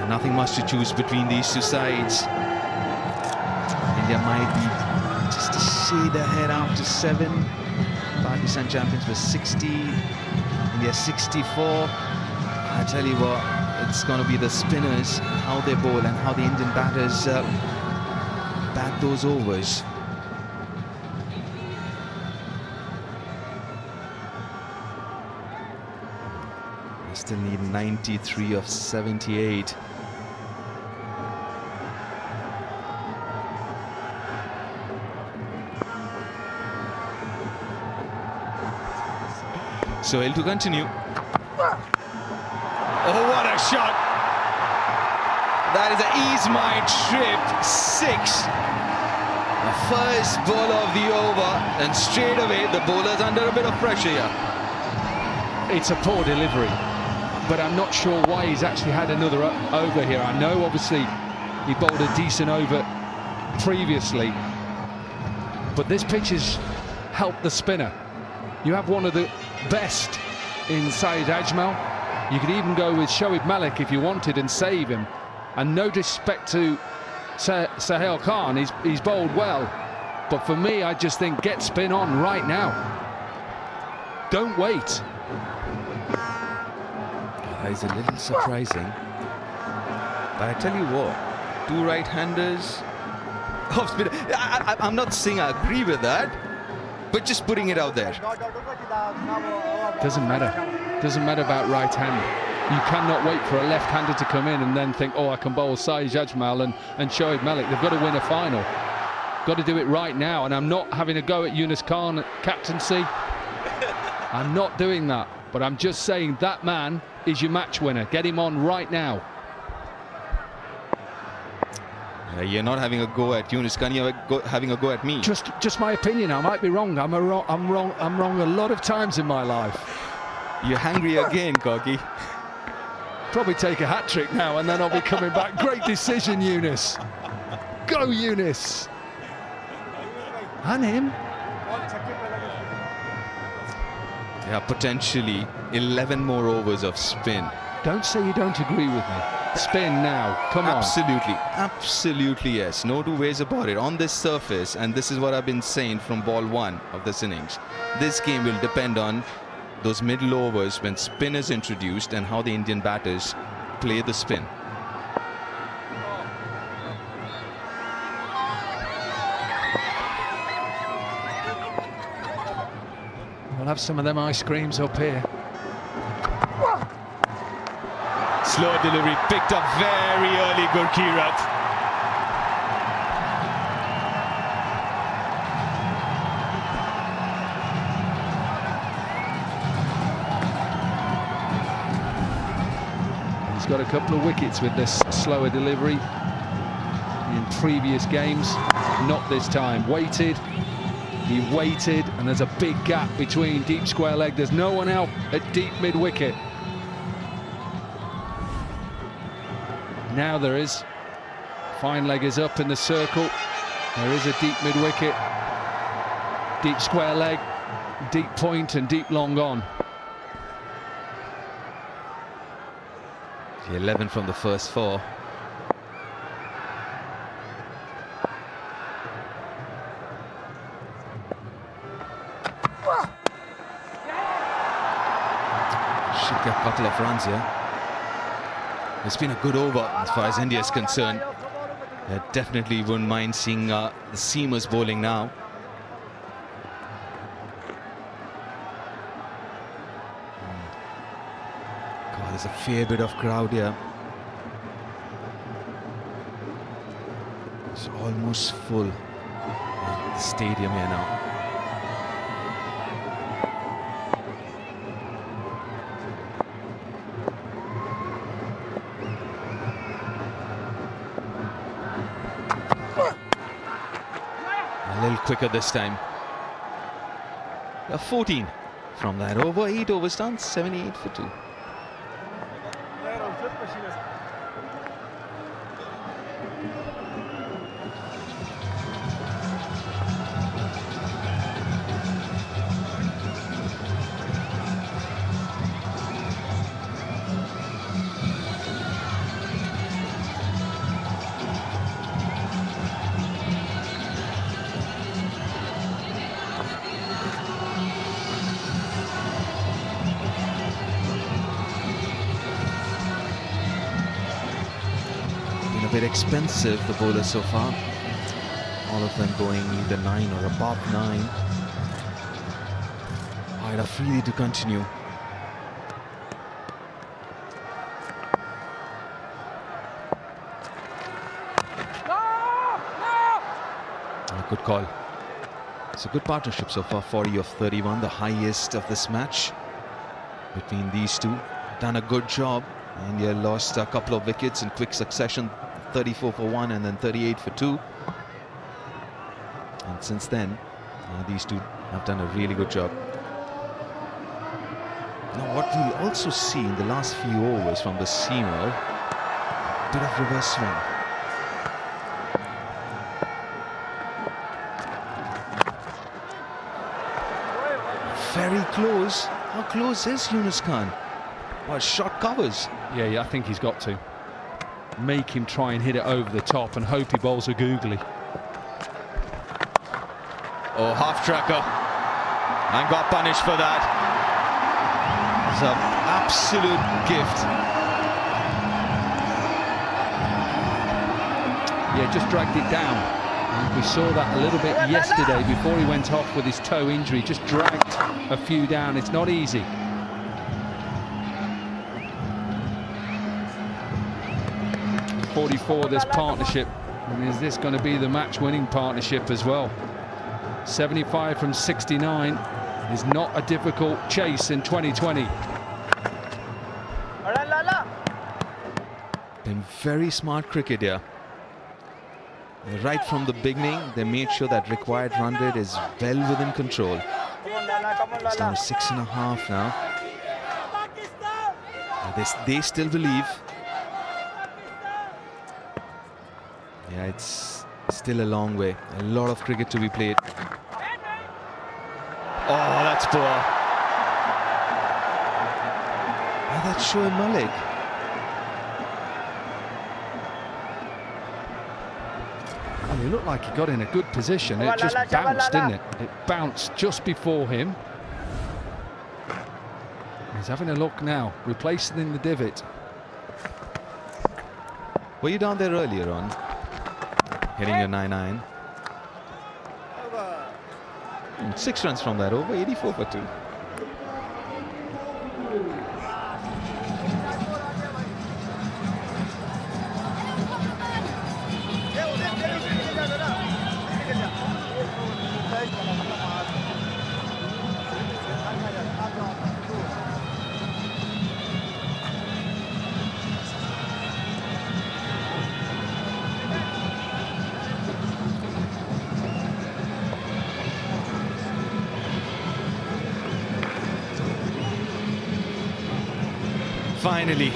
Nothing much to choose between these two sides. India might be just a shade ahead after 7. Pakistan champions were 60, India 64. I tell you what, it's going to be the spinners, how they bowl and how the Indian batters bat those overs. They still need 93 of 78. So to continue. Oh, what a shot! That is an Ease My Trip 6. The first ball of the over, and straight away the bowler's under a bit of pressure here. It's a poor delivery, but I'm not sure why he's actually had another over here. I know obviously he bowled a decent over previously, but this pitch has helped the spinner. You have one of the best in Saeed Ajmal. You could even go with Shoaib Malik if you wanted and save him. And no disrespect to Sahel Khan, he's bowled well. But for me, I just think get spin on right now. Don't wait. That is a little surprising. But I tell you what, 2 right-handers off spinner. I'm not saying I agree with that, but just putting it out there. Doesn't matter. Doesn't matter about right hand. You cannot wait for a left-hander to come in and then think, oh, I can bowl Saeed Ajmal and Shoaib Malik. They've got to win a final. Got to do it right now. And I'm not having a go at Yunus Khan captaincy. I'm not doing that. But I'm just saying that man is your match winner. Get him on right now. You're not having a go at Yunus Khan, you're having a go at me. Just my opinion. I might be wrong. I'm wrong a lot of times in my life. You're hungry again, Corky. Probably take a hat-trick now and then I'll be coming back. Great decision, Yunus. Go, Yunus. And him. Yeah, potentially 11 more overs of spin. Don't say you don't agree with me. Spin now, come on. Absolutely yes. No two ways about it. On this surface, and this is what I've been saying from ball one of this innings, this game will depend on those middle overs when spin is introduced and how the Indian batters play the spin. We'll have some of them ice creams up here. Slow delivery, picked up very early, Gurkirat. He's got a couple of wickets with this slower delivery in previous games. Not this time. He waited, and there's a big gap between deep square leg. There's no one out at deep mid-wicket. Now there is. Fine leg is up in the circle. There is a deep mid-wicket, deep square leg, deep point and deep long on. The 11 from the first 4. Should get a couple of runs here. It's been a good over as far as India is concerned. I definitely wouldn't mind seeing the seamers bowling now. God, there's a fair bit of crowd here. It's almost full. The stadium here now. A little quicker this time. 14 from that over. 8 overs done. 78 for 2. Bit expensive, the bowlers so far. All of them going either 9 or above 9. Wide are free to continue. A good call. It's a good partnership so far. 40 of 31, the highest of this match between these two. Done a good job. India lost a couple of wickets in quick succession. 34 for 1 and then 38 for 2. And since then, these two have done a really good job. Now what we'll also see in the last few overs from the seamer, a bit of reverse swing. Very close. How close is Yunus Khan? Well, shot covers. Yeah, I think he's got to. Make him try and hit it over the top and hope he bowls a googly. Oh, half tracker. And got punished for that. It's an absolute gift. Yeah, just dragged it down. And we saw that a little bit yesterday before he went off with his toe injury. Just dragged a few down. It's not easy. .44 this partnership, and is this going to be the match-winning partnership as well? 75 from 69 is not a difficult chase in 2020. Been very smart cricket here. Right from the beginning, they made sure that required run rate is well within control. It's down to 6.5 now. They still believe. Yeah, it's still a long way. A lot of cricket to be played. Oh, that's poor. that's Shoaib Malik. And he looked like he got in a good position. It just bounced, didn't it? It bounced just before him. He's having a look now, replacing in the divot. Were you down there earlier on? Hitting your 9-9. 6 runs from that over, 84 for 2. Finally,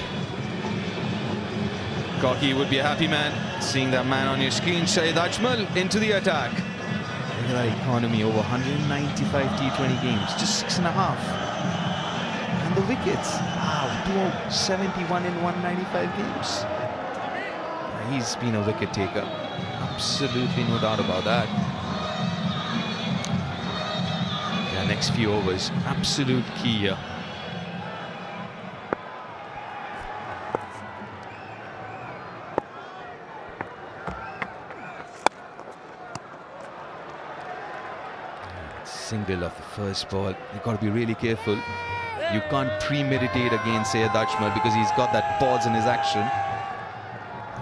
Cocky would be a happy man seeing that man on your screen. Shahid Ajmal into the attack. Look at that economy, over 195 T20 games, just 6.5. And the wickets, wow, 271 in 195 games. He's been a wicket taker, absolutely no doubt about that. Yeah, next few overs, absolute key here. Single of the first ball. You've got to be really careful. You can't premeditate against Shahid Ajmal because he's got that pause in his action.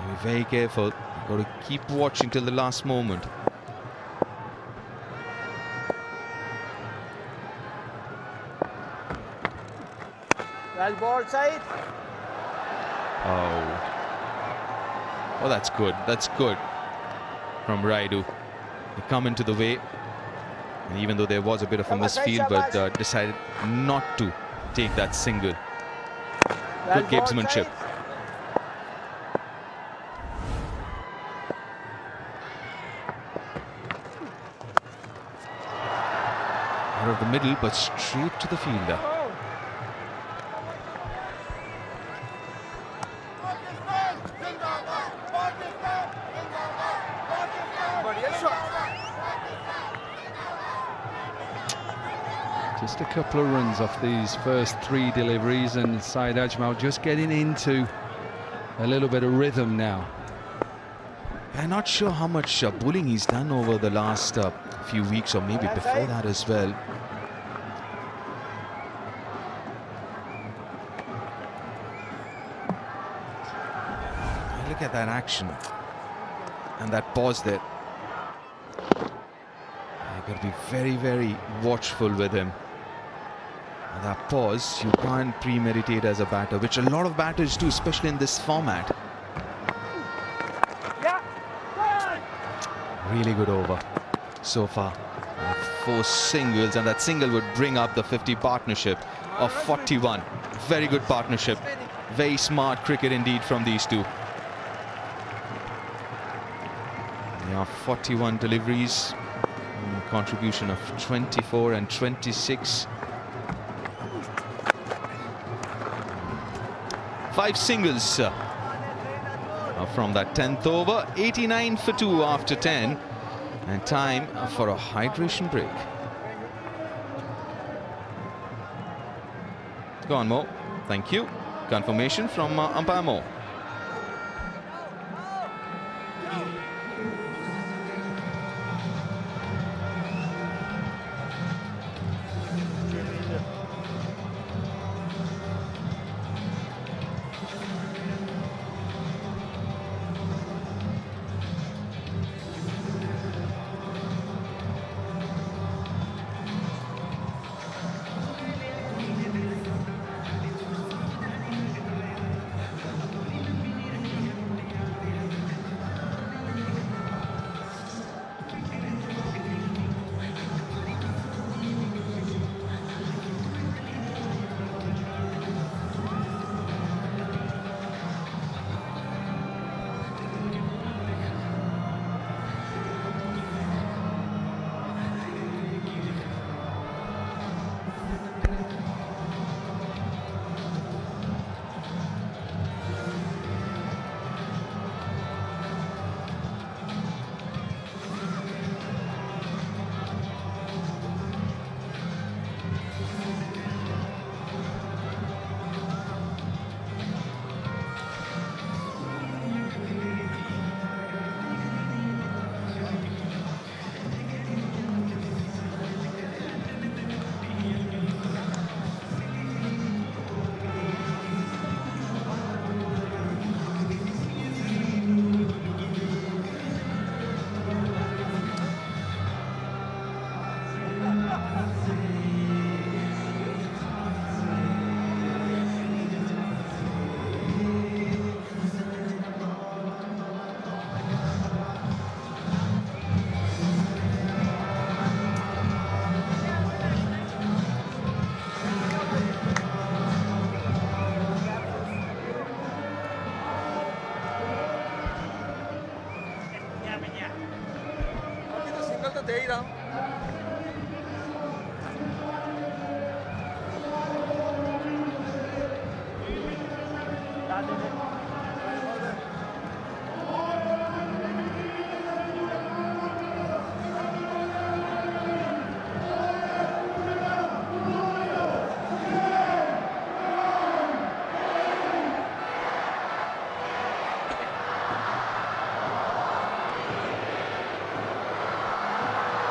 Be very careful. You've got to keep watching till the last moment. Well ball, side. Oh, that's good. That's good from Raidu. They come into the way. And even though there was a bit of a misfield, but decided not to take that single. Good gamesmanship. Out of the middle, but straight to the fielder. Just a couple of runs off these first 3 deliveries, and Shahid Ajmal just getting into a little bit of rhythm now. I'm not sure how much bowling he's done over the last few weeks, or maybe before that as well. Look at that action and that pause there. You've got to be very, very watchful with him. And that pause, you can't premeditate as a batter, which a lot of batters do, especially in this format. Really good over so far. 4 singles, and that single would bring up the 50 partnership of 41. Very good partnership. Very smart cricket indeed from these two. There are 41 deliveries. Contribution of 24 and 26. 5 singles from that 10th over. 89 for 2 after 10. And time for a hydration break. Go on, Mo. Thank you. Confirmation from umpire Mo.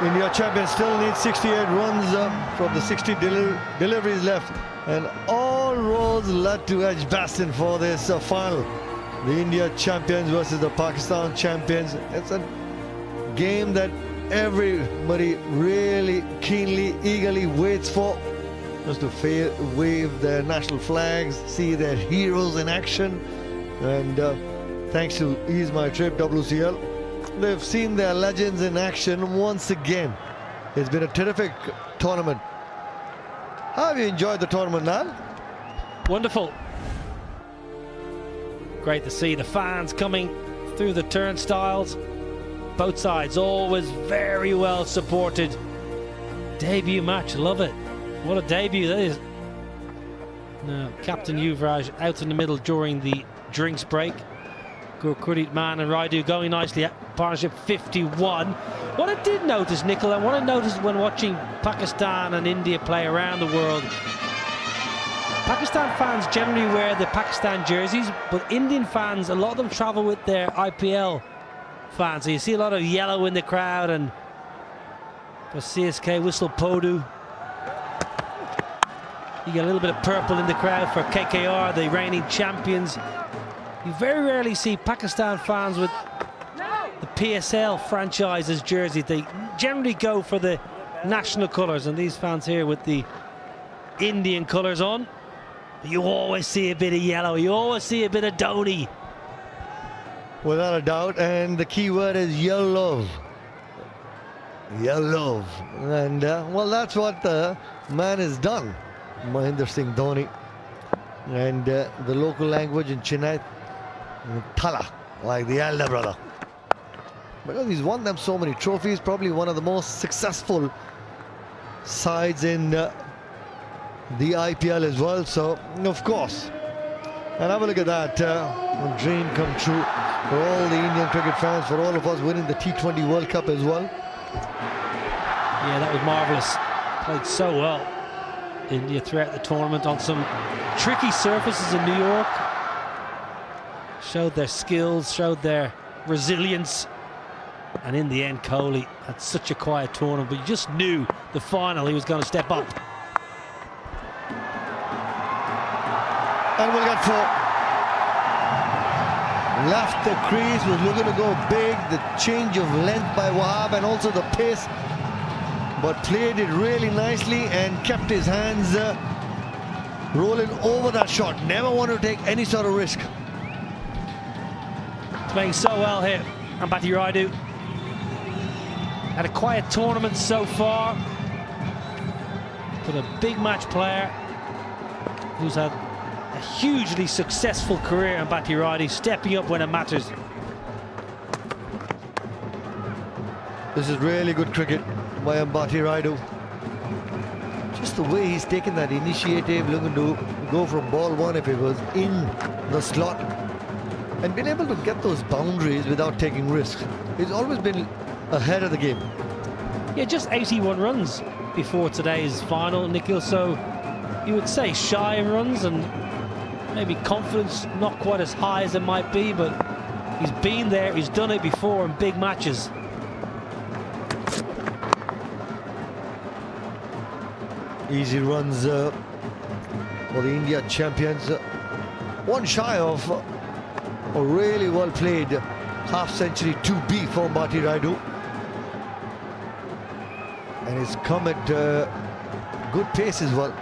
India champions still need 68 runs from the 60 deliveries left, and all roads led to Edgbaston for this final. The India champions versus the Pakistan champions. It's a game that everybody really keenly, eagerly waits for, just to wave their national flags, see their heroes in action. And thanks to Ease My Trip WCL, they've seen their legends in action once again. It's been a terrific tournament. How have you enjoyed the tournament, Nal? Wonderful. Great to see the fans coming through the turnstiles. Both sides always very well supported. Debut match, love it. What a debut that is. Now, Captain Yuvraj out in the middle during the drinks break. Gurpreet Mann and Raidu going nicely at partnership 51. What I did notice, Nicola, and what I noticed when watching Pakistan and India play around the world, Pakistan fans generally wear the Pakistan jerseys, but Indian fans, a lot of them travel with their IPL fans. So you see a lot of yellow in the crowd, and for CSK whistle Podu. You get a little bit of purple in the crowd for KKR, the reigning champions. You very rarely see Pakistan fans with the PSL franchise's jersey. They generally go for the national colours, and these fans here with the Indian colours on. You always see a bit of yellow, you always see a bit of Dhoni. Without a doubt, and the key word is yellow. Yellow. And well, that's what the man has done, Mahendra Singh Dhoni. And the local language in Chennai, Thala, like the elder brother. Because he's won them so many trophies, probably one of the most successful sides in the IPL as well. So, of course, and have a look at that, a dream come true for all the Indian cricket fans, for all of us winning the T20 World Cup as well. Yeah, that was marvellous. Played so well, India, throughout the tournament on some tricky surfaces in New York. Showed their skills, showed their resilience, and in the end Kohli had such a quiet tournament, but you just knew the final he was going to step up. And we'll get 4. Left the crease, was looking to go big, the change of length by Wahab and also the pace, but played it really nicely and kept his hands rolling over that shot. Never wanted to take any sort of risk. Playing so well here, Ambati Raidu. Had a quiet tournament so far, but a big match player who's had a hugely successful career, Ambati Raidu, stepping up when it matters. This is really good cricket by Ambati Raidu. Just the way he's taken that initiative, looking to go from ball 1 if it was in the slot, and been able to get those boundaries without taking risks. He's always been ahead of the game. Yeah, just 81 runs before today's final, Nikhil, so you would say shy in runs and maybe confidence not quite as high as it might be, but he's been there, he's done it before in big matches. Easy runs for the India champions. One shy of a really well played half-century 2B for Ambati Raidu. And it's come at good pace as well.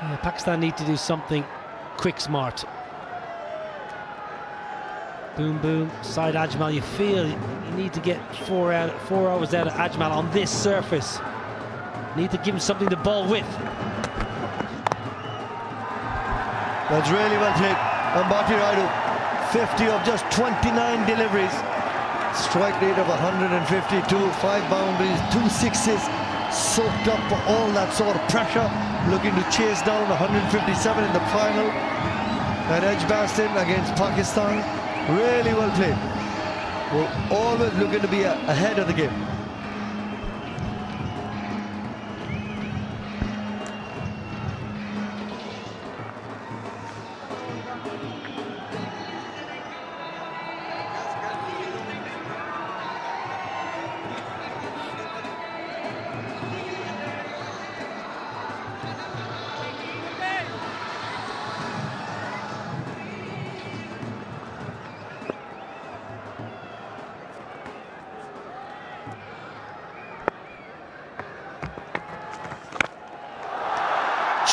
Yeah, Pakistan need to do something quick, smart. Boom, boom, side Ajmal. You feel you need to get 4 overs out of Ajmal on this surface. Need to give him something to bowl with. That's really well played. Ambati Raidu, 50 of just 29 deliveries. Strike rate of 152, 5 boundaries, 2 sixes, soaked up for all that sort of pressure, looking to chase down 157 in the final at Edgbaston against Pakistan. Really well played. We're always looking to be ahead of the game.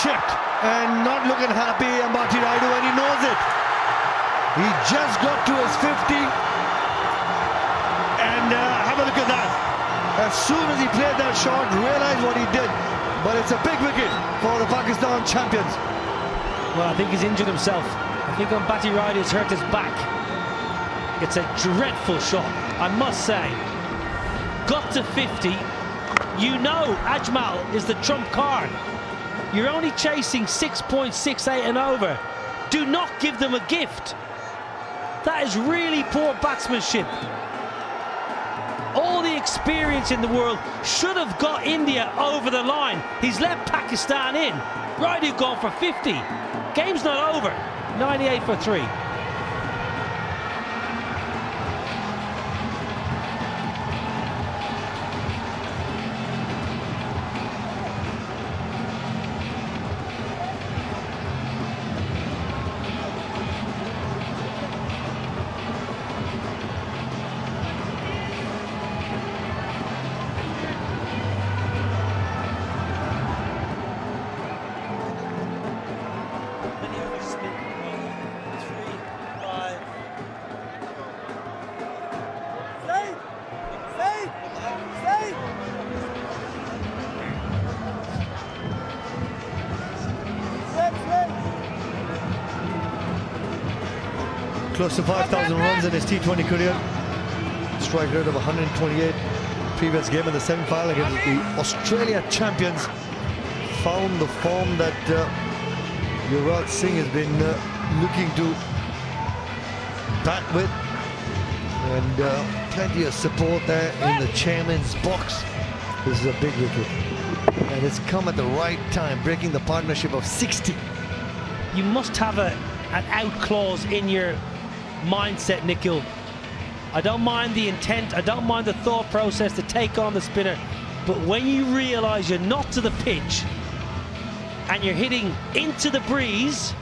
Checked and not looking happy, Ambati Raidu, and he knows it. He just got to his 50 and have a look at that. As soon as he played that shot, realized what he did. But it's a big wicket for the Pakistan champions. Well, I think he's injured himself. I think Ambati Raidu has hurt his back. It's a dreadful shot, I must say. Got to 50. You know Ajmal is the trump card. You're only chasing 6.68 and over. Do not give them a gift. That is really poor batsmanship. All the experience in the world should have got India over the line. He's let Pakistan in. Raidu gone for 50. Game's not over. 98 for 3. Close to 5,000 runs in his T20 career. Strike rate of 128. Previous game in the semi-final against the Australia champions. Found the form that Yuvraj Singh has been looking to bat with. And plenty of support there in the chairman's box. This is a big wicket. And it's come at the right time, breaking the partnership of 60. You must have an out clause in your mindset, Nikhil. I don't mind the intent, I don't mind the thought process to take on the spinner, but when you realise you're not to the pitch and you're hitting into the breeze,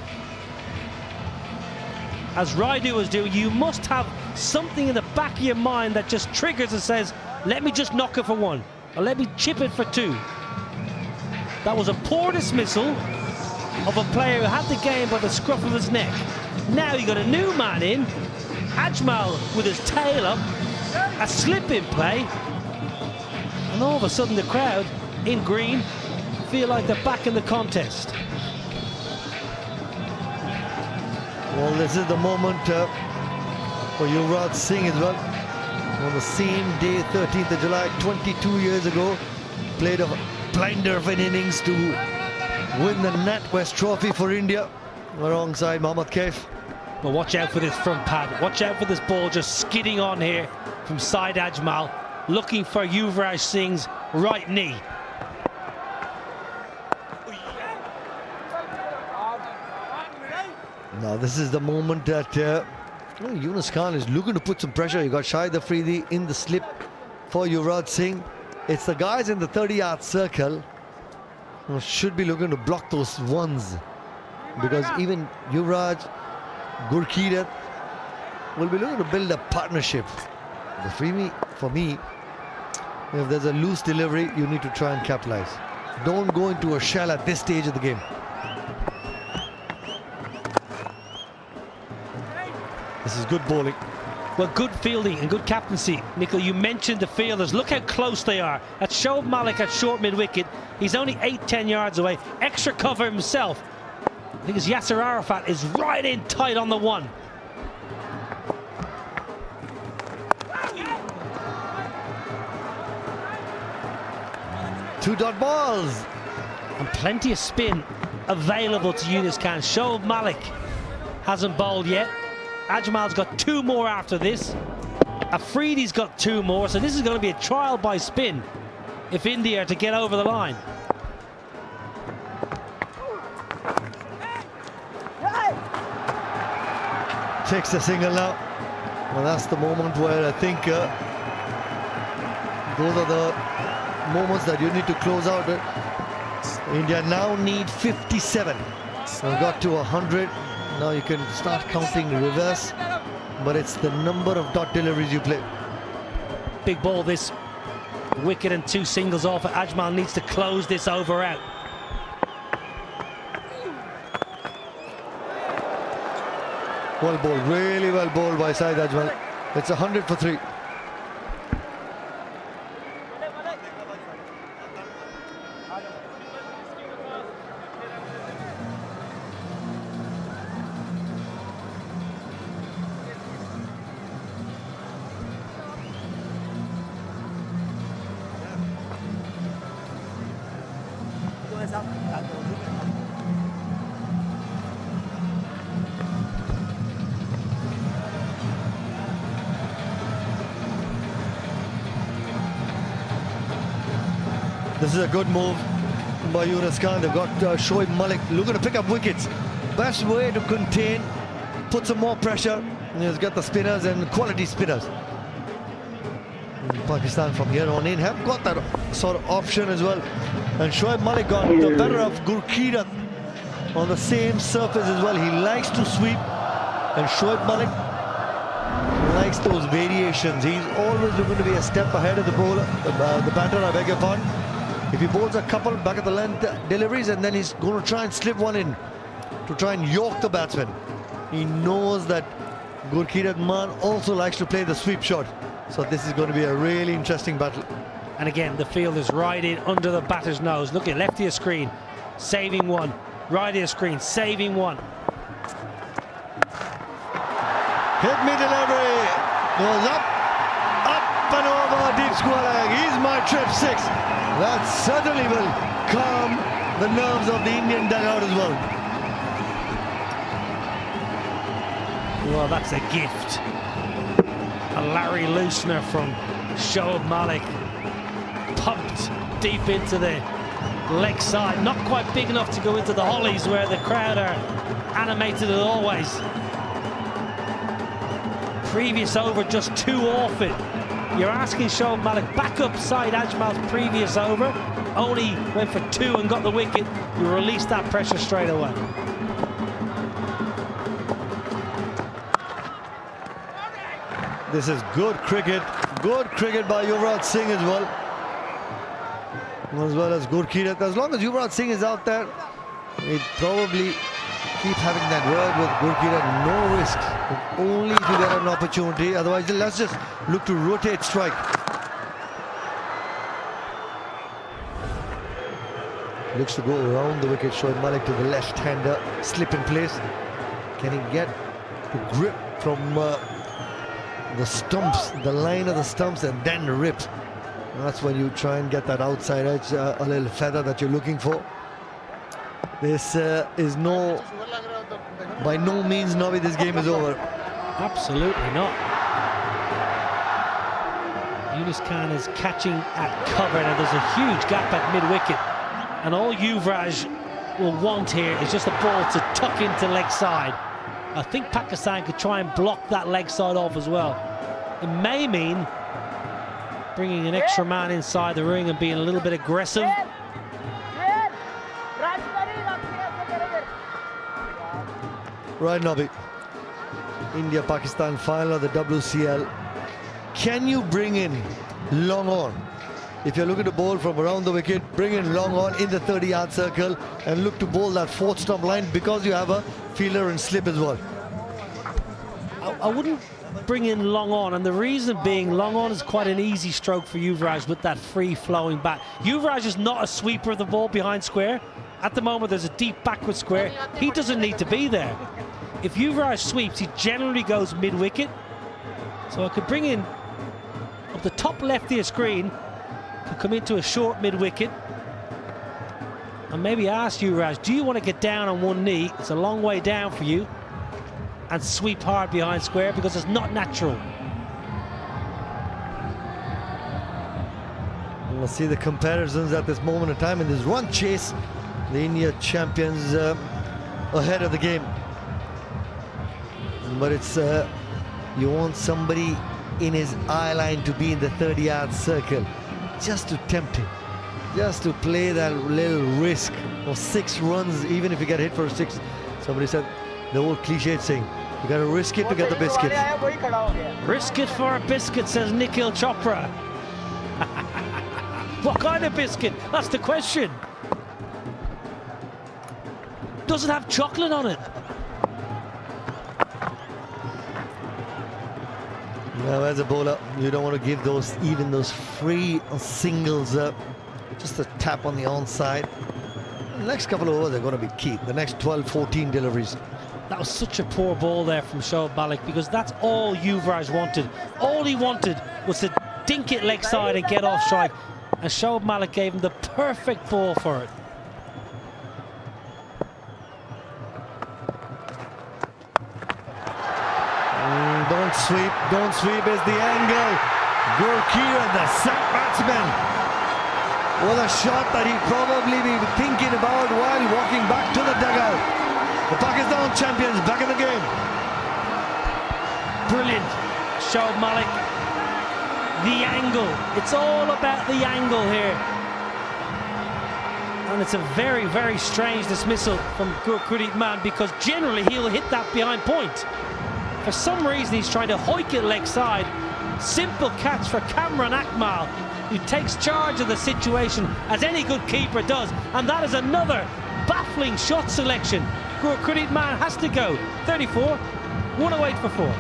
as Raidu was doing, you must have something in the back of your mind that just triggers and says, let me just knock it for 1, or let me chip it for 2. That was a poor dismissal of a player who had the game by the scruff of his neck. Now you got a new man in, Ajmal with his tail up, a slip in play, and all of a sudden the crowd in green feel like they're back in the contest. Well, this is the moment for Yuvraj Singh as well. On the same day, 13th of July, 22 years ago, played a blinder of an innings to win the NatWest Trophy for India alongside Mohammad Kaif. But watch out for this front pad. Watch out for this ball just skidding on here from Saeed Ajmal, looking for Yuvraj Singh's right knee. Now this is the moment that Yunus Khan is looking to put some pressure. You got Shahid Afridi in the slip for Yuvraj Singh. It's the guys in the 30-yard circle who should be looking to block those ones, because even Yuvraj, Gurkeerat will be looking to build a partnership. But for me, if there's a loose delivery, you need to try and capitalize. Don't go into a shell at this stage of the game. This is good bowling. Well, good fielding and good captaincy. Nikhil, you mentioned the fielders. Look how close they are. That's Shoaib Malik at short mid-wicket. He's only 8-10 yards away. Extra cover himself. I think it's Yasser Arafat is right in tight on the 1. Two dot balls. And plenty of spin available to Yunus Khan. Shoaib Malik hasn't bowled yet. Ajmal's got 2 more after this. Afridi's got 2 more, so this is going to be a trial by spin if India are to get over the line. Takes the single now. Well, that's the moment where I think those are the moments that you need to close out. India now need 57. We've got to 100. Now you can start counting reverse, but it's the number of dot deliveries you play. Big ball this. Wicket and 2 singles off. Ajmal needs to close this over out. Well bowled, really well bowled by Saeed Ajmal. It's 100 for 3. This is a good move by Yunus Khan. They've got Shoaib Malik looking to pick up wickets. Best way to contain, put some more pressure. And he's got the spinners and quality spinners. And Pakistan from here on in have got that sort of option as well. And Shoaib Malik got the better of Gurkeerat on the same surface as well. He likes to sweep, and Shoaib Malik likes those variations. He's always looking to be a step ahead of the bowler, the batter, I beg your pardon. If he bowls a couple back at the length deliveries, and then he's going to try and slip one in to try and york the batsman. He knows that Gurkeerat Man also likes to play the sweep shot. So this is going to be a really interesting battle. And again, the field is right in under the batter's nose. Look at left ear screen, saving one. Right ear screen, saving one. Hit me delivery. Goes up and over deep square leg. He's my trip 6. That certainly will calm the nerves of the Indian dugout as well. Well, that's a gift. A Larry Loosener from Shoaib Malik. Pumped deep into the leg side. Not quite big enough to go into the hollies where the crowd are animated as always. Previous over just 2 off it. You're asking Shoaib Malik back up Saeed Ajmal's previous over. Only went for 2 and got the wicket. You release that pressure straight away. This is good cricket by Yuvraj Singh as well as Gurkeerat. As long as Yuvraj Singh is out there, it probably keep having that word with Gurkeerat, no risks, only if you get an opportunity. Otherwise, let's just look to rotate strike. Looks to go around the wicket. Shoaib Malik to the left-hander, slip in place. Can he get to grip from the stumps, the line of the stumps, and then rip? And that's when you try and get that outside edge, a little feather that you're looking for. This is by no means, Nobby, this game is over. Absolutely not. Yunus Khan is catching at cover. Now there's a huge gap at mid-wicket, and all Yuvraj will want here is just a ball to tuck into leg side. I think Pakistan could try and block that leg side off as well. It may mean bringing an extra man inside the ring and being a little bit aggressive. Right, Nobby. India-Pakistan final of the WCL. Can you bring in long on? If you're looking to bowl from around the wicket, bring in long on in the 30-yard circle and look to bowl that 4th stump line because you have a fielder and slip as well. I wouldn't bring in long on, and the reason being long on is quite an easy stroke for Yuvraj with that free-flowing bat. Yuvraj is not a sweeper of the ball behind square. At the moment, there's a deep backward square. He doesn't need to be there. If Yuvraj sweeps, he generally goes mid-wicket. So I could bring in, up the top left ear screen, Could come into a short mid-wicket and maybe ask you, Raj, do you want to get down on one knee? It's a long way down for you, and sweep hard behind square, because it's not natural. We'll see the comparisons at this moment in time in this run chase. The India champions ahead of the game. But it's you want somebody in his eye line to be in the 30-yard circle, just to tempt him, just to play that little risk of 6 runs, even if you get hit for a 6. Somebody said the old cliched saying, you got to risk it to get the biscuit. Risk it for a biscuit, says Nikhil Chopra. What kind of biscuit? That's the question. Does it have chocolate on it? Now, as a bowler, you don't want to give those free singles just a tap on the onside. The next couple of overs are going to be key. The next 12-14 deliveries. That was such a poor ball there from Shoaib Malik, because that's all Yuvraj wanted. All he wanted was to dink it leg side and get off strike. And Shoaib Malik gave him the perfect ball for it. Don't sweep is the angle. Gurkir, the sack batsman, with a shot that he'd probably be thinking about while walking back to the dugout. The Pakistan champions back in the game. Brilliant, Shoaib Malik. The angle, it's all about the angle here. And it's a very, very strange dismissal from Gurpreet Mann, because generally he'll hit that behind point. For some reason he's trying to hoik it leg side. Simple catch for Kamran Akmal, who takes charge of the situation, as any good keeper does. And that is another baffling shot selection. Gurpreet Mann has to go. 34, 108 for 4.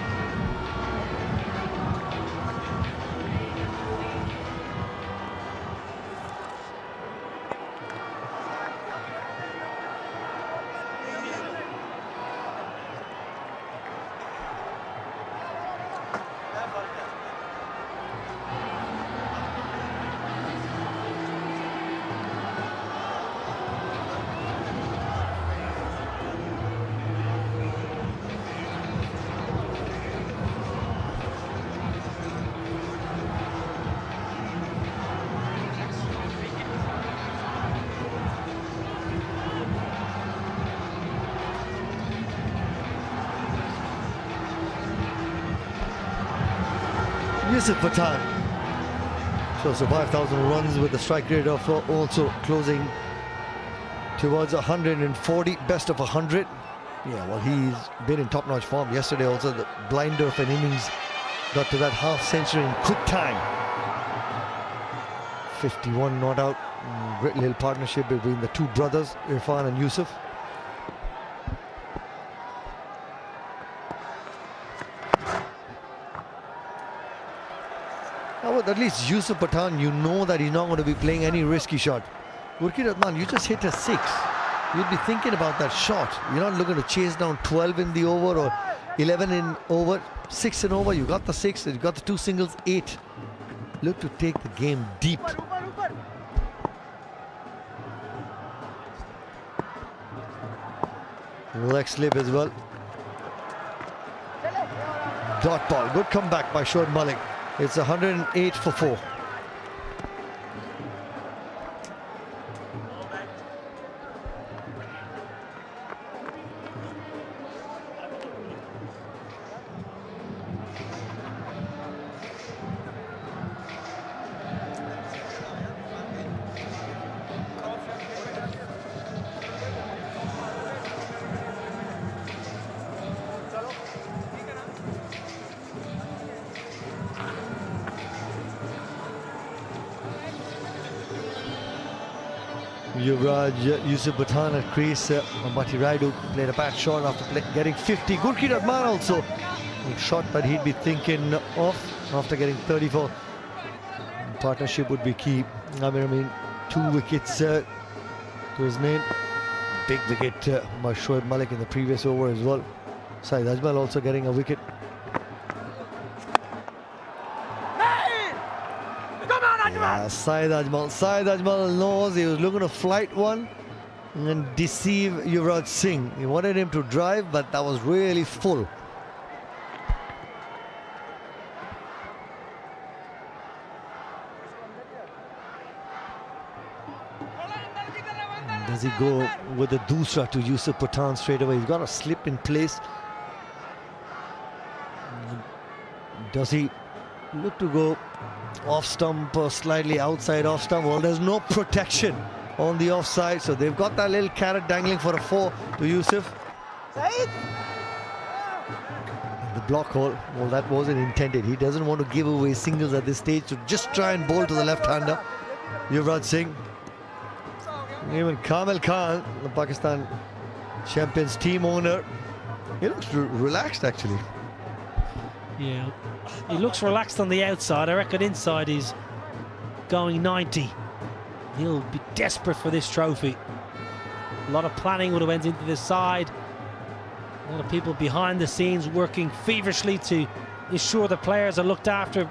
Yusuf Pathan shows 5,000 runs with a strike rate of also closing towards 140, best of 100. Yeah, well, he's been in top-notch form. Yesterday also the blinder of an innings got to that half century in quick time. 51 not out. Great little partnership between the two brothers, Irfan and Yusuf. At least Yusuf Pathan, you know that he's not going to be playing any risky shot. Gurpreet Adnan, you just hit a 6. You'd be thinking about that shot. You're not looking to chase down 12 in the over or 11 in over, 6 in over. You got the 6, you got the 2 singles, 8. Look to take the game deep. Leg slip as well. Dot ball. Good comeback by Shoaib Malik. It's 108 for 4. Yuvraj, Yusuf Pathan at crease. Ambati Raidu played a bad shot after getting 50. Gurpreet Adnan also a shot that he'd be thinking of after getting 34. Partnership would be key. I mean 2 wickets to his name. Big wicket by Shoaib Malik in the previous over as well. Saeed Ajmal also getting a wicket. Come on, Syed Ajmal knows he was looking to flight one and deceive Yuvraj Singh. He wanted him to drive, but that was really full. Does he go with the dusra to Yusuf Pathan straight away? He's got a slip in place. Does he look to go off stump or slightly outside off stump? Well, there's no protection on the offside, so they've got that little carrot dangling for a 4 to Yusuf. The block hole, well, that wasn't intended. He doesn't want to give away singles at this stage to just try and bowl to the left-hander, Yuvraj Singh. Even Kamil Khan, the Pakistan champions team owner, he looks relaxed actually. Yeah, he looks relaxed on the outside. I reckon inside he's going 90. He'll be desperate for this trophy. A lot of planning would have went into this side. A lot of people behind the scenes working feverishly to ensure the players are looked after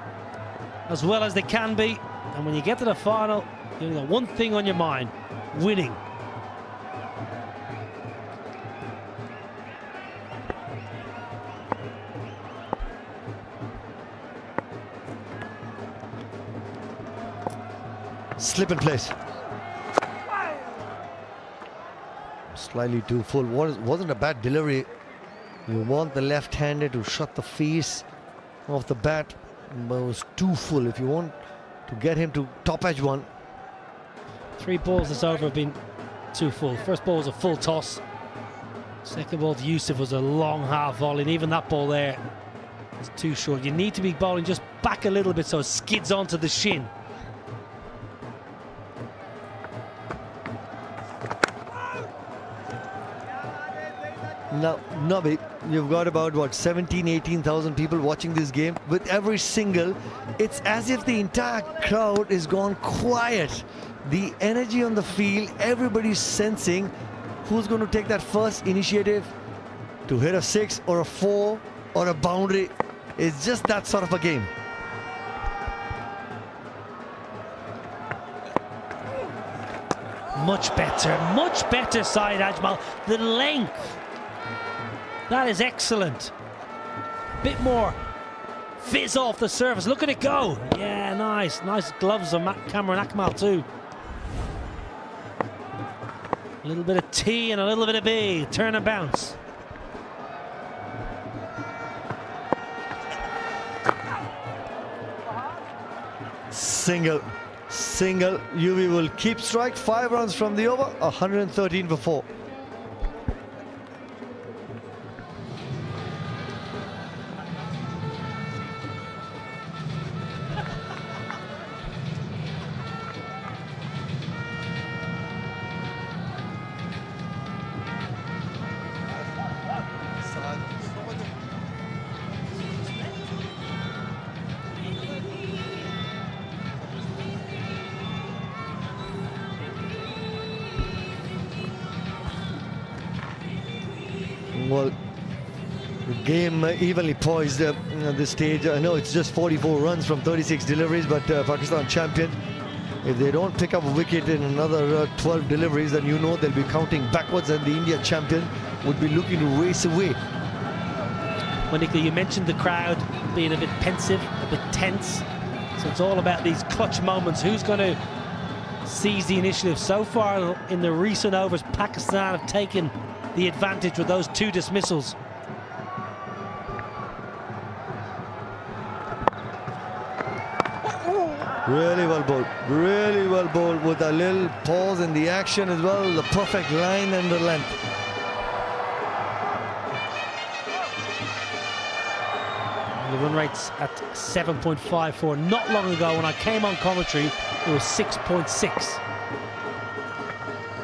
as well as they can be. And when you get to the final, you've got one thing on your mind: winning. Slip in place. Slightly too full. Wasn't a bad delivery. You want the left-hander to shut the face of the bat, but it was too full. If you want to get him to top edge one. 3 balls this over have been too full. First ball was a full toss. Second ball to Yusuf was a long half volley, and even that ball there was too short. You need to be bowling just back a little bit so it skids onto the shin. Now, Nabi, you've got about, what, 18,000 people watching this game. With every single, it's as if the entire crowd is gone quiet. The energy on the field, everybody's sensing who's going to take that first initiative to hit a 6 or a 4 or a boundary. It's just that sort of a game. Much better, Syed Ajmal. The length. That is excellent. Bit more fizz off the surface. Look at it go. Yeah, nice. Nice gloves on Cameron Akmal too. A little bit of T and a little bit of B. Turn and bounce. Single. UV will keep strike. 5 runs from the over. 113 for 4. Well, the game evenly poised at this stage. I know it's just 44 runs from 36 deliveries, but Pakistan champion. If they don't pick up a wicket in another 12 deliveries, then you know they'll be counting backwards, and the India champion would be looking to race away. Monica, you mentioned the crowd being a bit pensive, a bit tense. So it's all about these clutch moments. Who's going to seize the initiative? So far in the recent overs, Pakistan have taken the advantage with those 2 dismissals. Really well bowled with a little pause in the action as well. The perfect line and the length. The run rate's at 7.54. Not long ago when I came on commentary, it was 6.6.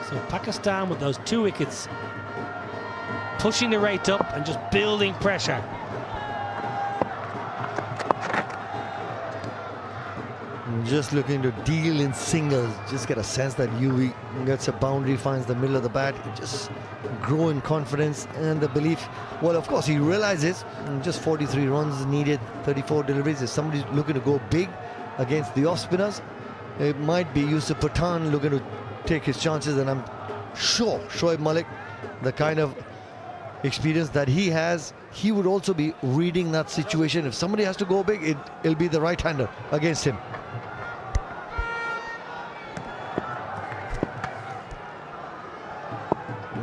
So Pakistan with those 2 wickets pushing the rate up and just building pressure. Just looking to deal in singles. Just get a sense that UV gets a boundary, finds the middle of the bat. Just grow in confidence and the belief. Well, of course, he realizes just 43 runs needed, 34 deliveries. If somebody's looking to go big against the off spinners, it might be Yusuf Pathan looking to take his chances, and I'm sure Shoaib Malik, the kind of experience that he has, he would also be reading that situation. If somebody has to go big, it'll be the right-hander against him.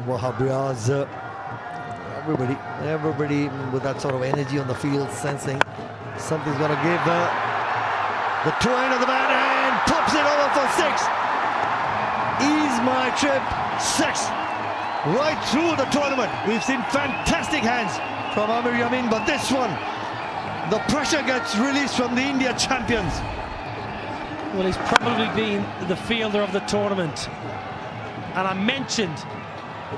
Wahab Riaz, everybody with that sort of energy on the field, sensing something's going to give. The twine of the bat and pops it over for 6. Ease my trip 6. Right through the tournament. We've seen fantastic hands from Amir Yamin, but this one, the pressure gets released from the India champions. Well, he's probably been the fielder of the tournament. And I mentioned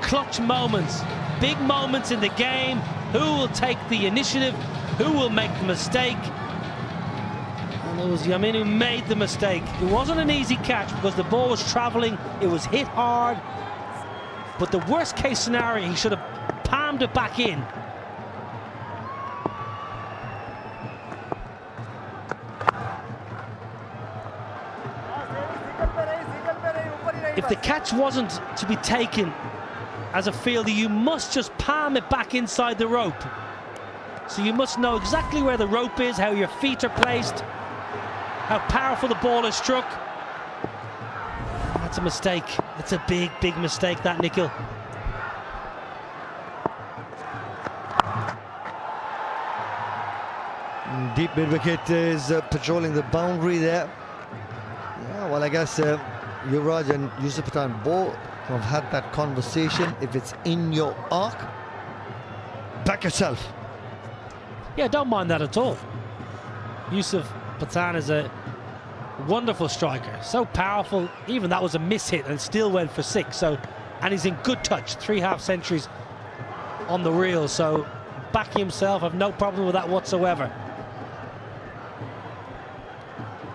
clutch moments, big moments in the game. Who will take the initiative? Who will make the mistake? And it was Yamin who made the mistake. It wasn't an easy catch because the ball was traveling. It was hit hard. But the worst case scenario, he should have palmed it back in. If the catch wasn't to be taken as a fielder, you must just palm it back inside the rope. So you must know exactly where the rope is, how your feet are placed, how powerful the ball is struck. That's a mistake. That's a big, big mistake, that, Nikhil. Deep mid-wicket is patrolling the boundary there. Yeah, well, I guess Yuvraj and Yusuf Pathan both have had that conversation. If it's in your arc, back yourself. Yeah, don't mind that at all. Yusuf Pathan is a wonderful striker, so powerful. Even that was a miss hit and still went for 6. So, and he's in good touch, 3 half centuries on the reel. So backing himself, I've no problem with that whatsoever.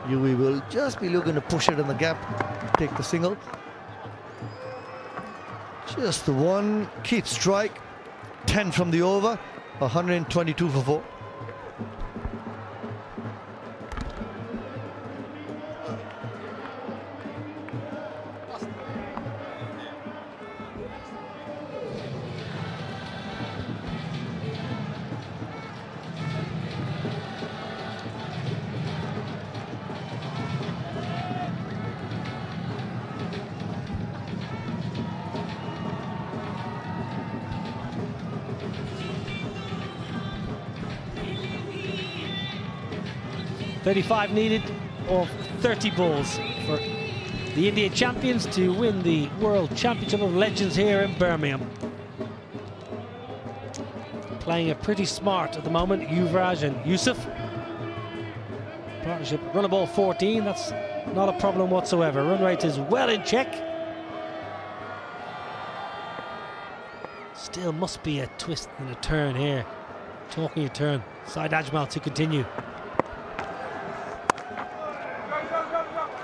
We will just be looking to push it in the gap, take the single. Just the one, keep strike. 10 from the over, 122 for 4. .35 needed, or 30 balls for the Indian champions to win the World Championship of Legends here in Birmingham. Playing it pretty smart at the moment, Yuvraj and Yusuf. Partnership, run a ball 14, that's not a problem whatsoever. Run rate is well in check. Still must be a twist and a turn here. Talking a turn. Saeed Ajmal to continue.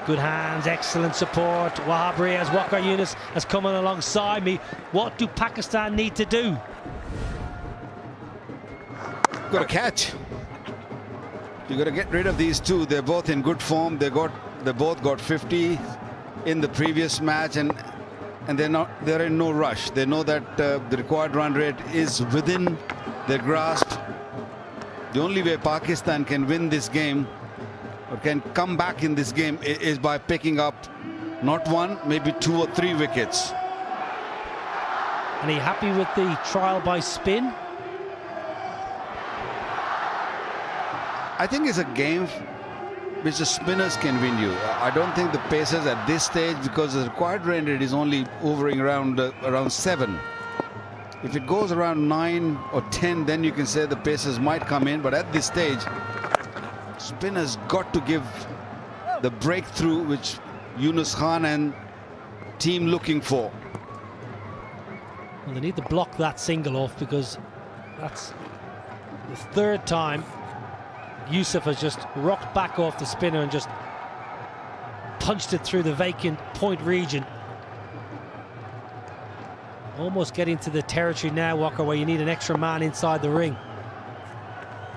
Good hands, excellent support. Wahab Riaz, Waqar Younis has come on alongside me. What do Pakistan need to do? Got to catch. You got to get rid of these two. They're both in good form. They both got 50 in the previous match, and they're in no rush. They know that the required run rate is within their grasp. The only way Pakistan can win this game, or can come back in this game, is by picking up not 1, maybe 2 or 3 wickets. And are you happy with the trial by spin? I think it's a game which the spinners can win you. I don't think the pacers at this stage, because the required run rate is only hovering around 7. If it goes around 9 or 10, then you can say the pacers might come in. But at this stage, spinners got to give the breakthrough which Yunus Khan and team looking for. Well, they need to block that single off, because that's the 3rd time Yusuf has just rocked back off the spinner and just punched it through the vacant point region. Almost getting to the territory now, Walker, where you need an extra man inside the ring.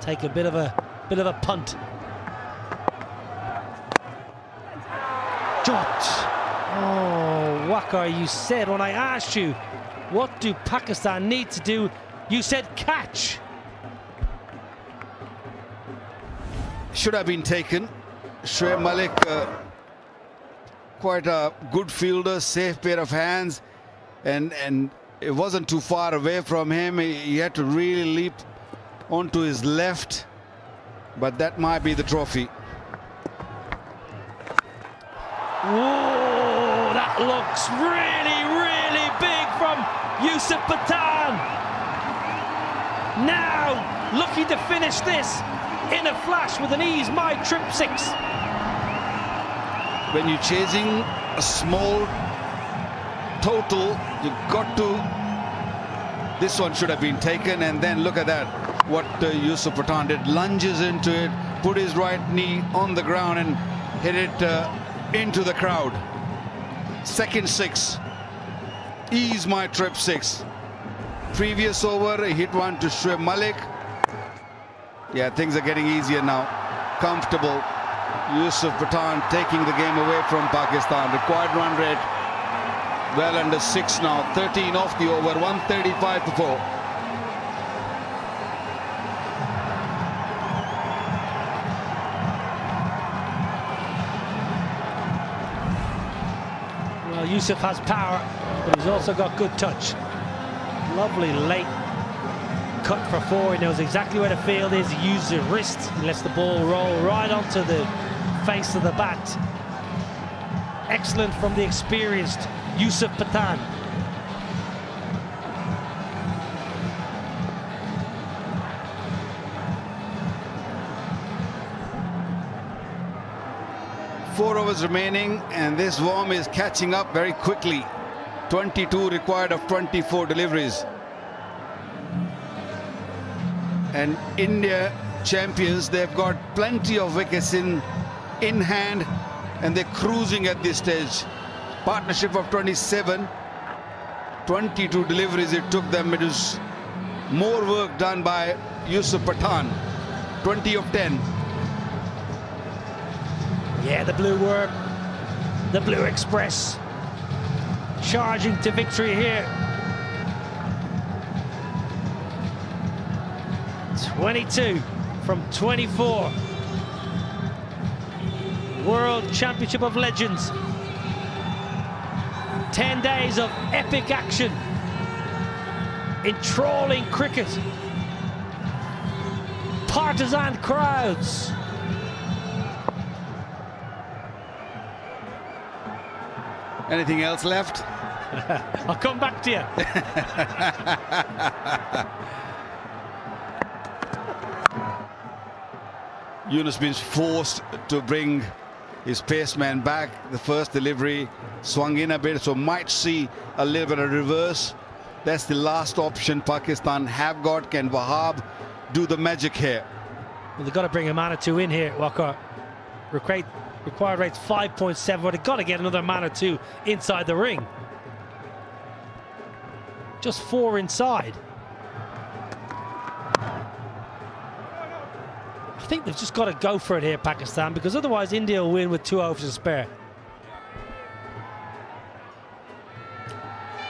Take a bit of a punt. shot. Oh, Waqar, you said when I asked you, what do Pakistan need to do? You said catch. Should have been taken. Shoaib Malik, quite a good fielder, safe pair of hands, and it wasn't too far away from him. He had to really leap onto his left, but that might be the trophy. Oh, that looks really, really big from Yusuf Pathan. Now looking to finish this in a flash with an ease my trip 6. When you're chasing a small total, you've got to. This one should have been taken, and then look at that. What Yusuf Pathan did, lunges into it, put his right knee on the ground and hit it into the crowd. Second 6. Ease my trip 6. Previous over, he hit one to Shoaib Malik. Yeah, things are getting easier now. Comfortable. Yusuf Pathan taking the game away from Pakistan. Required run rate well under 6 now. 13 off the over. 135 to 4. Well, Yusuf has power, but he's also got good touch. Lovely late cut for 4. He knows exactly where the field is. He uses his wrist. He lets the ball roll right onto the face of the bat. Excellent from the experienced Yusuf Pathan. Four overs remaining, and this worm is catching up very quickly. 22 required of 24 deliveries. And India champions, they've got plenty of wickets in hand, and they're cruising at this stage. Partnership of 27, 22 deliveries it took them. It was more work done by Yusuf Pathan. 20 of 10. Yeah, the blue worm, the blue express, charging to victory here. 22 from 24. World Championship of Legends. 10 days of epic action, enthralling cricket, partisan crowds. Anything else left? I'll come back to you. Yunus been forced to bring his paceman back. The first delivery swung in a bit, so might see a little bit of reverse. That's the last option Pakistan have got. Can Wahab do the magic here? Well, they've got to bring a man or two in here, Waqar. Required rate's 5.7, but they've got to get another man or two inside the ring. Just 4 inside. I think they've just got to go for it here, Pakistan, because otherwise India will win with 2 overs to spare.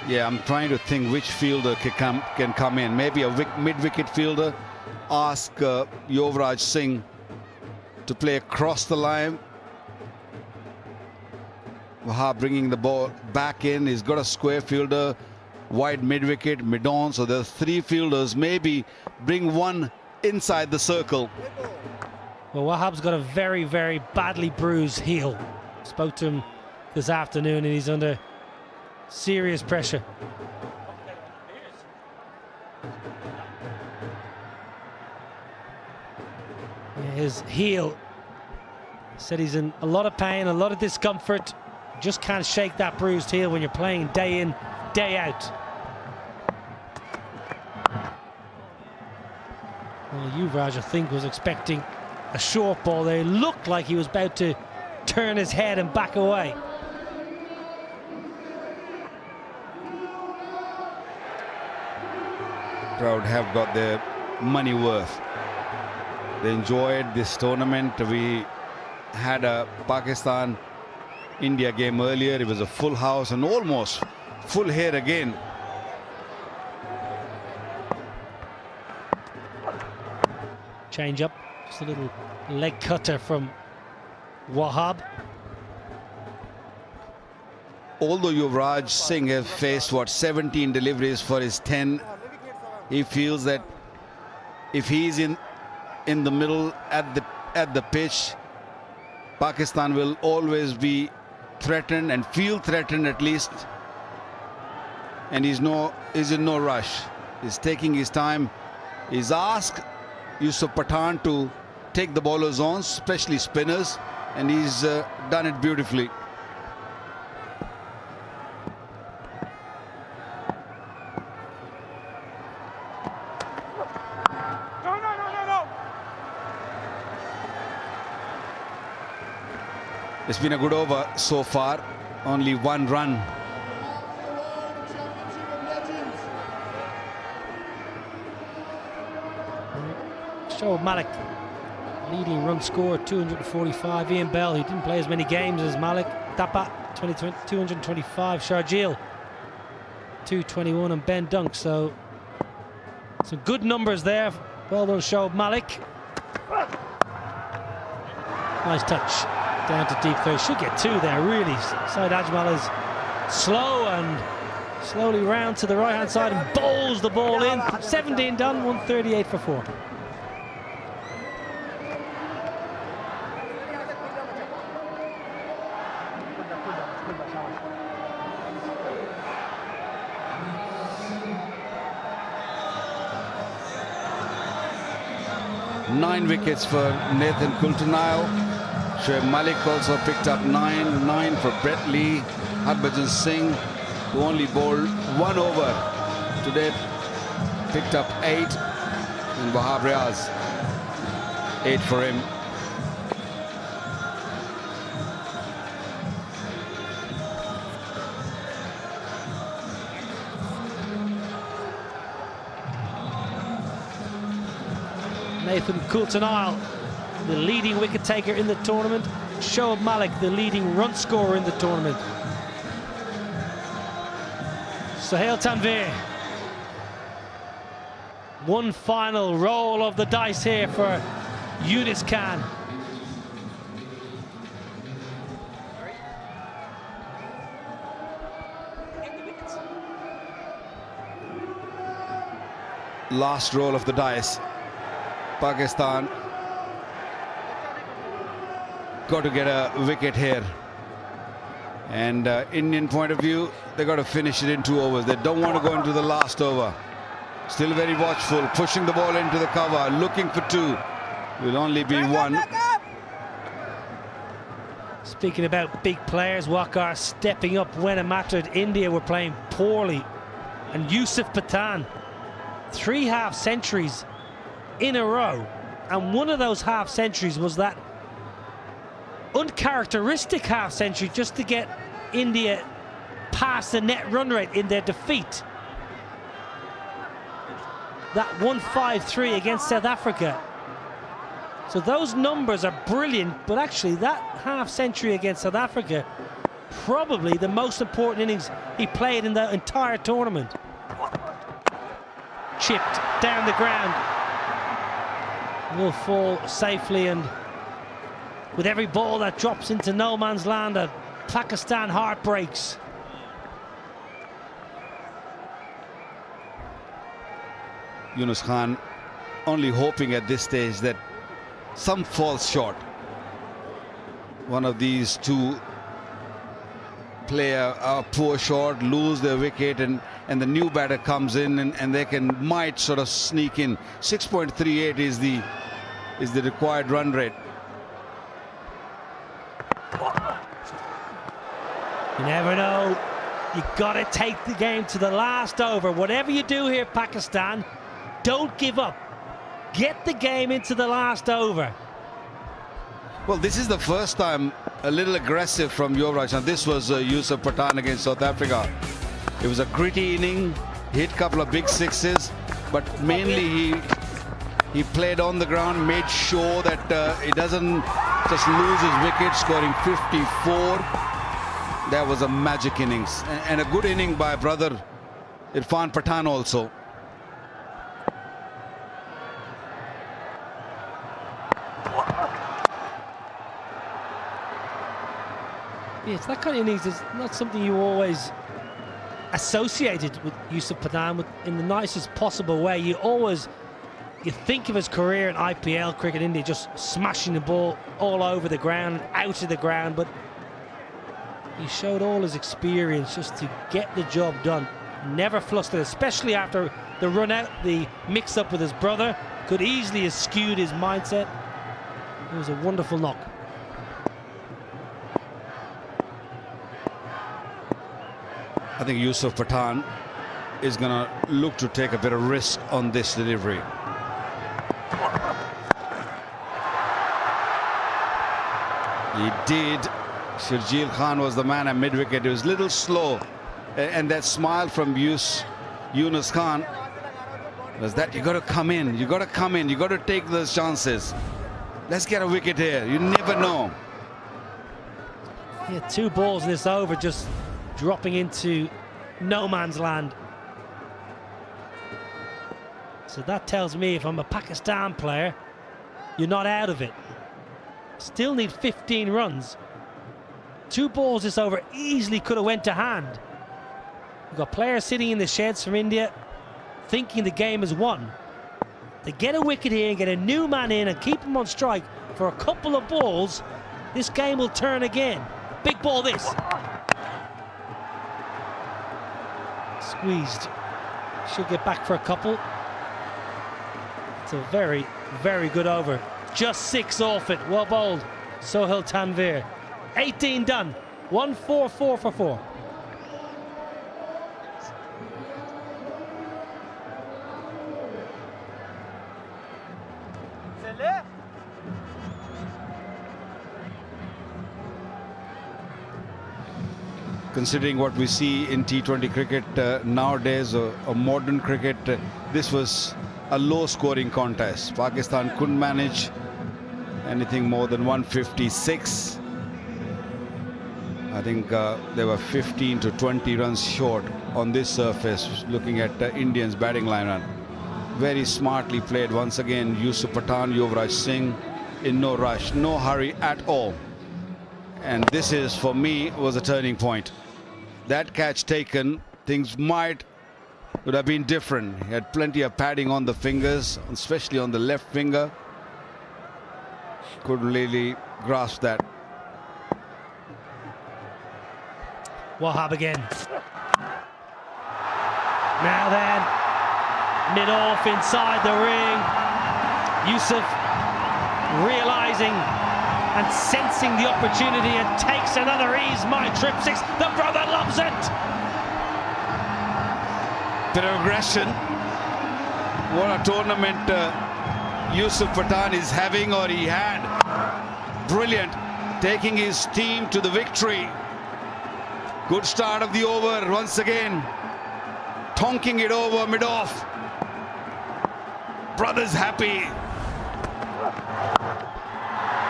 Yeah, I'm trying to think which fielder can come in. Maybe a mid-wicket fielder. Ask Yuvraj Singh to play across the line. Wahab bringing the ball back in. He's got a square fielder, wide mid-wicket, mid-on. So there's 3 fielders. Maybe bring one inside the circle. Well, Wahab's got a very, very badly bruised heel. Spoke to him this afternoon, and he's under serious pressure. Yeah, his heel, said he's in a lot of pain, a lot of discomfort. Just can't shake that bruised heel when you're playing day in, day out. Well, Yuvraj, I think, was expecting a short ball there. It looked like he was about to turn his head and back away. Crowd have got their money worth. They enjoyed this tournament. We had a Pakistan India game earlier. It was a full house and almost full here again. Change up, just a little leg cutter from Wahab. Although Yuvraj Singh has faced 17 deliveries for his 10, he feels that if he's in the middle at the pitch, Pakistan will always be threatened and feel threatened at least. And he's in no rush. He's taking his time. He's asked Yusuf Pathan to take the bowlers on, especially spinners, and he's done it beautifully. It's been a good over so far, only 1 run. Shoaib Malik, leading run scorer, 245. Ian Bell, who didn't play as many games as Malik. Tapa, 225. Sharjeel, 221. And Ben Dunk. So some good numbers there. Well done, Shoaib Malik. Nice touch. Down to deep throw. Should get 2 there, really. Saeed Ajmal is slow and slowly round to the right-hand side and bowls the ball in. 17 done, 138 for 4. Nine wickets for Nathan Coulter-Nile. Shoaib Malik also picked up 9 for Brett Lee. Harbhajan Singh, who only bowled 1 over today, picked up 8. And Wahab Riaz, 8 for him. Nathan Coulter-Nile, the leading wicket taker in the tournament. Shoaib Malik, the leading run scorer in the tournament. Sohail Tanveer. One final roll of the dice here for Yunus Khan. Last roll of the dice. Pakistan got to get a wicket here, and Indian point of view, they got to finish it in 2 overs. They don't want to go into the last over. Still very watchful, pushing the ball into the cover, looking for 2. Will only be 1. Speaking about big players, Waqar stepping up when it mattered. India were playing poorly, and Yusuf Pathan, 3 half centuries in a row, and one of those half centuries was that uncharacteristic half century just to get India past the net run rate in their defeat. That 153 against South Africa. So those numbers are brilliant, but actually that half century against South Africa, probably the most important innings he played in the entire tournament. Chipped down the ground. Will fall safely, and with every ball that drops into no man's land, Pakistan heart breaks. Yunus Khan only hoping at this stage that some falls short. One of these 2 play a poor shot, lose their wicket, and the new batter comes in and they might sort of sneak in. 6.38 is the required run rate. You never know. You got to take the game to the last over. Whatever you do here, Pakistan, don't give up. Get the game into the last over. Well, this is the first time a little aggressive from Yuvraj. And this was Yusuf Pathan against South Africa. It was a gritty inning, hit a couple of big sixes, but mainly he played on the ground, made sure that he doesn't just lose his wicket, scoring 54. That was a magic innings and a good inning by brother Irfan Pathan also. Yeah, it's that kind of innings is not something you always associated with Yusuf Pathan in the nicest possible way. You think of his career in IPL cricket India, just smashing the ball all over the ground, out of the ground, but he showed all his experience just to get the job done. Never flustered, especially after the run out, the mix up with his brother. Could easily have skewed his mindset. It was a wonderful knock. I think Yusuf Pathan is going to look to take a bit of risk on this delivery. He did. Shirjeel Khan was the man at mid-wicket. He was a little slow. And that smile from Yunus Khan was that you got to come in. You got to come in. You got to take those chances. Let's get a wicket here. You never know. Yeah, 2 balls in this over, just dropping into no man's land. So that tells me if I'm a Pakistan player, you're not out of it. Still need 15 runs. 2 balls this over easily could have went to hand. We've got players sitting in the sheds from India thinking the game is won. They get a wicket here and get a new man in and keep him on strike for a couple of balls, this game will turn again. Big ball this. Squeezed. Should get back for a couple. It's a very, very good over. Just 6 off it. Well bowled, Sohail Tanvir. 18 done. 144 for 4. Considering what we see in T20 cricket nowadays, or modern cricket, this was a low-scoring contest. Pakistan couldn't manage anything more than 156. I think they were 15 to 20 runs short on this surface, looking at Indians' batting lineup. Very smartly played once again. Yusuf Pathan, Yuvraj Singh in no rush, no hurry at all. And this is, for me, was a turning point. That catch taken, things would have been different. He had plenty of padding on the fingers, especially on the left finger. Couldn't really grasp that. Wahab again. Now then, mid-off inside the ring. Yusuf realising and sensing the opportunity and takes another ease. My trip 6. The brother loves it. Bit of aggression. What a tournament Yusuf Pathan is having, or he had. Brilliant. Taking his team to the victory. Good start of the over once again. Tonking it over mid-off. Brother's happy.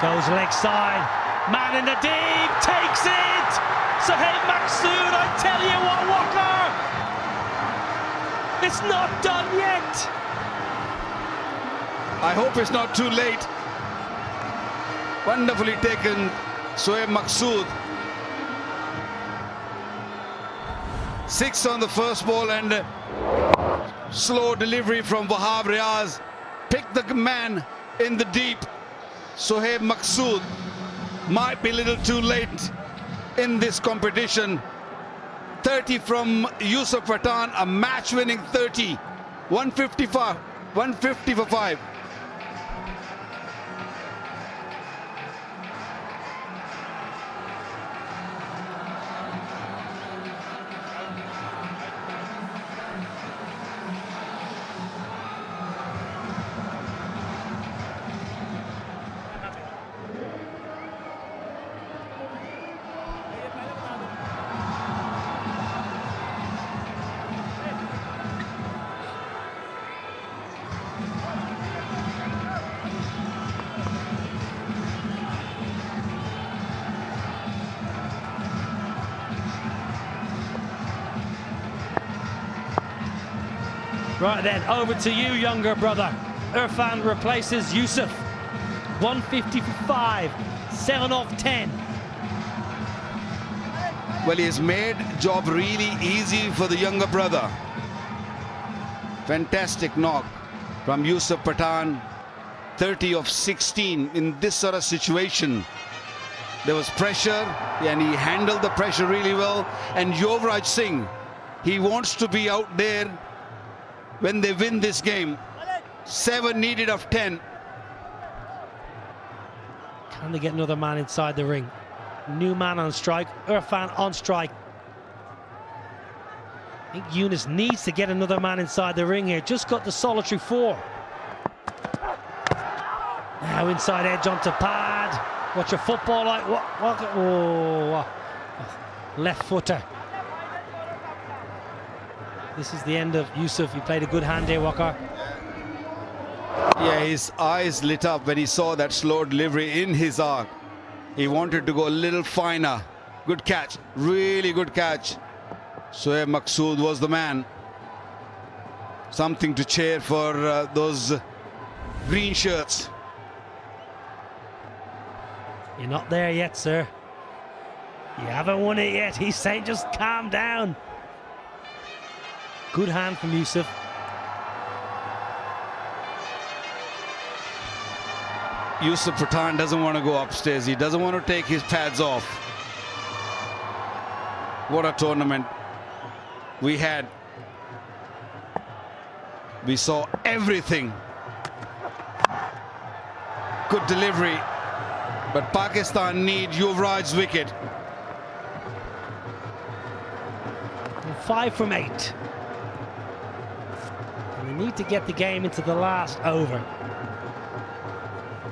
Goes leg side. Man in the deep. Takes it. Sohail Maqsood, I tell you what, Walker. It's not done yet. I hope it's not too late. Wonderfully taken, Sohail Maqsood. 6 on the first ball and slow delivery from Wahab Riaz. Picked the man in the deep. Sohail Maqsood might be a little too late in this competition. 30 from Yusuf Pathan, a match-winning 30. 150 for 5. Right then, over to you, younger brother. Irfan replaces Yusuf. 150 for 5, 7 off 10. Well, he has made job really easy for the younger brother. Fantastic knock from Yusuf Pathan. 30 of 16 in this sort of situation. There was pressure and he handled the pressure really well. And Yuvraj Singh, he wants to be out there when they win this game. 7 needed of 10. Can they get another man inside the ring? New man on strike, Irfan on strike. I think Yunus needs to get another man inside the ring here. Just got the solitary 4. Now inside edge onto pad. What's your football like? What? Oh, left footer. This is the end of Yusuf. He played a good hand here, Waqar. Yeah, his eyes lit up when he saw that slow delivery in his arc. He wanted to go a little finer. Good catch, really good catch. Shoaib Maqsood was the man. Something to cheer for those green shirts. You're not there yet, sir. You haven't won it yet. He's saying just calm down. Good hand from Yusuf. Yusuf Pathan doesn't want to go upstairs. He doesn't want to take his pads off. What a tournament we had. We saw everything. Good delivery. But Pakistan need Yuvraj's wicket. 5 from 8. And they need to get the game into the last over.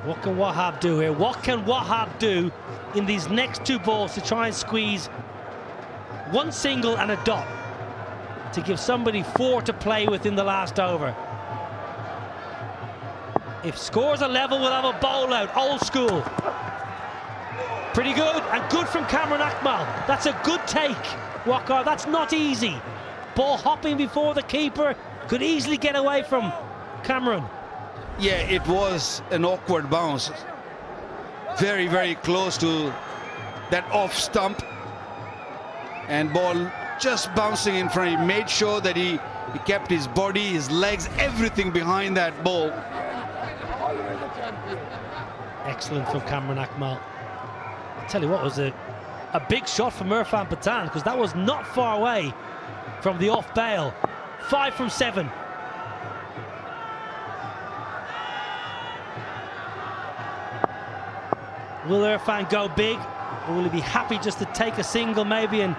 What can Wahab do here? What can Wahab do in these next 2 balls to try and squeeze 1 single and a dot to give somebody 4 to play with in the last over? If scores are level, we'll have a bowl out, old school. Pretty good, and good from Cameron Akmal. That's a good take, Waqar. That's not easy. Ball hopping before the keeper, could easily get away from Cameron. Yeah, it was an awkward bounce. Very, very close to that off stump. And ball just bouncing in front. He made sure that he kept his body, his legs, everything behind that ball. Excellent from Cameron Akmal. I'll tell you what, it was a big shot from Irfan Pathan, because that was not far away from the off bail. 5 from 7. Will Irfan go big, or will he be happy just to take a single maybe and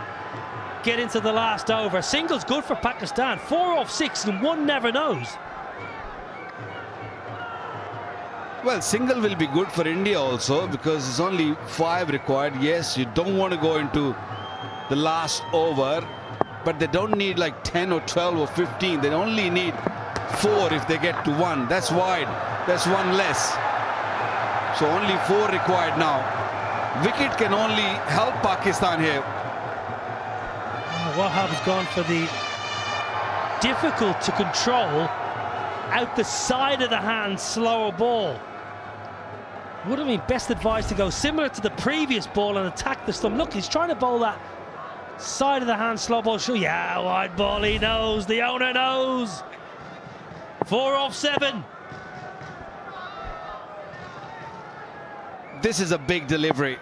get into the last over? Single's good for Pakistan. 4 off 6, and 1 never knows. Well, single will be good for India also, because it's only 5 required. Yes, you don't want to go into the last over, but they don't need like 10 or 12 or 15. They only need 4 if they get to 1. That's wide. That's 1 less. So only 4 required now. Wicket can only help Pakistan here. Wahab's gone for the difficult to control out the side of the hand slower ball. Would have been best advised to go similar to the previous ball and attack the stump. Look, he's trying to bowl that side of the hand slow ball. Sure, yeah, wide ball, he knows, the owner knows. 4 off 7. This is a big delivery.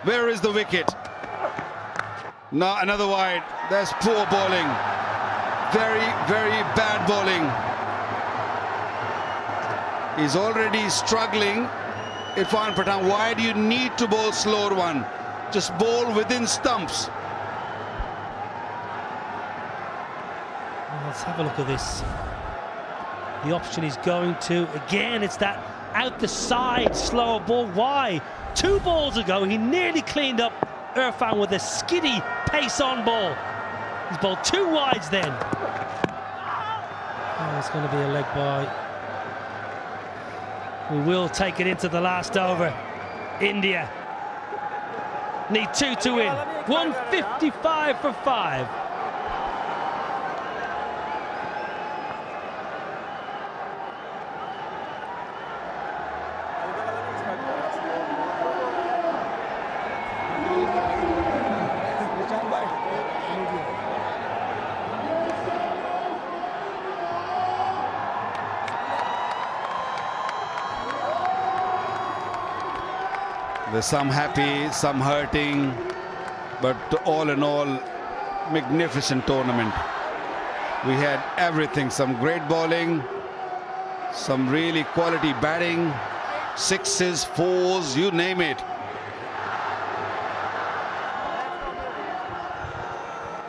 Where is the wicket? No, another wide. That's poor bowling. Very, very bad bowling. He's already struggling. Irfan Pathan, why do you need to bowl slower one? Just bowl within stumps. Let's have a look at this. The option is going to, again, it's that out the side slower ball. Why? 2 balls ago, he nearly cleaned up Irfan with a skiddy pace on ball. He's bowled 2 wides then. Oh, it's going to be a leg bye. We will take it into the last over. India need 2 to win. 155 for 5. There's some happy, some hurting, but all in all, magnificent tournament. We had everything, some great bowling, some really quality batting, sixes, fours, you name it.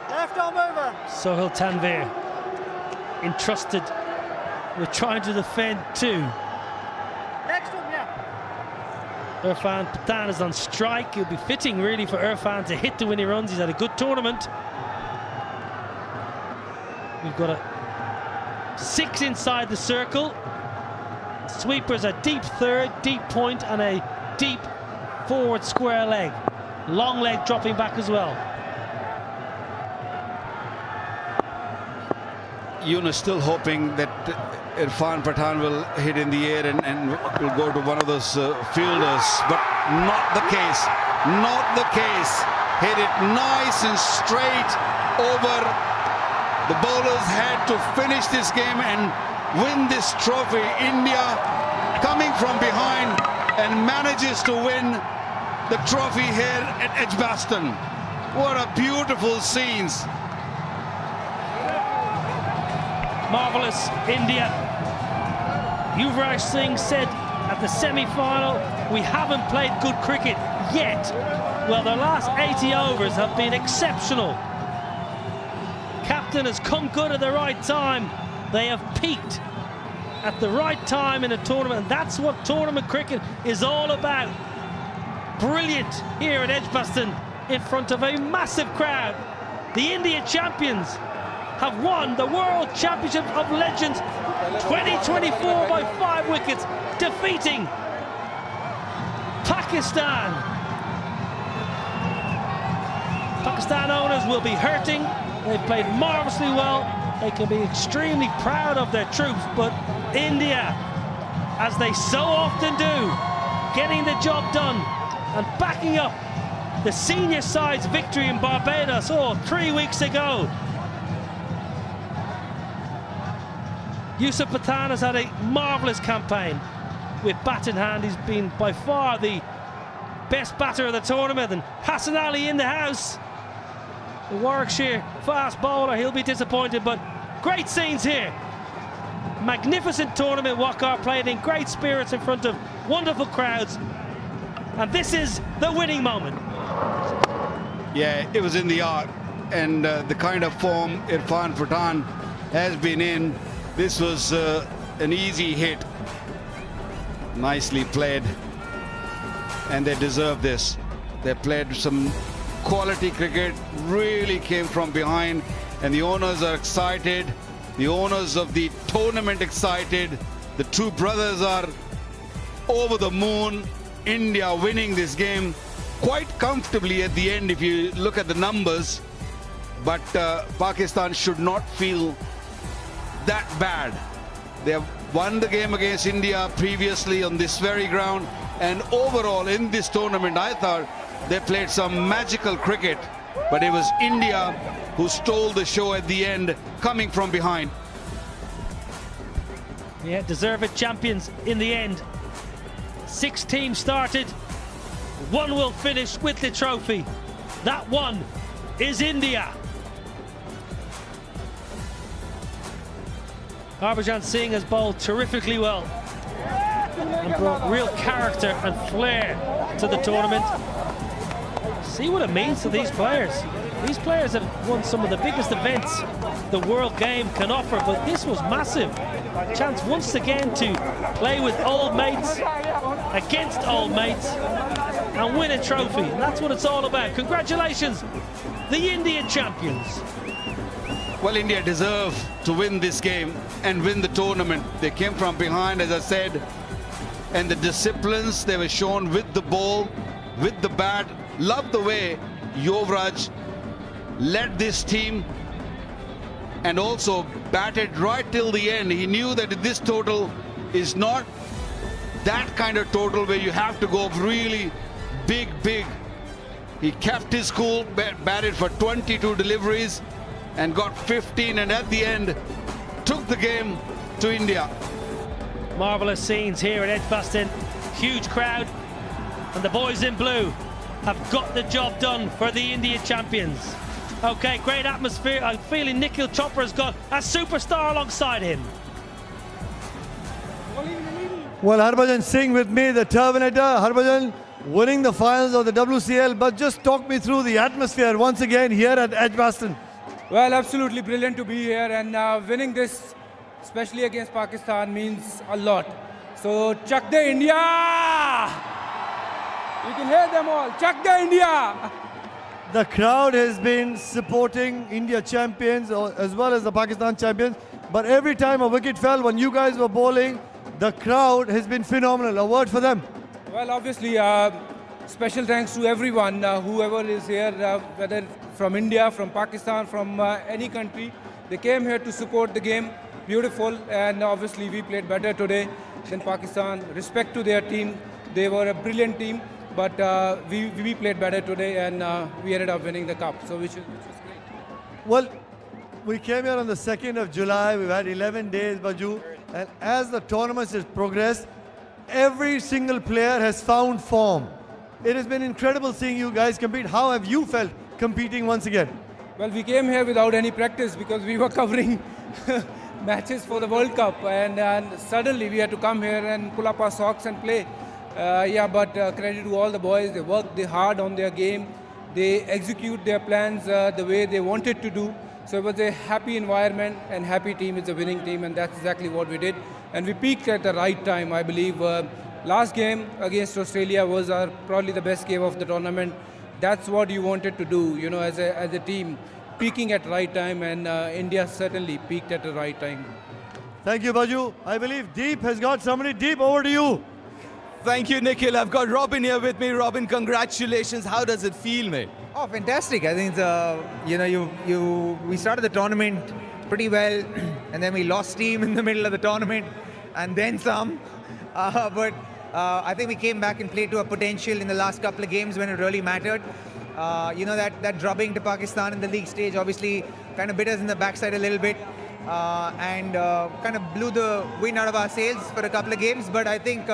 Left arm over. Sohail Tanvir entrusted with trying to defend too. Next one, yeah. Irfan Pathan is on strike. It'll be fitting really for Irfan to hit the winning runs. He's had a good tournament. We've got a 6 inside the circle. Sweepers a deep third, deep point, and a deep forward square leg. Long leg dropping back as well. Yunus still hoping that Irfan Pathan will hit in the air and will go to one of those fielders, but not the case. Not the case. Hit it nice and straight over. The bowlers had to finish this game and win this trophy. India coming from behind and manages to win the trophy here at Edgbaston. What a beautiful scenes. Marvellous India. Yuvraj Singh said at the semi-final, we haven't played good cricket yet. Well, the last 80 overs have been exceptional. Captain has come good at the right time. They have peaked at the right time in a tournament. That's what tournament cricket is all about. Brilliant here at Edgbaston in front of a massive crowd. The India champions have won the World Championship of Legends 2024 by 5 wickets, defeating Pakistan. Pakistan owners will be hurting. They've played marvellously well. They can be extremely proud of their troops, but India, as they so often do, getting the job done and backing up the senior side's victory in Barbados 3 weeks ago. Yusuf Pathan has had a marvellous campaign with bat in hand. He's been by far the best batter of the tournament, and Hassan Ali in the house. The Warwickshire fast bowler, he'll be disappointed, but great scenes here. Magnificent tournament. Waqar played in great spirits in front of wonderful crowds, and this is the winning moment. Yeah, it was in the art, and the kind of form Irfan Pathan has been in. This was an easy hit. Nicely played, and they deserve this. They played some quality cricket, really came from behind, and the owners are excited. The owners of the tournament excited. The two brothers are over the moon. India winning this game quite comfortably at the end if you look at the numbers, but Pakistan should not feel that bad. They have won the game against India previously on this very ground, and overall in this tournament I thought they played some magical cricket, but it was India who stole the show at the end, coming from behind. Yeah, deserved champions in the end. 6 teams started, 1 will finish with the trophy. That one is India. Harbhajan Singh has bowled terrifically well and brought real character and flair to the tournament. See what it means to these players. These players have won some of the biggest events the world game can offer, but this was massive. Chance once again to play with old mates, against old mates, and win a trophy. And that's what it's all about. Congratulations, the Indian champions. Well, India deserve to win this game and win the tournament. They came from behind, as I said, and the disciplines they were shown with the ball, with the bat. Love the way Yuvraj led this team and also batted right till the end. He knew that this total is not that kind of total where you have to go really big. He kept his cool, batted for 22 deliveries and got 15, and at the end took the game to India. Marvellous scenes here at Edgbaston. Huge crowd. And the boys in blue have got the job done for the India champions. Okay, great atmosphere. I'm feeling Nikhil Chopra has got a superstar alongside him. Well, Harbhajan Singh with me, the Terminator. Harbhajan winning the finals of the WCL, but just talk me through the atmosphere once again here at Edgbaston. Well, absolutely brilliant to be here, and winning this, especially against Pakistan, means a lot. So, chuck the India! You can hear them all. Chuck the India! The crowd has been supporting India champions as well as the Pakistan champions. But every time a wicket fell when you guys were bowling, the crowd has been phenomenal. A word for them. Well, obviously, special thanks to everyone, whoever is here, whether from India, from Pakistan, from any country. They came here to support the game. Beautiful. And obviously, we played better today than Pakistan. Respect to their team. They were a brilliant team. But we played better today, and we ended up winning the cup, so which was great. Well, we came here on the 2nd of July. We've had 11 days, Baju. And as the tournament has progressed, every single player has found form. It has been incredible seeing you guys compete. How have you felt competing once again? Well, we came here without any practice because we were covering matches for the World Cup, and suddenly we had to come here and pull up our socks and play. But credit to all the boys. They worked hard on their game. They execute their plans the way they wanted to do. So it was a happy environment and happy team. It's a winning team, and that's exactly what we did. And we peaked at the right time, I believe. Last game against Australia was probably the best game of the tournament. That's what you wanted to do, you know, as a team, peaking at the right time, and India certainly peaked at the right time. Thank you, Baju. I believe Deep has got somebody. Deep, over to you. Thank you, Nikhil. I've got Robin here with me. Robin, congratulations. How does it feel, mate? Oh, fantastic. I think we started the tournament pretty well, and then we lost steam in the middle of the tournament, and then some. But I think we came back and played to our potential in the last couple of games when it really mattered. That drubbing to Pakistan in the league stage obviously kind of bit us in the backside a little bit, and kind of blew the wind out of our sails for a couple of games. But I think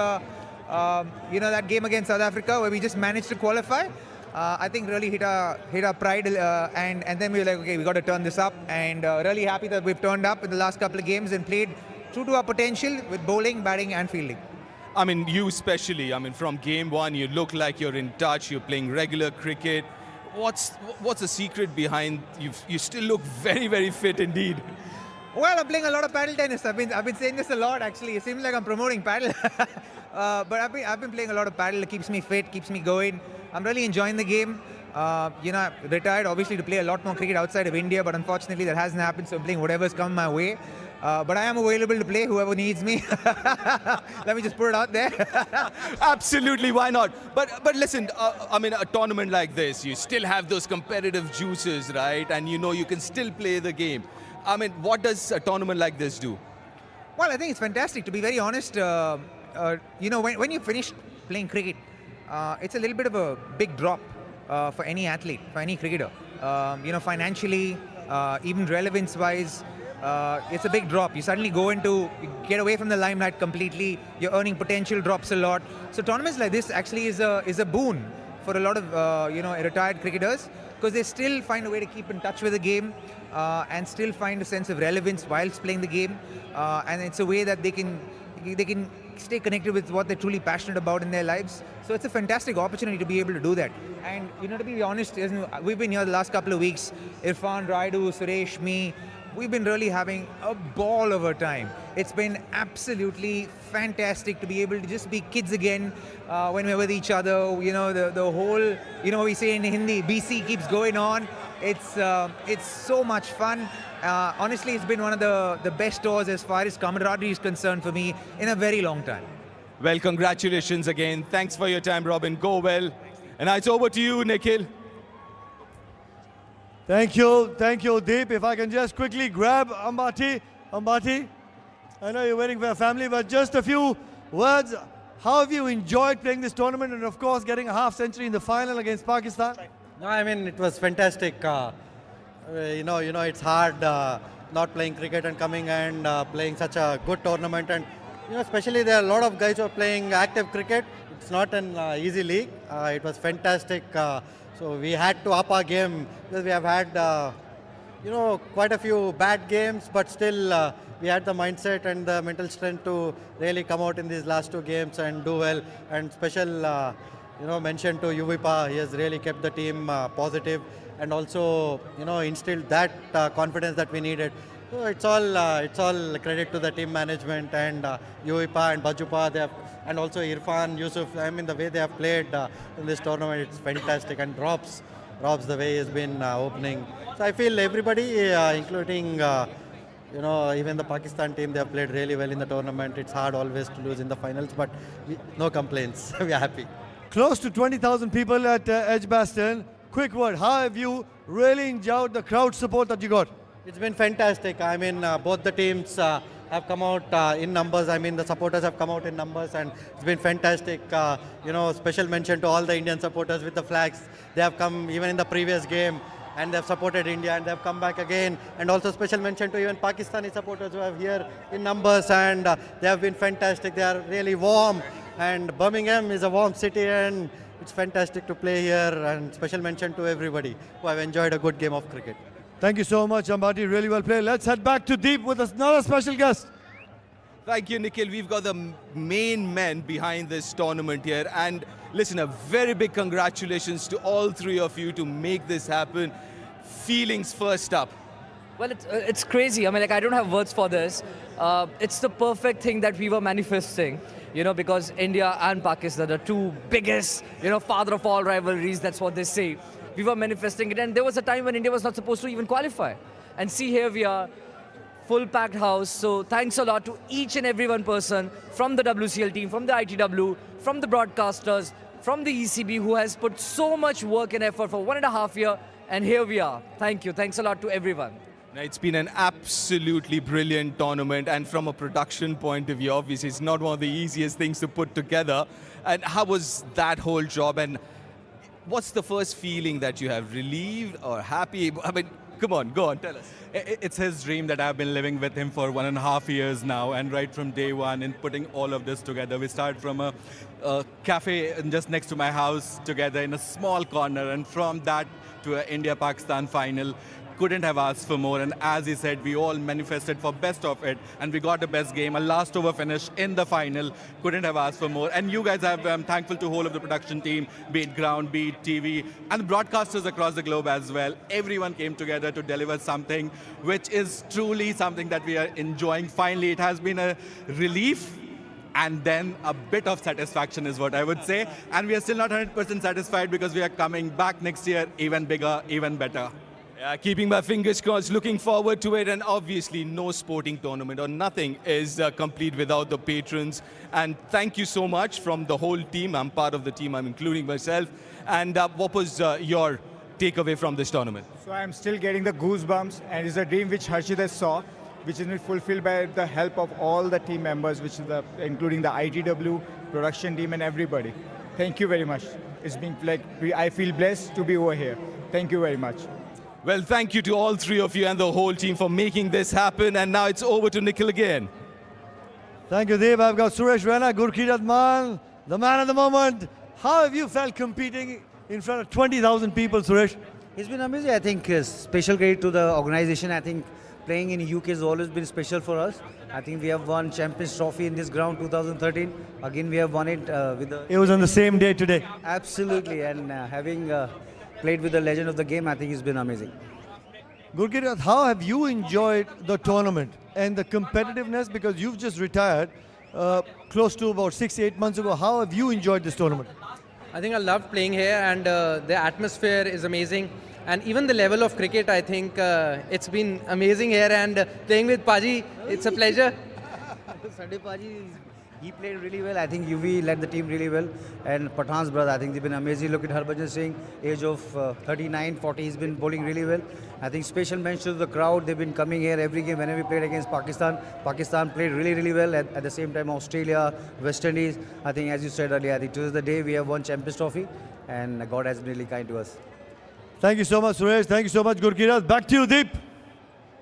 that game against South Africa where we just managed to qualify, I think really hit our pride, and then we were like, okay, we got to turn this up, and really happy that we've turned up in the last couple of games and played true to our potential with bowling, batting and fielding. I mean, you especially, from game one, you look like you're in touch, you're playing regular cricket. What's the secret behind you still look very, very fit indeed? Well, I'm playing a lot of paddle tennis. I've been saying this a lot, actually. It seems like I'm promoting paddle. But I've been playing a lot of paddle. It keeps me fit, keeps me going. I'm really enjoying the game. I retired, obviously, to play a lot more cricket outside of India, but unfortunately that hasn't happened, so I'm playing whatever's come my way. But I am available to play, whoever needs me. Let me just put it out there. Absolutely, why not? But listen, a tournament like this, you still have those competitive juices, right? And you can still play the game. What does a tournament like this do? Well, I think it's fantastic, to be very honest. When you finish playing cricket, it's a little bit of a big drop for any athlete, for any cricketer. Financially, even relevance-wise, it's a big drop. You suddenly you get away from the limelight completely. Your earning potential drops a lot. So tournaments like this actually is a boon for a lot of retired cricketers, because they still find a way to keep in touch with the game and still find a sense of relevance whilst playing the game. And it's a way that they can stay connected with what they're truly passionate about in their lives. So it's a fantastic opportunity to be able to do that. And to be honest, we've been here the last couple of weeks. Irfan, Raidu, Suresh, me. We've been really having a ball of a time. It's been absolutely fantastic to be able to just be kids again when we're with each other. The whole, we say in Hindi, BC keeps going on. It's so much fun. Honestly, it's been one of the best tours as far as camaraderie is concerned for me in a very long time. Well, congratulations again. Thanks for your time, Robin. Go well. And now it's over to you, Nikhil. Thank you, Deep. If I can just quickly grab Ambati. Ambati, I know you're waiting for your family, but just a few words. How have you enjoyed playing this tournament, and of course getting a half century in the final against Pakistan? No, it was fantastic. It's hard not playing cricket and coming and playing such a good tournament, and especially there are a lot of guys who are playing active cricket. It's not an easy league. It was fantastic. So we had to up our game because we have had, quite a few bad games, but still we had the mindset and the mental strength to really come out in these last 2 games and do well. And special, mention to Yuvipa. He has really kept the team positive and also, instilled that confidence that we needed. So it's all credit to the team management and Yuvipa and Bajupa. And also Irfan, Yusuf. I mean, the way they have played in this tournament, it's fantastic. And Robs, the way he has been opening. So I feel everybody, including even the Pakistan team, they have played really well in the tournament. It's hard always to lose in the finals, but no complaints. We are happy. Close to 20,000 people at Edgbaston. Quick word, how have you really enjoyed the crowd support that you got? It's been fantastic. I mean, both the teams have come out in numbers. I mean, the supporters have come out in numbers and it's been fantastic. Special mention to all the Indian supporters with the flags. They have come even in the previous game and they've supported India and they've come back again. And also special mention to even Pakistani supporters who are here in numbers and they have been fantastic. They are really warm and Birmingham is a warm city and it's fantastic to play here, and special mention to everybody who have enjoyed a good game of cricket. Thank you so much, Ambati. Really well played. Let's head back to Deep with another special guest. Thank you, Nikhil. We've got the main men behind this tournament here. And listen, a very big congratulations to all 3 of you to make this happen. Feelings first up. Well, it's crazy. I mean, I don't have words for this. It's the perfect thing that we were manifesting, because India and Pakistan are 2 biggest, father of all rivalries. That's what they say. We were manifesting it, and there was a time when India was not supposed to even qualify. And see, here we are, full packed house. So thanks a lot to each and every one person from the WCL team, from the ITW, from the broadcasters, from the ECB, who has put so much work and effort for 1.5 years. And here we are. Thank you. Thanks a lot to everyone. It's been an absolutely brilliant tournament, and from a production point of view, obviously, it's not one of the easiest things to put together. And how was that whole job? And what's the first feeling that you have? Relieved or happy? I mean, come on, go on, tell us. It's his dream that I've been living with him for 1.5 years now, and right from day one in putting all of this together. We started from a cafe just next to my house together in a small corner, and from that to an India-Pakistan final. Couldn't have asked for more, and as he said, we all manifested for best of it, and we got the best game, a last over finish in the final. Couldn't have asked for more, and you guys I'm thankful to whole of the production team, be it ground, be it TV, and the broadcasters across the globe as well. Everyone came together to deliver something which is truly something that we are enjoying. Finally, it has been a relief, and then a bit of satisfaction is what I would say, and we are still not 100% satisfied because we are coming back next year even bigger, even better. Yeah, keeping my fingers crossed, looking forward to it, and obviously no sporting tournament or nothing is complete without the patrons. And thank you so much from the whole team. I'm part of the team, I'm including myself. And what was your takeaway from this tournament? So I'm still getting the goosebumps, and it's a dream which Harshit saw, which has been fulfilled by the help of all the team members, which is including the ITW, production team, and everybody. Thank you very much. It's been I feel blessed to be over here. Thank you very much. Well, thank you to all 3 of you and the whole team for making this happen. And now it's over to Nikhil again. Thank you, Dev. I've got Suresh Raina, Gurkirat Man, the man of the moment. How have you felt competing in front of 20,000 people, Suresh? It's been amazing. I think special credit to the organization. I think playing in UK has always been special for us. I think we have won Champions Trophy in this ground 2013. Again, we have won it with the... It was on the same day today. Absolutely. And having... played with the legend of the game, I think it's been amazing. Gurkirat, how have you enjoyed the tournament and the competitiveness? Because you've just retired close to about 6-8 months ago. How have you enjoyed this tournament? I think I loved playing here, and the atmosphere is amazing. And even the level of cricket, I think it's been amazing here. And playing with Paji, it's a pleasure. Sunday Paji, he played really well. I think UV led the team really well. And Pathan's brother, I think they've been amazing. Look at Harbhajan Singh, age of 39, 40, he's been bowling really well. I think special mention to the crowd. They've been coming here every game. Whenever we played against Pakistan, Pakistan played really, really well. At the same time, Australia, West Indies. I think, as you said earlier, I think today is the day we have won Champions Trophy. And God has been really kind to us. Thank you so much, Suresh. Thank you so much, Gurkirat. Back to you, Deep.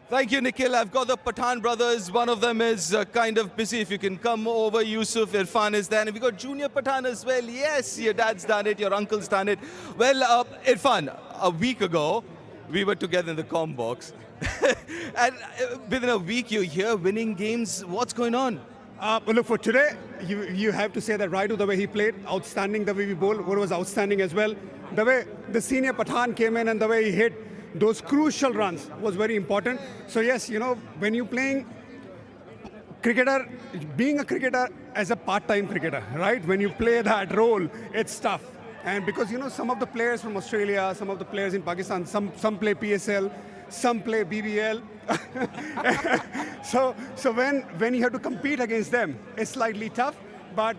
Thank you, Nikhil. I've got the Pathan brothers. One of them is kind of busy. If you can come over, Yusuf, Irfan is there. And we've got Junior Pathan as well. Yes, your dad's done it, your uncle's done it. Well, Irfan, a week ago, we were together in the comm box. And within a week, you're here winning games. What's going on? Well, look, for today, you have to say that Raidu, the way he played, outstanding. The way we bowled was outstanding as well. The way the senior Pathan came in and the way he hit those crucial runs was very important. So yes, you know, when you're playing cricketer, being a cricketer as a part-time cricketer, right? When you play that role, it's tough. And because, you know, some of the players from Australia, some of the players in Pakistan, some play PSL, some play BBL. so when you have to compete against them, it's slightly tough. But,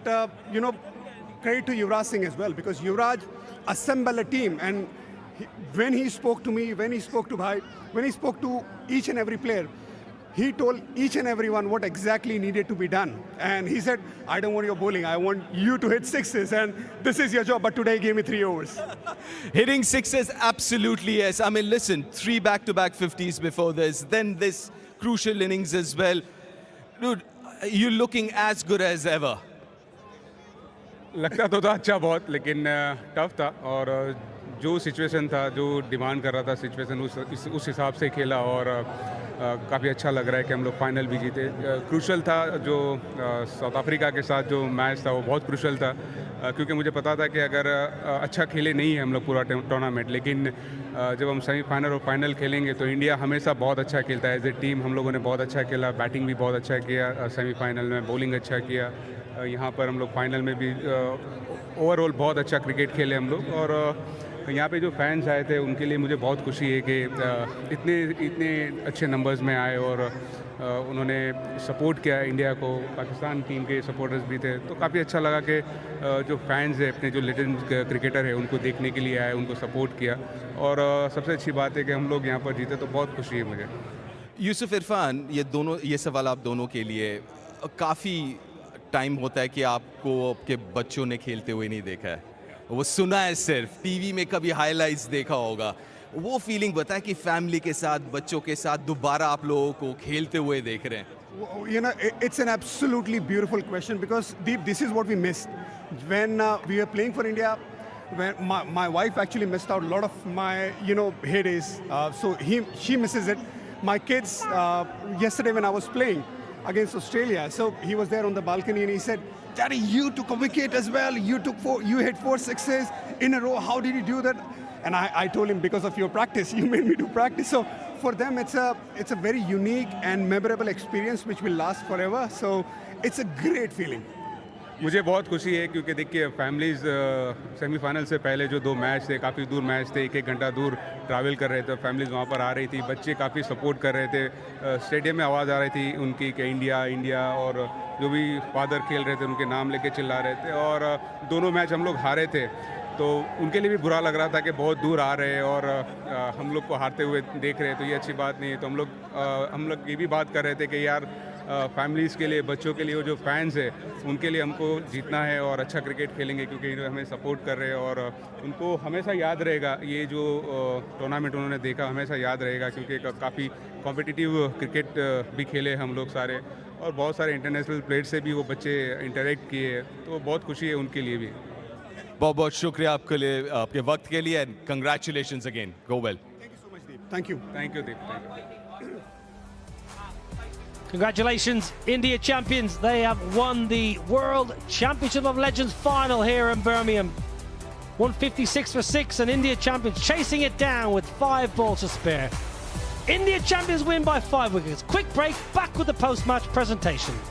you know, credit to Yuvraj Singh as well, because Yuvraj assembled a team. And when he spoke to me, when he spoke to Bhai, when he spoke to each and every player, he told each and everyone what exactly needed to be done. And he said, I don't want your bowling, I want you to hit sixes, and this is your job. But today he gave me 3 overs. Hitting sixes, absolutely yes. I mean, listen, 3 back-to-back 50s before this, then this crucial innings as well. Dude, you're looking as good as ever. लगता तो था अच्छा बहुत, लेकिन tough था और जो situation था, जो डिमांड कर रहा था सिचुएशन, उस हिसाब से खेला और काफ़ी अच्छा लग रहा है कि हम लोग फाइनल भी जीते। क्रूशल था जो साउथ अफ्रीका के साथ जो मैच था वो बहुत क्रूशल था, क्योंकि मुझे पता था कि अगर अच्छा खेले नहीं है हम लोग पूरा टूर्नामेंट, लेकिन जब हम सेमीफाइनल और फाइनल खेलेंगे तो इंडिया हमेशा बहुत अच्छा खेलता है। एज ए टीम हम लोगों ने बहुत अच्छा खेला, बैटिंग भी बहुत अच्छा किया सेमीफाइनल में, बॉलिंग अच्छा किया, यहाँ पर हम लोग फाइनल में भी ओवरऑल बहुत अच्छा क्रिकेट खेले हम लोग। और यहाँ पे जो फैंस आए थे उनके लिए मुझे बहुत खुशी है कि इतने अच्छे नंबर्स में आए और उन्होंने सपोर्ट किया इंडिया को। पाकिस्तान टीम के सपोर्टर्स भी थे, तो काफ़ी अच्छा लगा कि जो फैंस है अपने जो लेजेंड क्रिकेटर है उनको देखने के लिए आए, उनको सपोर्ट किया। और सबसे अच्छी बात है कि हम लोग यहाँ पर जीते, तो बहुत खुशी है मुझे। यूसुफ, इरफान, ये सवाल आप दोनों के लिए। काफ़ी टाइम होता है कि आपको आपके बच्चों ने खेलते हुए नहीं देखा है, वो सुना है सिर्फ, टीवी में कभी हाइलाइट्स देखा होगा। वो फीलिंग बताए कि फैमिली के साथ, बच्चों के साथ दोबारा आप लोगों को खेलते हुए देख रहे हैं। You know, it's an absolutely beautiful question, because Deep, this is what we missed when we were playing for India. When my wife actually missed out a lot of my, you know, heydays. So she misses it. My kids, yesterday when I was playing against Australia, so he was there on the balcony and he said, Daddy, you took a wicket as well. You hit 4 sixes in a row. How did you do that? And I told him, because of your practice, you made me do practice. So for them, it's a very unique and memorable experience which will last forever. So it's a great feeling. मुझे बहुत खुशी है क्योंकि देखिए families semifinal से पहले जो 2 match थे, काफ़ी दूर मैच थे, 1-1 घंटा दूर ट्रैवल कर रहे थे, फैमिलीज़ वहाँ पर आ रही थी, बच्चे काफ़ी सपोर्ट कर रहे थे, स्टेडियम में आवाज़ आ रही थी उनकी कि इंडिया इंडिया, और जो भी फादर खेल रहे थे उनके नाम लेके चिल्ला रहे थे। और दोनों मैच हम लोग हारे थे, तो उनके लिए भी बुरा लग रहा था कि बहुत दूर आ रहे हैं और हम लोग को हारते हुए देख रहे हैं, तो ये अच्छी बात नहीं है। तो हम लोग ये भी बात कर रहे थे कि यार फैमिलीज़ के लिए, बच्चों के लिए, जो फैंस है उनके लिए हमको जीतना है और अच्छा क्रिकेट खेलेंगे, क्योंकि हमें सपोर्ट कर रहे हैं और उनको हमेशा याद रहेगा ये जो टूर्नामेंट उन्होंने देखा, हमेशा याद रहेगा, क्योंकि काफ़ी कॉम्पिटिटिव क्रिकेट भी खेले हम लोग सारे, और बहुत सारे इंटरनेशनल प्लेयर्स से भी वो बच्चे इंटरेक्ट किए, तो बहुत खुशी है उनके लिए भी। बहुत बहुत शुक्रिया आपके लिए, आपके वक्त के लिए, and congratulations again, go well. Thank you. Thank you, Deep. Thank you. Congratulations, India champions. They have won the World Championship of Legends final here in Birmingham. 156 for 6, and India champions chasing it down with 5 balls to spare. India champions win by 5 wickets. Quick break, back with the post-match presentation.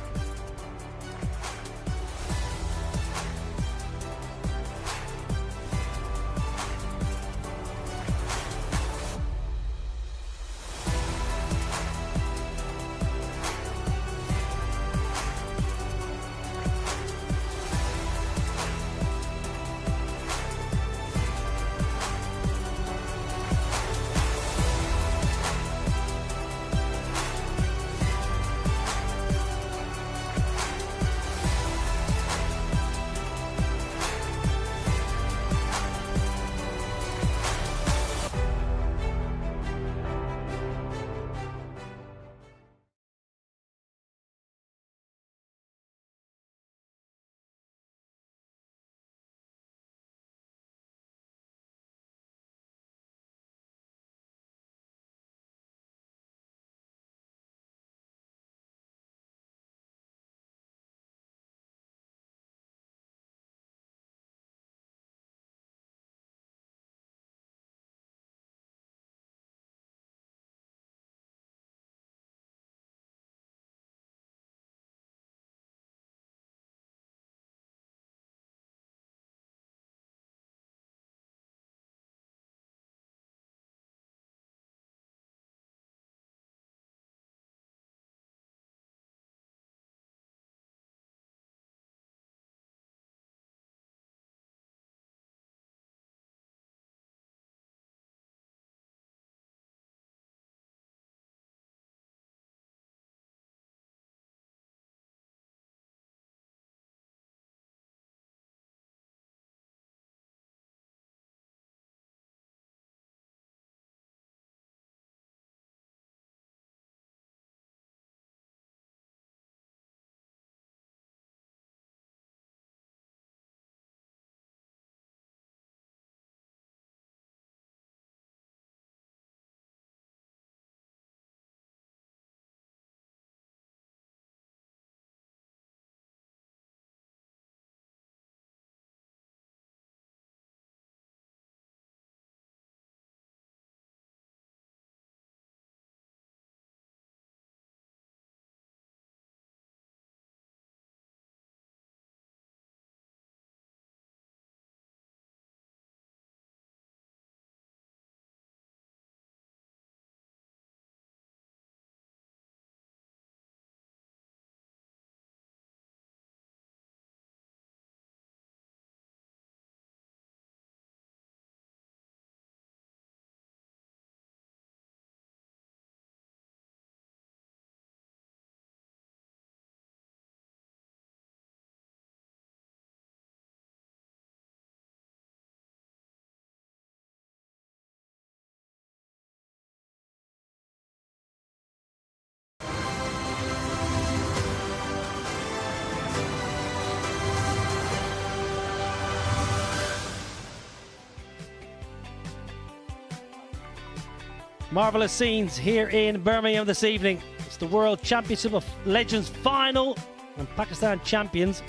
Marvellous scenes here in Birmingham this evening. It's the World Championship of Legends final, and Pakistan champions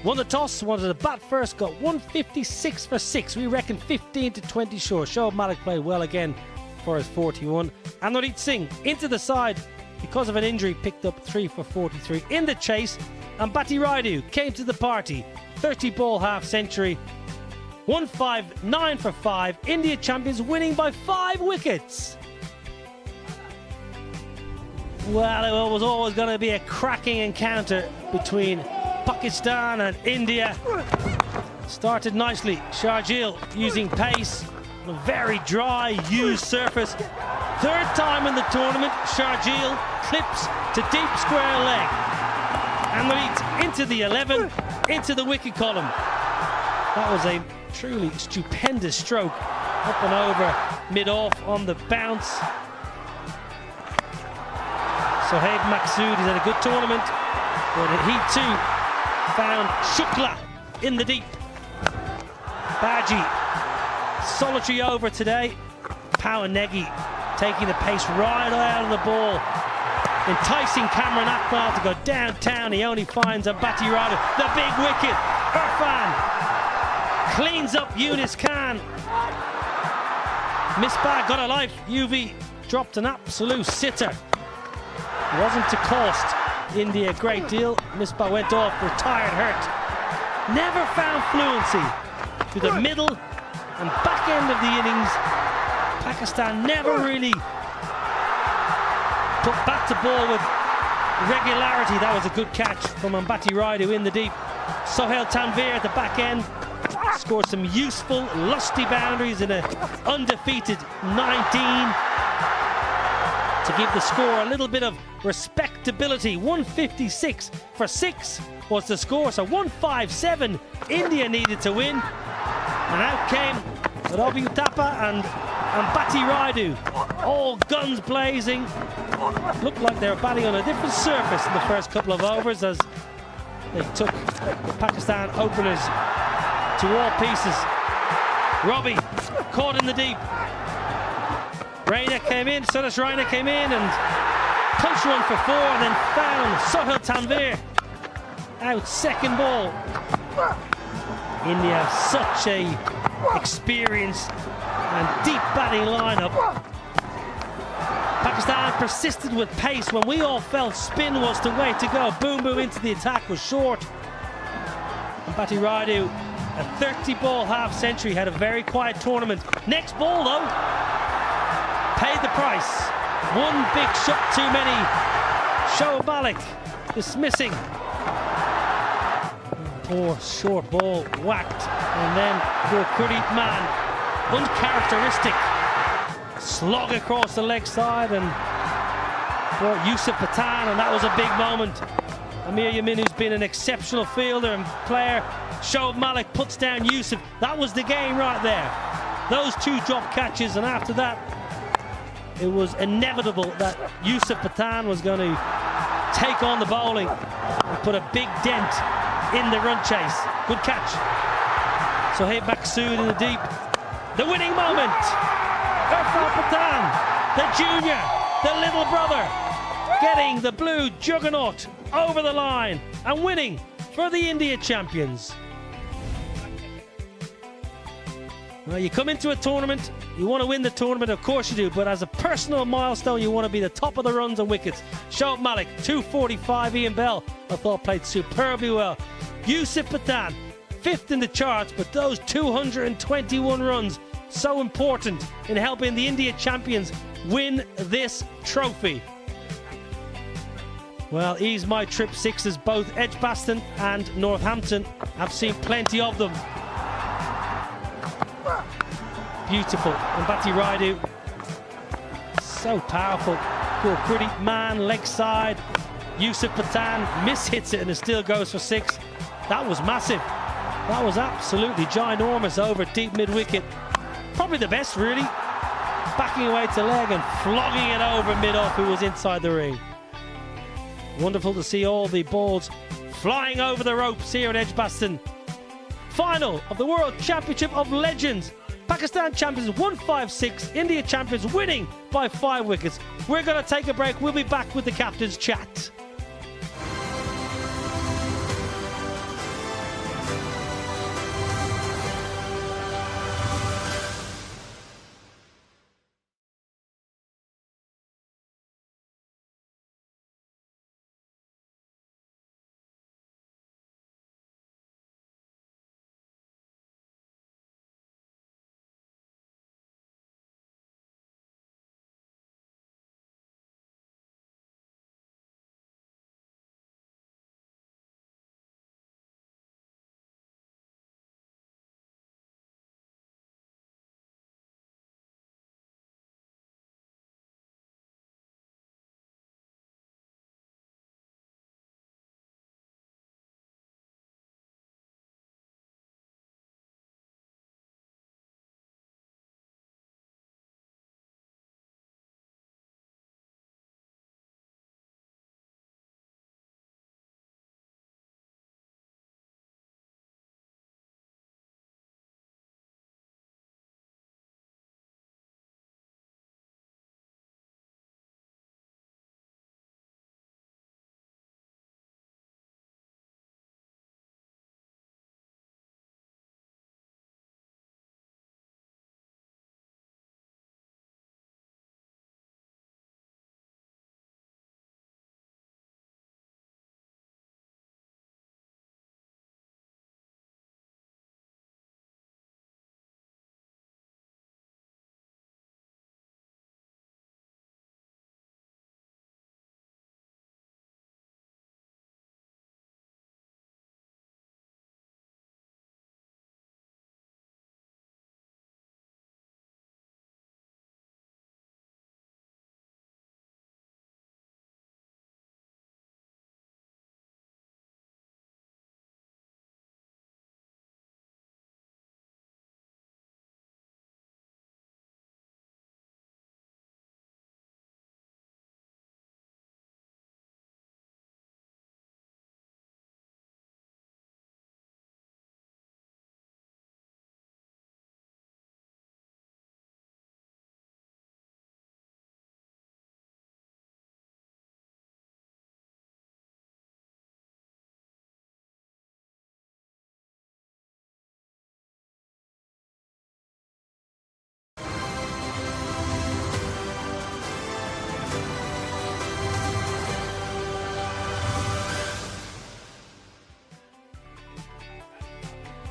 won the toss, wanted to bat first, got 156 for 6. We reckon 15 to 20 short. Shoaib Malik played well again for his 41. Anurit Singh into the side because of an injury, picked up 3 for 43. In the chase, Ambati Raidu came to the party, 30-ball half-century, 159 for 5. India champions winning by 5 wickets. Well, it was always going to be a cracking encounter between Pakistan and India. Started nicely. Sharjeel using pace on a very dry, used surface. Third time in the tournament, Sharjeel clips to deep square leg. And leads into the 11, into the wicket column. That was a truly stupendous stroke. Up and over, mid-off on the bounce. Sohaib Maqsood, he's had a good tournament, but he too found Shukla in the deep. Baji, solitary over today. Power Negi taking the pace right out of the ball, enticing Cameron Akmal to go downtown. He only finds Ambati Raidu, the big wicket. Irfan cleans up Yunus Khan. Misbah got a life. UV dropped an absolute sitter. It wasn't to cost India a great deal. Misbah went off, retired hurt. Never found fluency to the middle and back end of the innings. Pakistan never really put bat to ball with regularity. That was a good catch from Ambati Raidu in the deep. Sohail Tanvir at the back end scored some useful, lusty boundaries in an undefeated 19 to give the score a little bit of respectability. 156 for 6 was the score, so 157 India needed to win. And out came Ravi Uthappa and Ambati Raidu, all guns blazing. Looked like they were batting on a different surface in the first couple of overs as they took the Pakistan openers to all pieces. Robbie caught in the deep. Raina came in, Suresh Raina came in and punched one for 4 and then found Sohail Tanvir out second ball. India, such a experienced and deep batting lineup. Pakistan persisted with pace when we all felt spin was the way to go. Boom boom into the attack was short. Ambati Raidu, a 30-ball half-century, had a very quiet tournament. Next ball though, paid the price. One big shot too many. Shoaib Malik dismissing. Poor short ball whacked, and then Gurpreet Man, uncharacteristic slog across the leg side and brought Yusuf Pathan, and that was a big moment. Amir Yamin, who's been an exceptional fielder and player. Shoaib Malik puts down Yusuf. That was the game right there. Those 2 drop catches, and after that it was inevitable that Yusuf Pathan was going to take on the bowling and put a big dent in the run chase. Good catch. Sohaib Maqsood in the deep. The winning moment. Irfan Pathan, the junior, the little brother, getting the blue juggernaut over the line and winning for the India champions. Well, you come into a tournament, you want to win the tournament, of course you do, but as a personal milestone, you want to be the top of the runs and wickets. Shoaib Malik, 245. Ian Bell, I thought, played superbly well. Yusuf Pathan, 5th in the charts, but those 221 runs, so important in helping the India champions win this trophy. Well, Ease My Trip 6s, both Edgbaston and Northampton. I've seen plenty of them. Beautiful. Ambati Raidu, so powerful. Gurpreet Man, leg side. Yusuf Pathan mishits it and it still goes for 6. That was massive. That was absolutely ginormous over deep mid-wicket. Probably the best, really. Backing away to leg and flogging it over mid-off, who was inside the ring. Wonderful to see all the balls flying over the ropes here at Edgbaston. Final of the World Championship of Legends. Pakistan champions 156, India champions winning by 5 wickets. We're going to take a break. We'll be back with the captain's chat.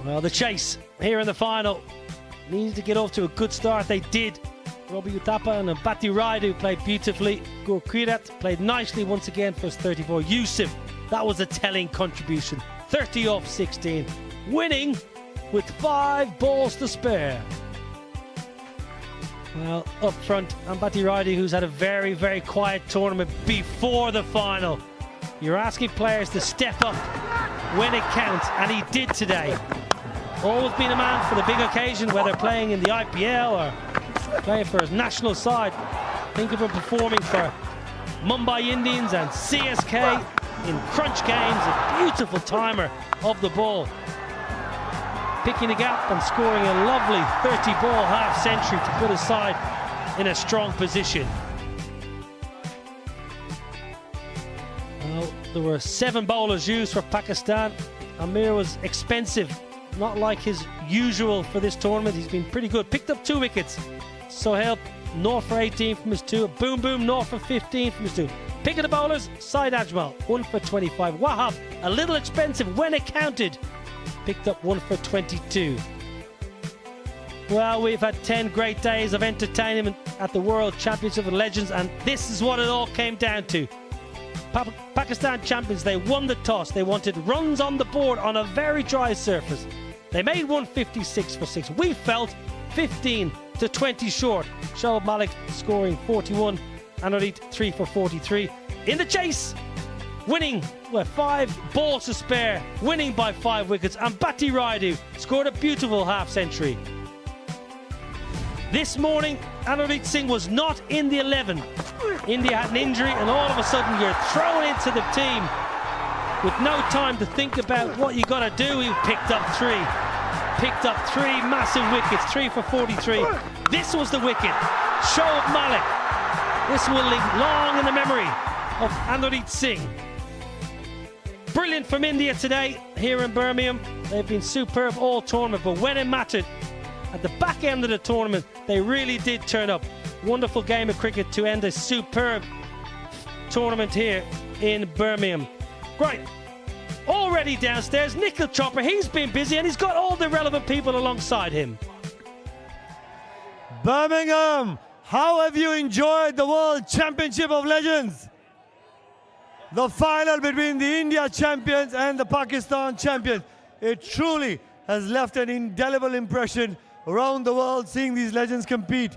Well, the chase here in the final needs to get off to a good start. They did. Robbie Uthappa and Bhatti Raidu played beautifully. Gurkirat played nicely once again for his 34. Yusuf, that was a telling contribution. 30 off 16. Winning with 5 balls to spare. Well, up front, Bhatti Raidu, who's had a very, very quiet tournament before the final. You're asking players to step up when it counts, and he did today. Always been a man for the big occasion, whether playing in the IPL or playing for his national side. Think of him performing for Mumbai Indians and CSK in crunch games. A beautiful timer of the ball. Picking a gap and scoring a lovely 30-ball half-century to put his side in a strong position. Well, there were 7 bowlers used for Pakistan. Amir was expensive, not like his usual for this tournament. He's been pretty good. Picked up 2 wickets. Sohail, 0 for 18 from his 2. Boom Boom, 0 for 15 from his 2. Picking the bowlers, Syed Ajmal, 1 for 25. Wahab, a little expensive when it counted. Picked up 1 for 22. Well, we've had 10 great days of entertainment at the World Championship of Legends, and this is what it all came down to. Pakistan champions, they won the toss. They wanted runs on the board on a very dry surface. They made 156 for 6. We felt 15 to 20 short. Shoaib Malik scoring 41, Anorit 3 for 43. In the chase, winning with 5 balls to spare, winning by 5 wickets, and Bhatti Raidu scored a beautiful half-century. This morning, Anorit Singh was not in the 11. India had an injury, and all of a sudden you're thrown into the team with no time to think about what you got to do. He picked up 3. picked up 3 massive wickets, 3 for 43. This was the wicket. Shoaib Malik. This will live long in the memory of Anurit Singh. Brilliant from India today here in Birmingham. They've been superb all tournament, but when it mattered, at the back end of the tournament, they really did turn up. Wonderful game of cricket to end a superb tournament here in Birmingham. Great. Already downstairs, Nikhil Chopra, he's been busy and he's got all the relevant people alongside him. Birmingham, how have you enjoyed the World Championship of Legends? The final between the India champions and the Pakistan champions. It truly has left an indelible impression around the world seeing these legends compete.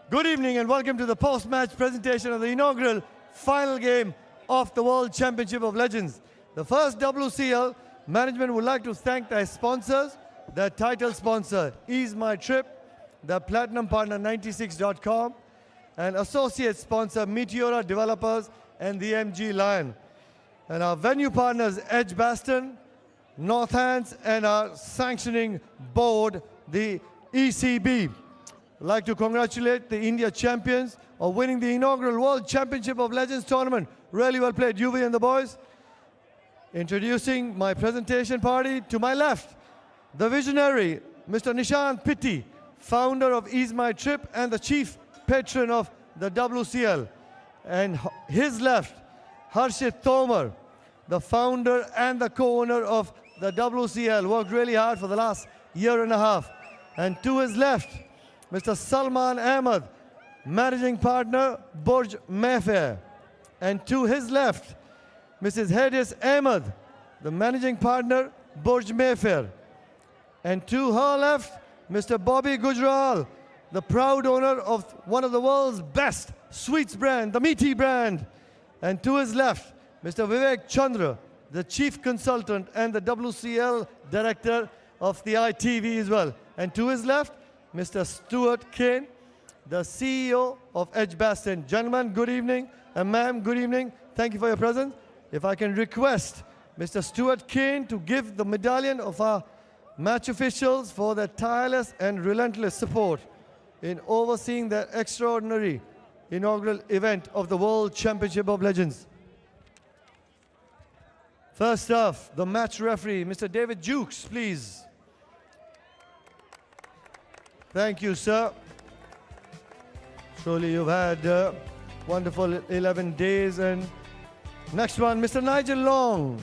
Good evening and welcome to the post-match presentation of the inaugural final game of the World Championship of Legends. The first WCL management would like to thank their sponsors, their title sponsor, Ease My Trip, the platinum partner 96.com, and associate sponsor Meteora Developers and the MG Lion. And our venue partners Edgbaston, Northants, and our sanctioning board, the ECB. I'd like to congratulate the India champions of winning the inaugural World Championship of Legends tournament. Really well played, Yuvi and the boys. Introducing my presentation party, to my left, the visionary, Mr. Nishant Pitti, founder of Ease My Trip and the chief patron of the WCL. And his left, Harshit Tomar, the founder and the co-owner of the WCL, worked really hard for the last year and a half. And to his left, Mr. Salman Ahmed, managing partner, Burj Mayfair. And to his left, Mrs. Hadis Ahmed, the managing partner, Burj Mayfair. And to her left, Mr. Bobby Gujral, the proud owner of one of the world's best sweets brand, the Meaty brand. And to his left, Mr. Vivek Chandra, the chief consultant and the WCL director of the ITV as well. And to his left, Mr. Stuart Kane, the CEO of Edgbaston. Gentlemen, good evening. And ma'am, good evening. Thank you for your presence. If I can request Mr. Stuart Kane to give the medallion of our match officials for their tireless and relentless support in overseeing the extraordinary inaugural event of the World Championship of Legends. First off, the match referee, Mr. David Jukes, please. Thank you, sir. Surely you've had wonderful 11 days. And next one, Mr. Nigel Long.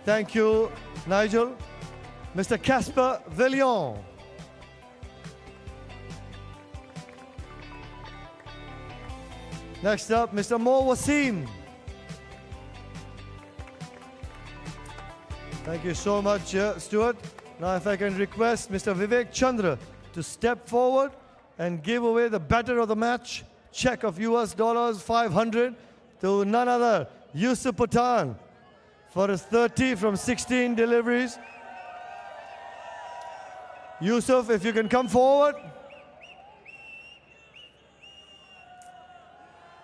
Thank you, Nigel. Mr. Casper Villion. Next up, Mr. Mo Wasim. Thank you so much, Stuart. Now if I can request Mr. Vivek Chandra to step forward and give away the batter of the match, check of US dollars 500 to none other, Yusuf Pathan, for his 30 from 16 deliveries. Yusuf, if you can come forward.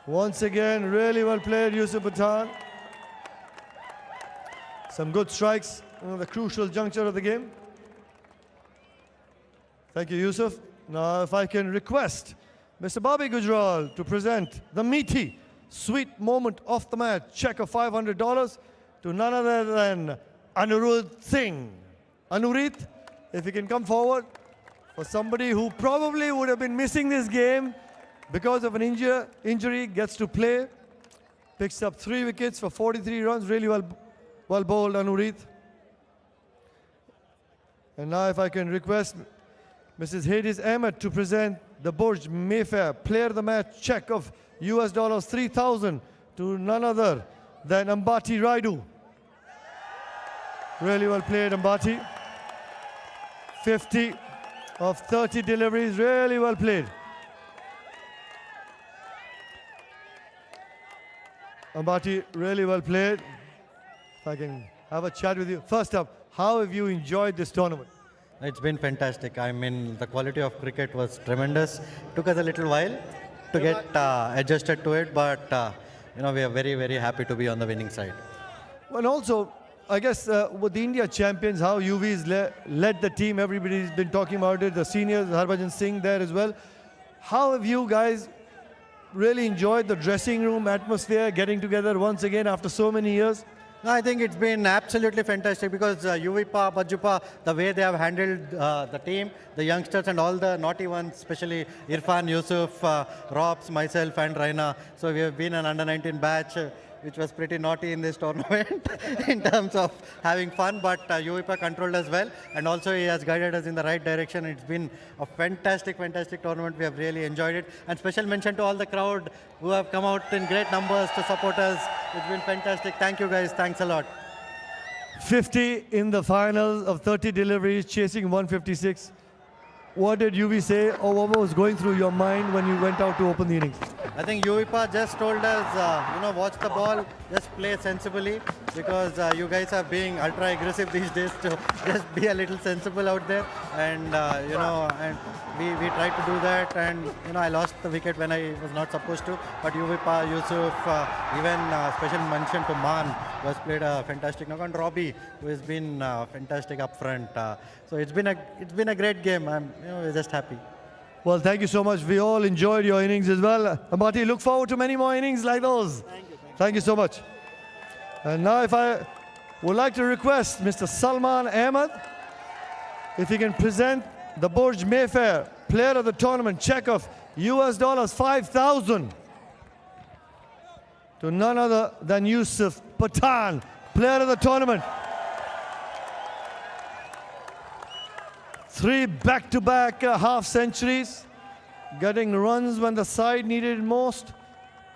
Once again, really well played, Yusuf Pathan. Some good strikes in the crucial juncture of the game. Thank you, Yusuf. Now, if I can request Mr. Bobby Gujral to present the meaty, sweet moment of the match, check of $500 to none other than Anurit Singh. Anurit, if you can come forward, for somebody who probably would have been missing this game because of an injury, gets to play, picks up 3 wickets for 43 runs, really well bowled, Anurit. And now if I can request Mrs. Hadis Ahmed to present the Burj Mayfair player of the match check of US dollars 3,000 to none other than Ambati Raidu. Really well played, Ambati. 50 of 30 deliveries, really well played. Ambati, really well played. If I can have a chat with you. First up, how have you enjoyed this tournament? It's been fantastic. I mean, the quality of cricket was tremendous. Took us a little while to get adjusted to it, but you know, we are very, very happy to be on the winning side. Well, also, I guess with the India champions, how UV's led the team, everybody's been talking about it, the seniors, Harbhajan Singh there as well. How have you guys really enjoyed the dressing room atmosphere, getting together once again after so many years? No, I think it's been absolutely fantastic because Yuvipa, Bajupa, the way they have handled the team, the youngsters and all the naughty ones, especially Irfan, Yusuf, Robs, myself and Raina. So we have been an under-19 batch which was pretty naughty in this tournament in terms of having fun, but Yuvipa controlled us well and also he has guided us in the right direction. It's been a fantastic, fantastic tournament. We have really enjoyed it. And special mention to all the crowd who have come out in great numbers to support us. It's been fantastic. Thank you guys. Thanks a lot. 50 in the finals of 30 deliveries, chasing 156. What did UV say, or what was going through your mind when you went out to open the innings? I think Yuvipa just told us, watch the ball, just play sensibly, because you guys are being ultra aggressive these days, to just be a little sensible out there. And, and we tried to do that. And, I lost the wicket when I was not supposed to. But Yuvipa, Yusuf, even special mention to Man, who has played a fantastic knock, and Robbie, who has been fantastic up front. So it's been a great game. We're just happy. Well, thank you so much. We all enjoyed your innings as well. Amati, look forward to many more innings like those. Thank you so much. And now if I would like to request Mr. Salman Ahmed, if he can present the Burj Mayfair Player of the Tournament check of US $5,000 to none other than Yusuf Pathan, Player of the Tournament. 3 back-to-back half centuries, getting runs when the side needed it most.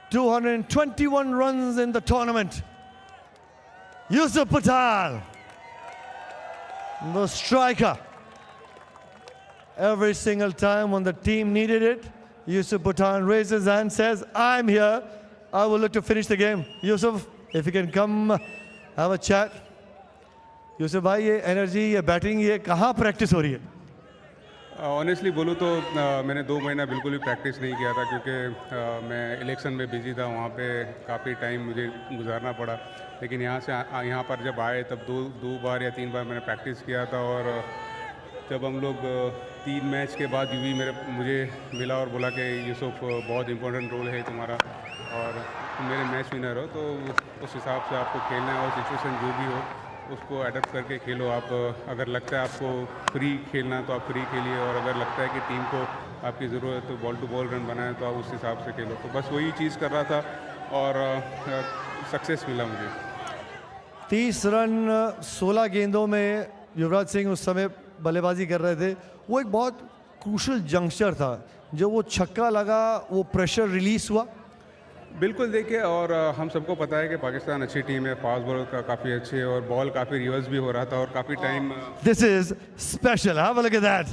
221 runs in the tournament. Yusuf Pathan, the striker. Every single time when the team needed it, Yusuf Pathan raises his hand, says, I'm here. I will look to finish the game. Yusuf, if you can come have a chat. Yusuf भाई, ये energy, ये batting, ये कहाँ practice हो रही है? Honestly बोलूँ तो मैंने 2 महीना बिल्कुल भी प्रैक्टिस नहीं किया था, क्योंकि मैं इलेक्शन में बिजी था. वहाँ पे काफ़ी टाइम मुझे गुजारना पड़ा. लेकिन यहाँ पर जब आए तब 2 बार या 3 बार मैंने प्रैक्टिस किया था. और जब हम लोग 3 मैच के बाद यूवी मुझे मिला और बोला कि यूसुफ बहुत इंपॉर्टेंट रोल है तुम्हारा और तुम मेरे मैच विनर हो, तो उस हिसाब से आपको खेलना है और सिचुएशन जो भी हो उसको अडेप्ट करके खेलो. आप अगर लगता है आपको फ्री खेलना तो आप फ्री खेलिए, और अगर लगता है कि टीम को आपकी ज़रूरत है तो बॉल टू बॉल रन बनाए तो आप उस हिसाब से खेलो. तो बस वही चीज़ कर रहा था और सक्सेस मिला मुझे. 30 रन 16 गेंदों में युवराज सिंह उस समय बल्लेबाजी कर रहे थे. वो एक बहुत क्रूशल जंक्शर था. जो वो छक्का लगा, वो प्रेशर रिलीज हुआ. बिल्कुल, देखिए, और हम सबको पता है कि पाकिस्तान अच्छी टीम है, फास्ट बॉलर का काफ़ी अच्छे है और बॉल काफ़ी रिवर्स भी हो रहा था और काफ़ी time. This is special. Have a look at that.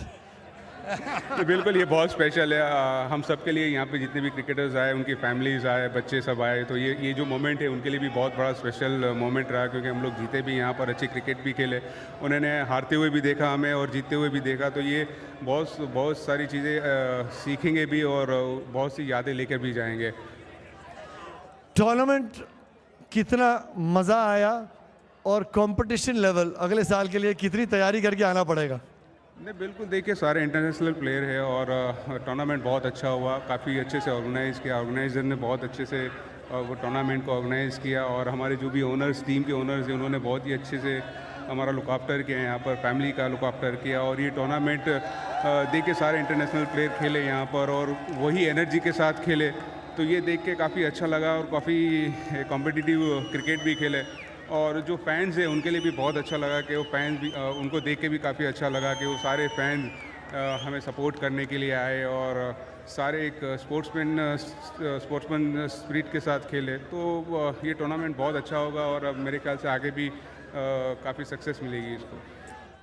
बिल्कुल, ये बहुत स्पेशल है. हम सब के लिए, यहाँ पे जितने भी क्रिकेटर्स आए, उनकी फैमिलीज़ आए, बच्चे सब आए, तो ये जो मोमेंट है उनके लिए भी बहुत बड़ा स्पेशल मोमेंट रहा, क्योंकि हम लोग जीते भी यहाँ पर, अच्छी क्रिकेट भी खेले. उन्होंने हारते हुए भी देखा हमें और जीतते हुए भी देखा. तो ये बहुत सारी चीज़ें सीखेंगे भी और बहुत सी यादें लेकर भी जाएंगे. टूर्नामेंट कितना मज़ा आया और कंपटीशन लेवल अगले साल के लिए कितनी तैयारी करके आना पड़ेगा? नहीं, बिल्कुल, देखिए, सारे इंटरनेशनल प्लेयर है और टूर्नामेंट बहुत अच्छा हुआ. काफ़ी अच्छे से ऑर्गेनाइज़ किया. ऑर्गेनाइजर ने बहुत अच्छे से वो टूर्नामेंट को ऑर्गेनाइज़ किया और हमारे जो भी ओनर्स, टीम के ओनर्स हैं, उन्होंने बहुत ही अच्छे से हमारा लुक आफ्टर किया, यहाँ पर फैमिली का लुक आफ्टर किया. और ये टूर्नामेंट देखिए सारे इंटरनेशनल प्लेयर खेले यहाँ पर और वही एनर्जी के साथ खेले, तो ये देख के काफ़ी अच्छा लगा और काफ़ी कॉम्पिटिटिव क्रिकेट भी खेले. और जो फैंस हैं उनके लिए भी बहुत अच्छा लगा कि वो फैंस भी, उनको देख के भी काफ़ी अच्छा लगा कि वो सारे फैंस हमें सपोर्ट करने के लिए आए और सारे एक स्पोर्ट्समैन स्पिरिट के साथ खेले. तो ये टूर्नामेंट बहुत अच्छा होगा और मेरे ख्याल से आगे भी काफ़ी सक्सेस मिलेगी इसको.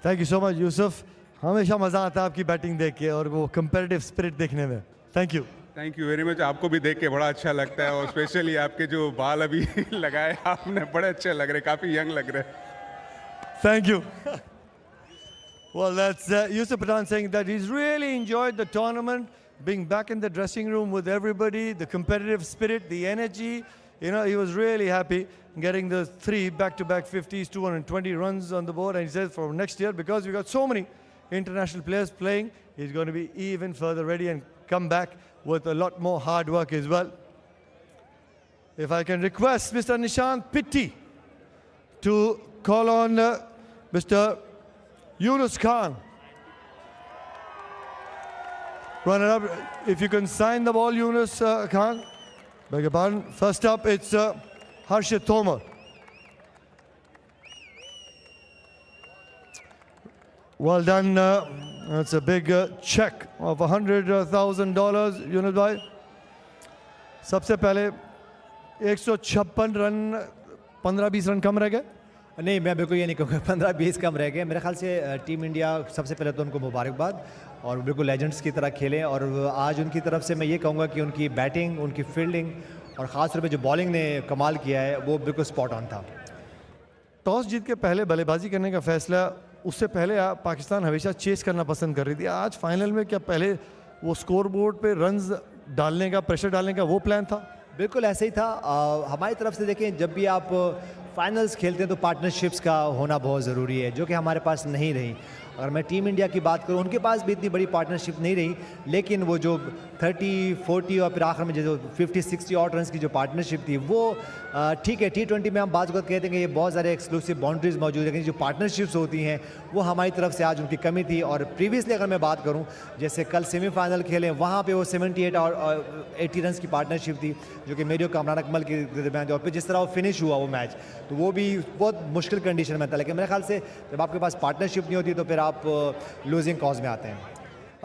Thank you so much Yusuf. हमेशा मज़ा आता है आपकी बैटिंग देख के और वो कंपेरेटिव स्पिरिट देखने में. Thank you. Thank you very much. आपको भी देख के बड़ा अच्छा लगता है और स्पेशली आपके जो बाल अभी लगाए आपने, बड़े अच्छे लग रहे, काफ़ी यंग लग रहे. Thank you. Well, that's Yusuf Pathan saying that he's really enjoyed the tournament, being back in the dressing room with everybody, the competitive spirit, the energy. You know, he was really happy getting the 3 back-to-back 50s, 220 runs on the board. And he says for next year, because we got so many international players playing, he's going to be even further ready and come back with a lot more hard work as well. If I can request Mr. Nishant Pitti to call on Mr. Yunus Khan. Runner up, if you can sign the ball, Yunus Khan. Beg your pardon. First up, it's Harshit Tomar. Well done. That's a big check of $100,000, Yunus bhai. सबसे पहले 156 run 15-20 run कम रह गए. नहीं, मैं बिल्कुल ये नहीं कहूँगा 15-20 कम रह गए. मेरे ख्याल से टीम इंडिया सबसे पहले तो उनको मुबारकबाद और बिल्कुल लेजेंड्स की तरह खेलें. और आज उनकी तरफ से मैं ये कहूँगा कि उनकी बैटिंग, उनकी फील्डिंग और ख़ास तौर पे जो बॉलिंग ने कमाल किया है वो बिल्कुल स्पॉट ऑन था. टॉस जीत के पहले बल्लेबाजी करने का फैसला, उससे पहले पाकिस्तान हमेशा चेस करना पसंद कर रही थी. आज फाइनल में क्या पहले वो स्कोर बोर्ड पे रन्स डालने का, प्रेशर डालने का वो प्लान था? बिल्कुल ऐसे ही था. हमारी तरफ से देखें, जब भी आप फाइनल्स खेलते हैं तो पार्टनरशिप्स का होना बहुत ज़रूरी है, जो कि हमारे पास नहीं रही. अगर मैं टीम इंडिया की बात करूं, उनके पास भी इतनी बड़ी पार्टनरशिप नहीं रही, लेकिन वो जो 30-40 और फिर आखिर में जो 50-60 ऑट रन की जो पार्टनरशिप थी वो ठीक है. T20 में हम बात कहते हैं कि ये बहुत सारे एक्सक्लूसिव बाउंड्रीज मौजूद है, लेकिन जो पार्टनरशिप्स होती हैं वो हमारी तरफ से आज उनकी कमी थी. और प्रीवियसली अगर मैं बात करूं, जैसे कल सेमीफाइनल खेले, वहाँ पे वो 78 और 80 रन की पार्टनरशिप थी, जो कि मेरी और कामरान अकमल के दरमियान. और फिर जिस तरह वो फिनिश हुआ वो मैच, तो वो भी बहुत मुश्किल कंडीशन में था. लेकिन मेरे ख्याल से जब आपके पास पार्टनरशिप नहीं होती तो फिर आप लूजिंग कॉज में आते हैं.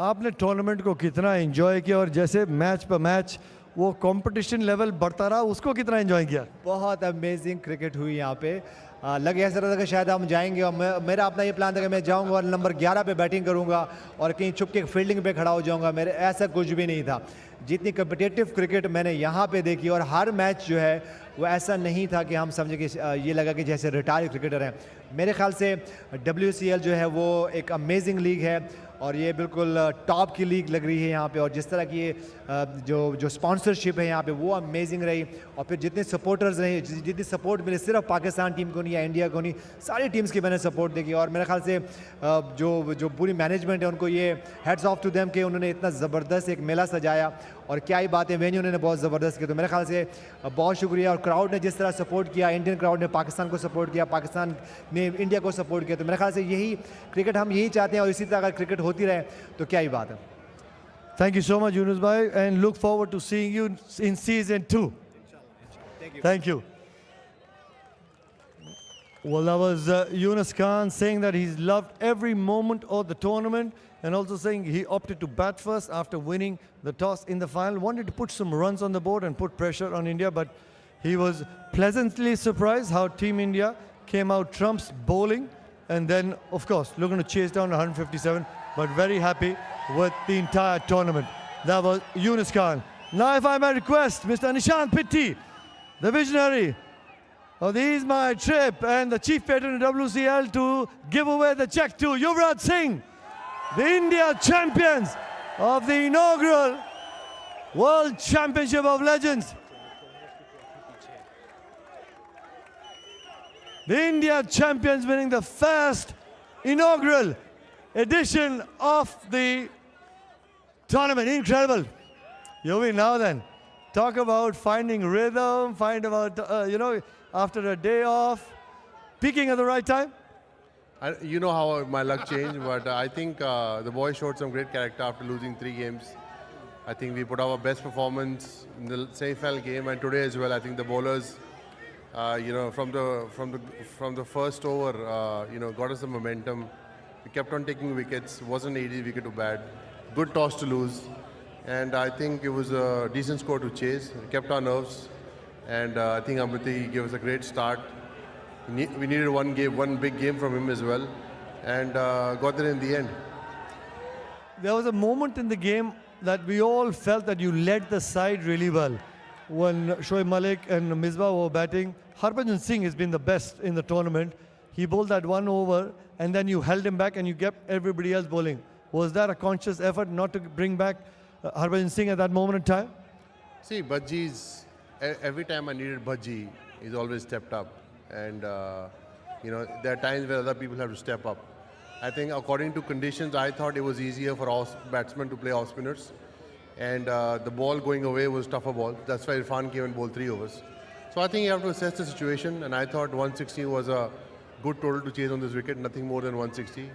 आपने टूर्नामेंट को कितना एंजॉय किया और जैसे मैच पर मैच वो कंपटीशन लेवल बढ़ता रहा, उसको कितना एंजॉय किया? बहुत अमेजिंग क्रिकेट हुई यहाँ पे. लगे ऐसा रहा था कि शायद हम जाएंगे, और मेरा अपना ये प्लान था कि मैं जाऊंगा और नंबर 11 पे बैटिंग करूंगा और कहीं छुप के फील्डिंग पे खड़ा हो जाऊंगा. मेरे ऐसा कुछ भी नहीं था. जितनी कम्पिटिटिव क्रिकेट मैंने यहाँ पे देखी, और हर मैच जो है वो ऐसा नहीं था कि हम समझे कि ये लगा कि जैसे रिटायर्ड क्रिकेटर हैं. मेरे ख्याल से WCL जो है वो एक अमेजिंग लीग है और ये बिल्कुल टॉप की लीग लग रही है यहाँ पे. और जिस तरह की ये जो स्पॉन्सरशिप है यहाँ पे वो अमेजिंग रही. और फिर जितने सपोर्टर्स रहे, जितनी सपोर्ट मिली, सिर्फ पाकिस्तान टीम को नहीं या इंडिया को नहीं, सारी टीम्स की मैंने सपोर्ट देखी. और मेरे ख्याल से जो पूरी मैनेजमेंट है उनको ये हेड्स ऑफ टू देम कि उन्होंने इतना ज़बरदस्त एक मेला सजाया. और क्या ही बात है, वेन्यू उन्होंने बहुत ज़बरदस्त किया. तो मेरे ख्याल से बहुत शुक्रिया. और क्राउड ने जिस तरह सपोर्ट किया, इंडियन क्राउड ने पाकिस्तान को सपोर्ट किया, पाकिस्तान ने इंडिया को सपोर्ट किया. तो मेरे ख्याल से यही क्रिकेट हम यही चाहते हैं और इसी तरह अगर क्रिकेट होती रहे तो क्या ही बात है. Thank you so much, Yunus bhai, and look forward to seeing you in season 2. Thank you. Well, that was Yunus Khan saying that he's loved every moment of the tournament, and also saying he opted to bat first after winning the toss in the final. Wanted to put some runs on the board and put pressure on India, but he was pleasantly surprised how Team India came out trumps bowling, and then, of course, looking to chase down 157, but very happy with the entire tournament. That was Yunus Khan. Now, if I may request Mr. Nishant Pitti, the visionary of the Is My Trip and the chief patron of WCL, to give away the check to Yuvraj Singh, the India champions of the inaugural World Championship of Legends. The India champions winning the first inaugural edition of the tournament. Incredible. Yovi, now then, talk about finding rhythm, after a day off, peaking at the right time. You know how my luck changed, but I think the boys showed some great character after losing 3 games. I think we put our best performance in the semi-final game, and today as well. I think the bowlers, from the first over, got us the momentum. We kept on taking wickets. It wasn't an easy wicket to bat. Good toss to lose, and I think it was a decent score to chase. We kept our nerves, and I think Amriti gave us a great start. We needed one big game from him as well, and got there in the end. There was a moment in the game that we all felt that you led the side really well. When Shoaib Malik and Misbah were batting, Harbhajan Singh has been the best in the tournament. He bowled that 1 over, and then you held him back and you kept everybody else bowling. Was that a conscious effort not to bring back Harbhajan Singh at that moment in time? See, Bajji's every time I needed bhaji, he's always stepped up. And, there are times where other people have to step up. I think according to conditions, I thought it was easier for batsmen to play off spinners. And the ball going away was tougher ball. That's why Irfan came and bowled 3 overs. So I think you have to assess the situation. And I thought 160 was a good total to chase on this wicket, nothing more than 160.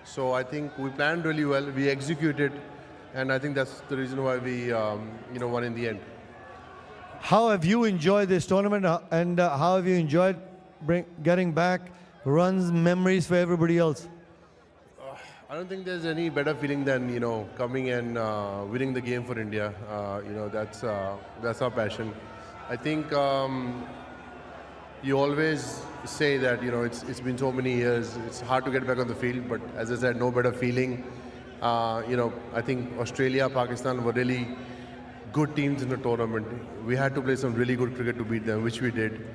So I think we planned really well. We executed. And I think that's the reason why we won in the end. How have you enjoyed this tournament and how have you enjoyed getting back runs, memories for everybody else? I don't think there's any better feeling than coming and winning the game for India. That's our passion. I think you always say that it's been so many years. It's hard to get back on the field, but as I said, no better feeling. I think Australia, Pakistan were really good teams in the tournament. We had to play some really good cricket to beat them, which we did.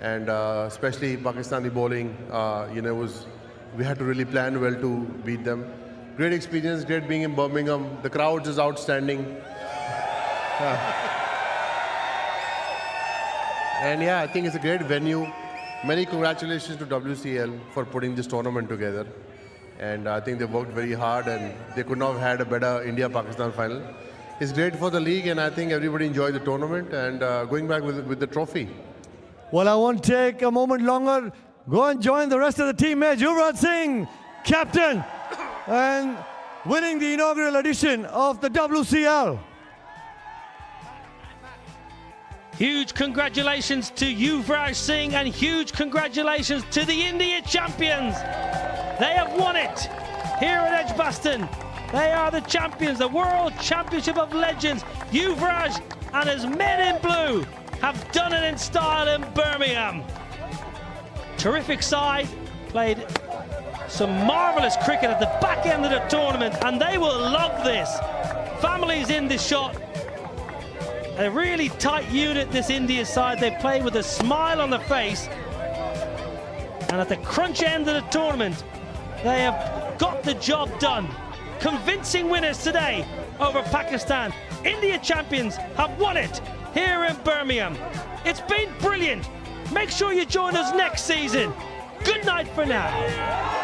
And especially Pakistani bowling, we had to really plan well to beat them. Great experience, great being in Birmingham. The crowd is outstanding. And yeah, I think it's a great venue. Many congratulations to WCL for putting this tournament together. And I think they worked very hard and they could not have had a better India-Pakistan final. It's great for the league and I think everybody enjoyed the tournament and going back with the trophy. Well, I won't take a moment longer. Go and join the rest of the team. Yuvraj Singh, captain, and winning the inaugural edition of the WCL. Huge congratulations to Yuvraj Singh and huge congratulations to the India champions. They have won it here at Edgbaston. They are the champions, the World Championship of Legends. Yuvraj and his men in blue have done it in style in Birmingham. Terrific side, played some marvellous cricket at the back end of the tournament and they will love this. Families in this shot. A really tight unit, this India side. They play with a smile on their face. And at the crunch end of the tournament, they have got the job done. Convincing winners today over Pakistan. India champions have won it here in Birmingham. It's been brilliant. Make sure you join us next season. Good night for now.